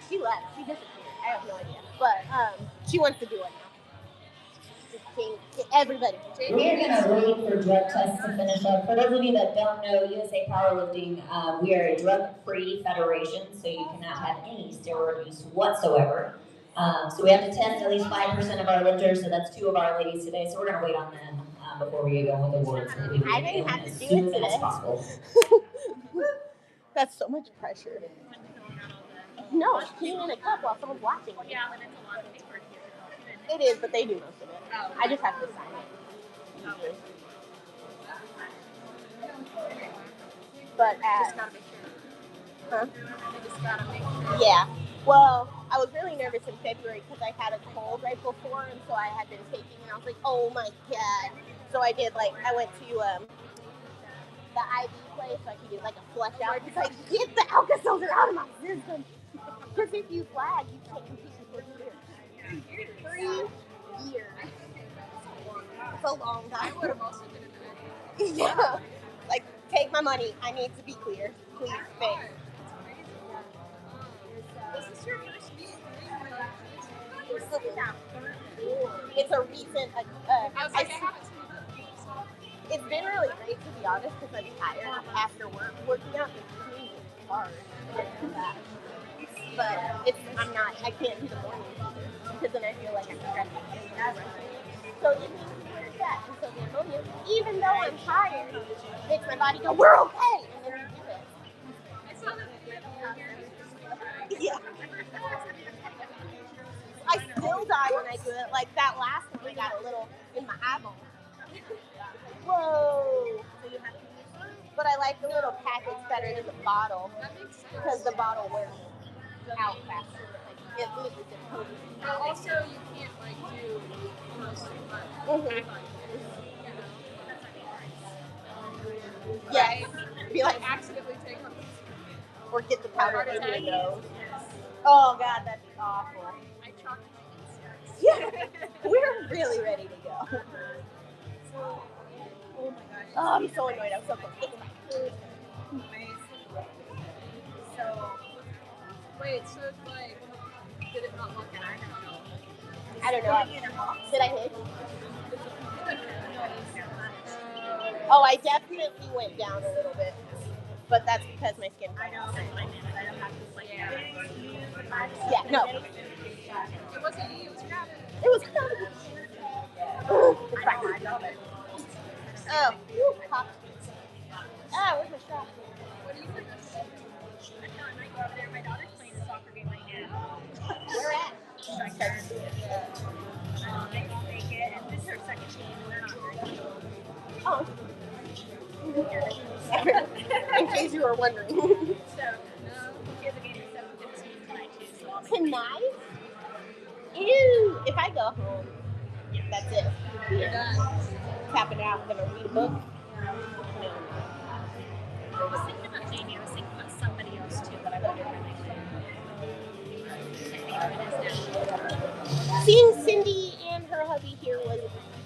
She left. She disappeared. I have no idea. But she wants to do it now. Everybody. We're going to wait for drug tests to finish up. For those of you that don't know, USA Powerlifting, we are a drug-free federation, so you cannot have any steroid use whatsoever. So we have to test at least 5% of our lifters, so that's 2 of our ladies today. So we're going to wait on them before we get going with awards. I didn't have to do it today. As possible. That's so much pressure. No, it's clean in a cup while someone's watching. Yeah, but it's a lot of paper here. It is, but they do most of it. Oh. I just have to sign it. But Just gotta make sure. huh? You just gotta make sure. Yeah. Well, I was really nervous in February because I had a cold right before, and so I had been taking, and I was like, oh my god. So I did I went to the IV place so I could get a flush out. It's like, get the Alka-Seltzer out of my system. Because if you flag, you can't compete for 3 years. 3 years. It's a long time. I would have also been in the Yeah. Take my money. I need to be clear. Please, thanks. Is this your first meet? It's a recent. I was like, I haven't seen it. It's been really great to be honest because I'm tired after work. Working out is really hard. But I can't do the mornings either because then I feel like I'm stressed. So evenings is where it's at. And so the ammonia, even though I'm tired, makes my body go, we're okay. And then we do it. I saw that here. Yeah. I still die when I do it. Like that last one, I got a little in my eyeball. Whoa. But I like the little package better than the bottle That makes sense. because the bottle wears out faster. It loses its potency. But also, you can't do almost too much. Mhm. Yeah. Be like, Accidentally take on Or get the powder in your nose. Oh God, that'd be awful. I chalked my insides. Yeah, we're really ready to go. Oh my gosh. Oh, I'm so annoyed. I'm so close. It's fine. So, wait, so it's like, did it not look at? I don't know. Did I hit? Oh, I definitely went down a little bit. But that's because my skin. I know. Yeah, no. It wasn't you, it was Gavin. It was crappy. Oh, you popped. Ah, where's my strap? What do you think? I might go over there. My daughter's playing a soccer game right now. Where at? And this is her second game, and they're not very good. Oh. In case you were wondering. So, no, she has a game at 7:15 tonight, too. So I'll make Tonight? Ew. If I go home, that's it. You're done. Tap it out. Gonna read a book. No. I was thinking about Jamie. I was thinking about somebody else, too, but I wonder where they live. Seeing Cindy and her hubby here was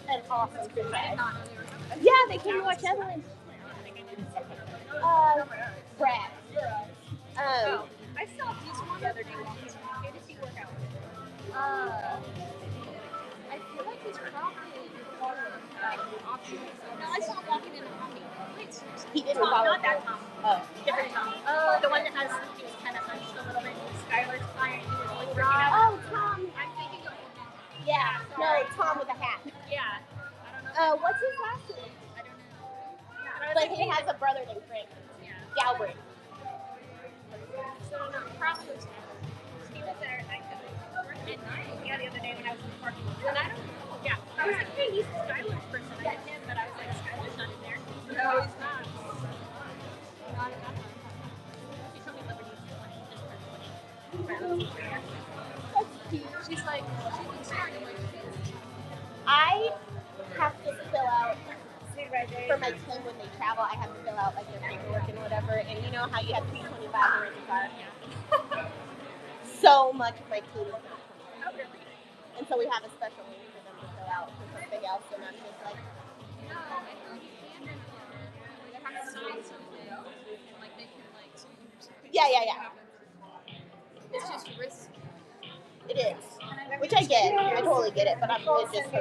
an awesome trip. I did not know they were coming. Yeah, they came to watch Evelyn. Brad. I saw this one the other day walking around. Where did he work out? I feel like he's probably optional. No, I saw him walking in a Omni. Wait, He didn't Tom, follow not that her. Tom. Oh. Different Tom. Oh, the one that has, he was kind of hunched a little bit. Skylar's client, he was really freaking out. Oh, Tom. I'm thinking of Yeah. No, Tom with a hat. yeah. I don't know. What's his last name? I don't know. But he has a brother named Frank. Yeah. Galbraith. So, no, probably was he was there at night. Yeah, the other day when I was in the parking lot. And I don't know. Yeah. I was like, hey, he's Skylar's person. I met him, but I was like, Skylar's not in there. No, he's not. Not at that time. She told me Liberty's That's cute. She's like, she's starting like I have to fill out for my team when they travel. I have to fill out like their paperwork and whatever. And you know how you have to be 25 to rent a car. So much of my team is not 25. And so we have a special link for them to fill out for something else. And I'm just like, no, I think you can rent a car. They have to sign something and like they can like sue you or something. yeah. It's just risk. It is. Which I get. I totally get it. But I'm just.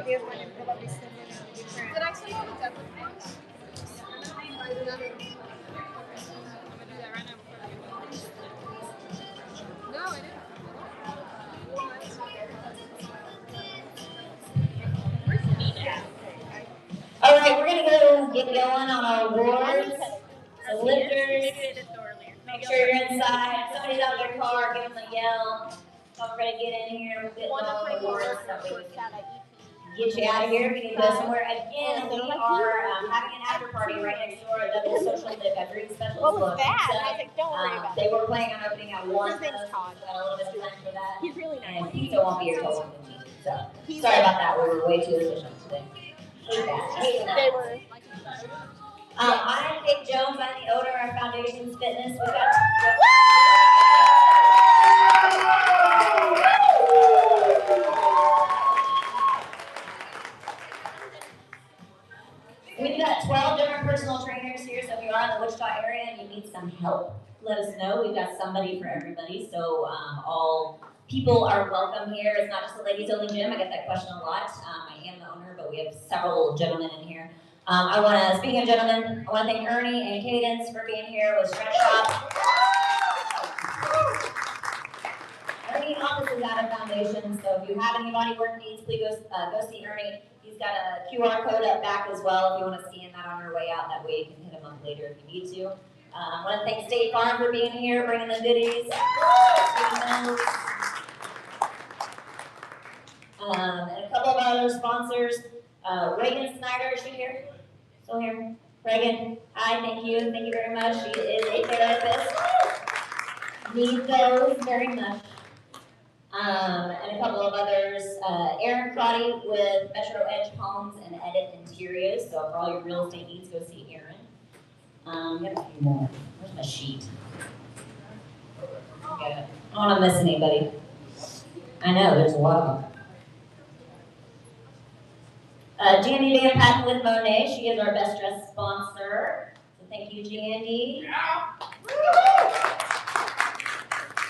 Did I send all the Dublin things? I'm gonna do that right now before I get home. No, I didn't. All right, we're gonna go get going on our awards. So lifters, make sure you're inside. If somebody's out of their car, give them a yell. Don't forget to get in here. We'll get One of my awards. coworkers out at Get you out of here. We need to go somewhere. Again, we are having an after party right next door at Double Social. They've got drinks specials. What was that? I was like, don't worry about They were planning on opening at 1. His name's Todd. Got a little bit of time for that. He's really And nice. pizza won't be here till 1:15. So sorry about that. We were way too efficient today. They were. I'm Kate Jones. I'm the owner of Foundations Fitness. We've got. We've got 12 different personal trainers here, so if you are in the Wichita area and you need some help, let us know. We've got somebody for everybody, so all people are welcome here. It's not just a ladies-only gym. I get that question a lot. I am the owner, but we have several gentlemen in here. Speaking of gentlemen, I want to thank Ernie and Cadence for being here with Stretch Shop. Ernie office is out of Foundation, so if you have any body work needs, please go see Ernie. He's got a QR code up back as well if you want to scan that on your way out. That way you can hit him up later if you need to. I want to thank State Farm for being here, bringing the goodies. And a couple of other sponsors. Reagan Snyder, is she here? Still here? Reagan, hi, thank you very much. She is a therapist. Need those very much. And a couple of others. Aaron Crotty with Metro Edge Homes and Edit Interiors. So for all your real estate needs, go see Aaron. We have a few more. Where's my sheet? Good. I don't want to miss anybody. I know, there's a lot of them. Jandy Van Patten with Monet. She is our best dressed sponsor. So thank you, Jandy. Yeah.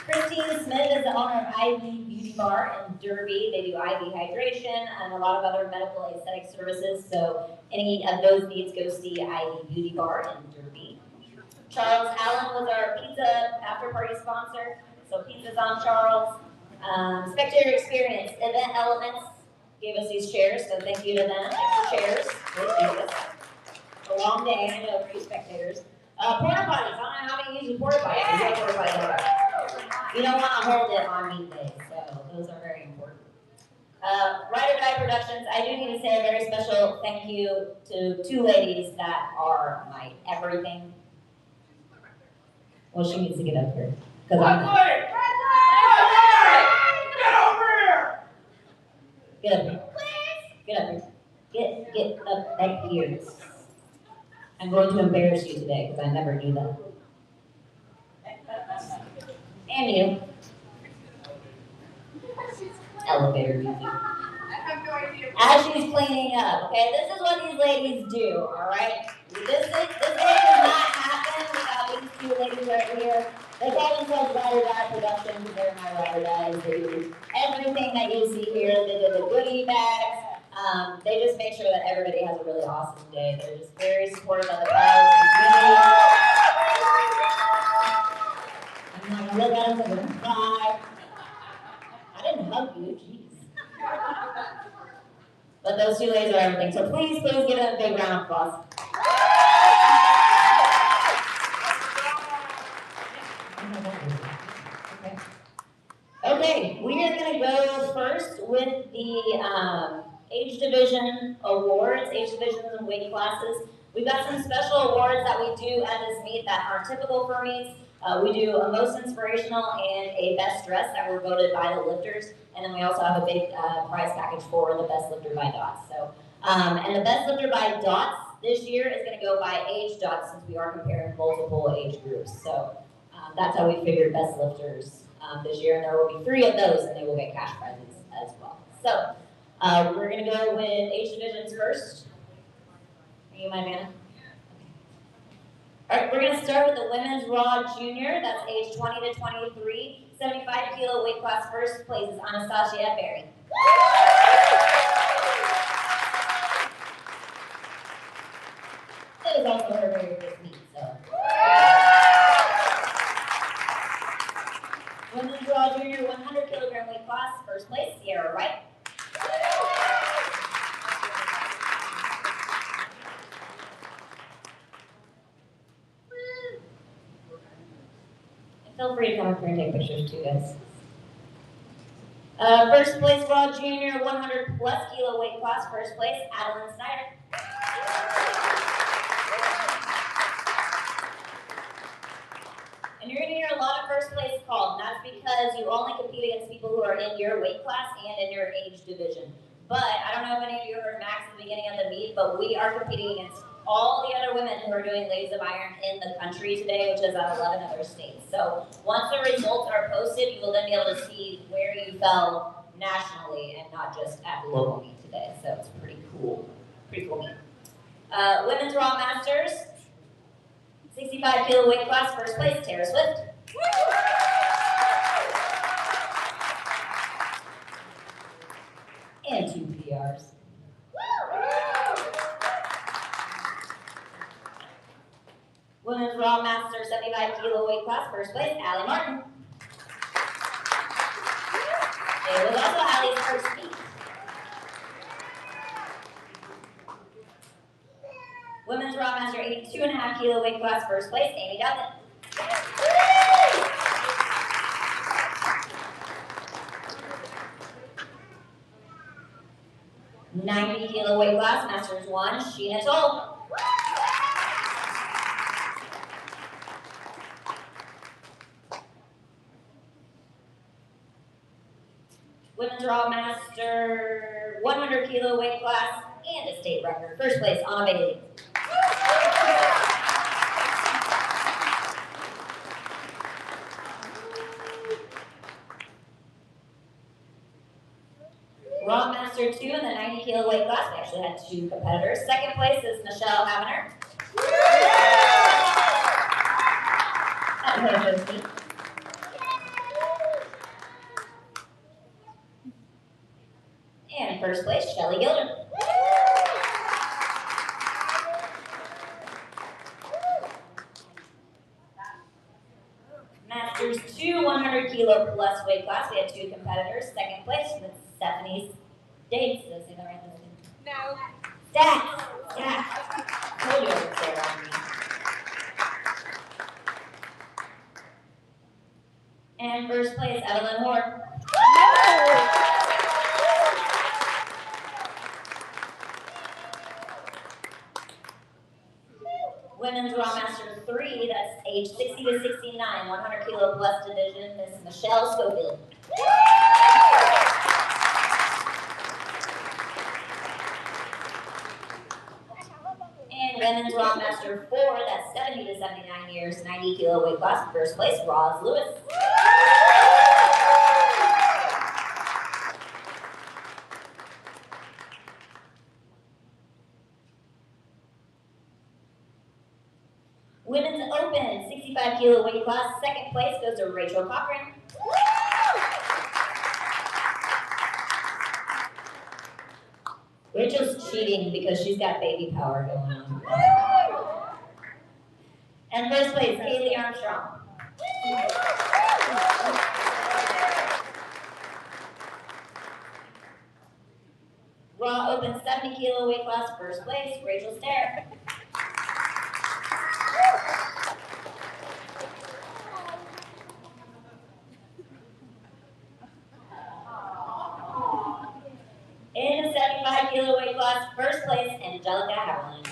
Christine Smith is the owner of IV Beauty Bar in Derby. They do IV hydration and a lot of other medical aesthetic services. So any of those needs, go see IV Beauty Bar in Derby. Charles Allen was our pizza after party sponsor. So pizza's on Charles. Spectator Experience, Event Elements gave us these chairs, so thank you to them. Thanks for chairs. A long day, I know, for you spectators. Porta potties. I don't know how many use the porta potties. You know porta potties. You don't want to hold it on meat days, so those are very important. Ride or Die Productions. I do need to say a very special thank you to two ladies that are my everything. Well, she needs to get up here. Get over here. Get up here. Get up here. Get up right here. I'm going to embarrass you today because I never do that. And you. Elevator music. As she's cleaning up, okay? This is what these ladies do, alright? This day does not happen without these two ladies right here. They call themselves Ride or Die Productions. They're my Ride or Dies. They do everything that you see here. They do the goodie bags. They just make sure that everybody has a really awesome day. They're just very supportive of the powerlifting community. I'm not gonna look at them, I'm gonna cry. I didn't hug you, jeez. But those two ladies are everything. So please give them a big round of applause. Okay, we are going to go first with the age division awards, age divisions and weight classes. We've got some special awards that we do at this meet that aren't typical for meets. We do a most inspirational and a best dress that were voted by the lifters. And then we also have a big prize package for the best lifter by dots. So, and the best lifter by dots this year is going to go by age dots since we are comparing multiple age groups. So that's how we figured best lifters this year. And there will be 3 of those and they will get cash prizes as well. So we're going to go with age divisions first. Are you my man? All right, we're going to start with the women's raw junior. That's age 20 to 23. 75 kilo weight class. First place is Anastasia Berry. It was also her very first meet, so. Women's raw junior 100 kilogram weight class. First place, Sierra Wright. Feel free to come up here and take pictures too, guys. First place raw junior 100 plus kilo weight class. First place, Adeline Snyder. And you're going to hear a lot of first place called, and that's because you only compete against people who are in your weight class and in your age division. But I don't know if any of you heard Max at the beginning of the meet, but we are competing against all the other women who are doing legs of iron in the country today, which is at 11 other states. So once the results are posted, you will then be able to see where you fell nationally and not just at the local meet today. So it's pretty cool meet. Women's Raw Masters, 65 kilo weight class, first place, Tara Swift. And 2 PRs. Women's Raw Master 75 kilo weight class, first place, Allie Martin. It was also Allie's first meet. Women's Raw Master 82.5 kilo weight class, first place, Amy Dublin. 90 kilo weight class, Masters 1, Sheena Toll. Women's Raw Master 100 kilo weight class and a state record. First place, Anna Bailey. Raw Master 2 in the 90 kilo weight class. We actually had 2 competitors. Second place is Michelle Havener. At her first meet. And first place, Shelly Gilder. Masters 2 100 kilo plus weight class. We had 2 competitors. Second place was Stephanie's Dates. Did I say that right? No. Stack. Told you I would say it on me. And first place, Evelyn Hoare. Women's Raw Master 3, that's age 60 to 69, 100 kilo plus division, Miss Michelle Schofield. And Women's Raw Master 4, that's 70 to 79 years, 90 kilo weight class, first place, Roz Lewis. Women's Open, 65 kilo weight class, second place goes to Rachel Cochran. Rachel's cheating because she's got baby power going on. And first place, Kaylee Armstrong. Raw Open 70 kilo weight class, first place, Rachel Stair. In the 75 kilo weight class, first place, Angelica Haviland.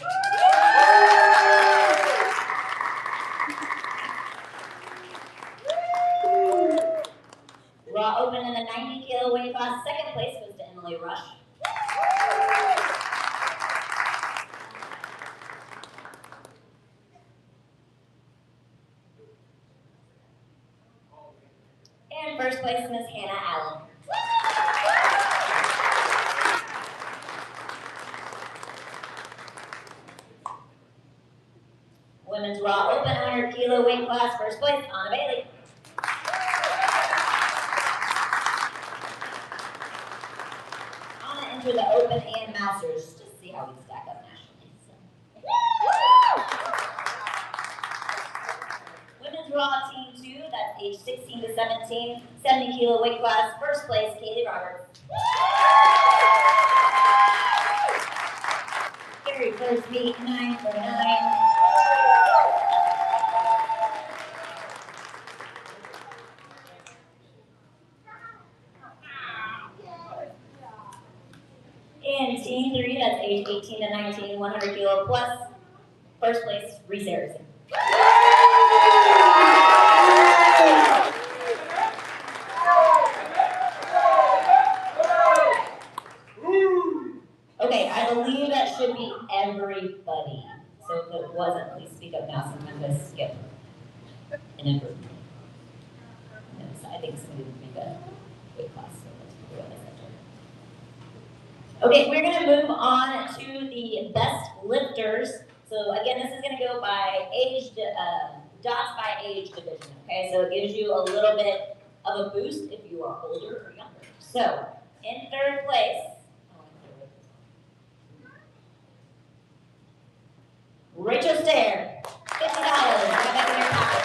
Raw Open in the 90 kilo weight class, second place goes to Emily Rush. And first place, Miss Hannah Allen. Women's Raw Open 100 kilo weight class, first place, Anna Bailey. Anna entered the Open and Masters just to see how we stack up nationally. So. Women's Raw Team 2, that's age 16 to 17, 70 kilo weight class, first place, Kaylee Roberts. Very first meet, 949. And Team 3, that's age 18 to 19, 100 kilo plus, first place, Reese Harrison. Okay, I believe that should be everybody. So if it wasn't, please speak up now. Sometimes I skip an improvement. So I think somebody would make a weight class. So let's do what I said. Okay, we're gonna move on to the best lifters. So again, this is gonna go by age, dots by age division. Okay, so it gives you a little bit of a boost if you are older or younger. So in third place, Rachel Stair, $50. Have that in your pocket.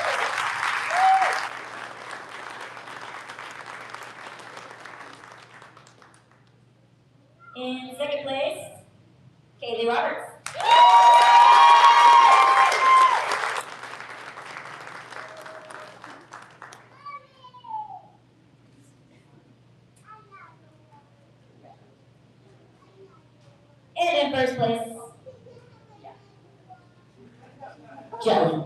In second place, Kaylee Roberts. And in first place, Jelly.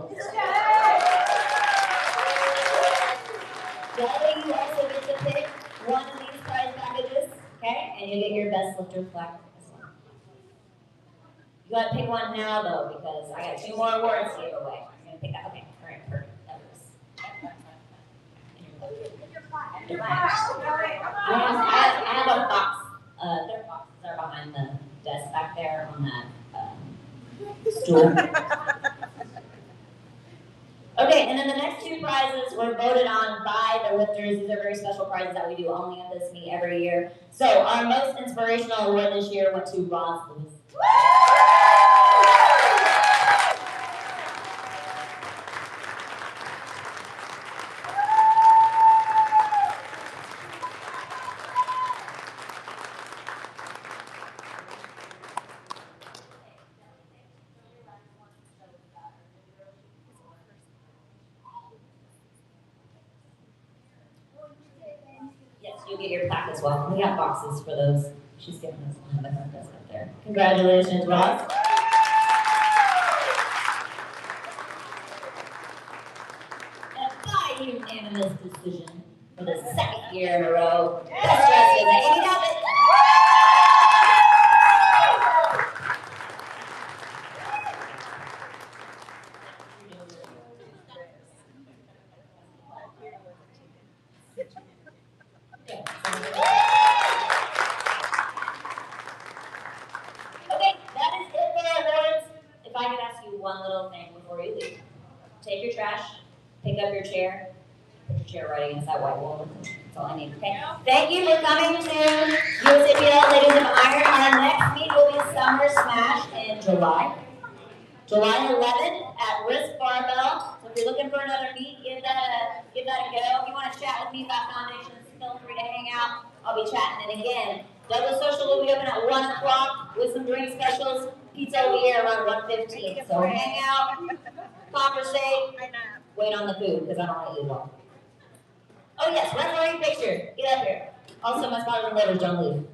Jelly, you also get to pick one of these prize packages, okay? And you get your best lifter plaque as well. You gotta pick one now though, because I got 2 more awards to give away. I'm gonna pick that. Okay, all right, perfect. That was. Your plaque. I have a box stool. Okay, and then the next two prizes were voted on by the lifters. These are very special prizes that we do only at this meet every year. So our most inspirational award this year went to Roz Lewis. Yes, you'll get your plaque as well. We got boxes for those. She's giving us one of the front desk up there. Congratulations, Roz. And by unanimous decision for the second year in a row, best dressed is Amy Dobbins. Okay, that is it for our awards. If I could ask you one little thing before you leave. Take your trash, pick up your chair, put your chair right against that white wall. That's all I need. Okay. Thank you for coming to USAPL Ladies of Iron. Our next meet will be Summer Smash in July. July 11th at Risk Barbell. So if you're looking for another meet, give that a go. If you want to chat with me about foundations, feel free to hang out. I'll be chatting. And again, Douglas Social will be open at 1 o'clock with some drink specials. Pizza will be here around 1:15. So hang out, conversate, wait on the food because I don't want to eat it all. Oh yes, referee picture. Get up here. Also, my spotters and livers don't leave.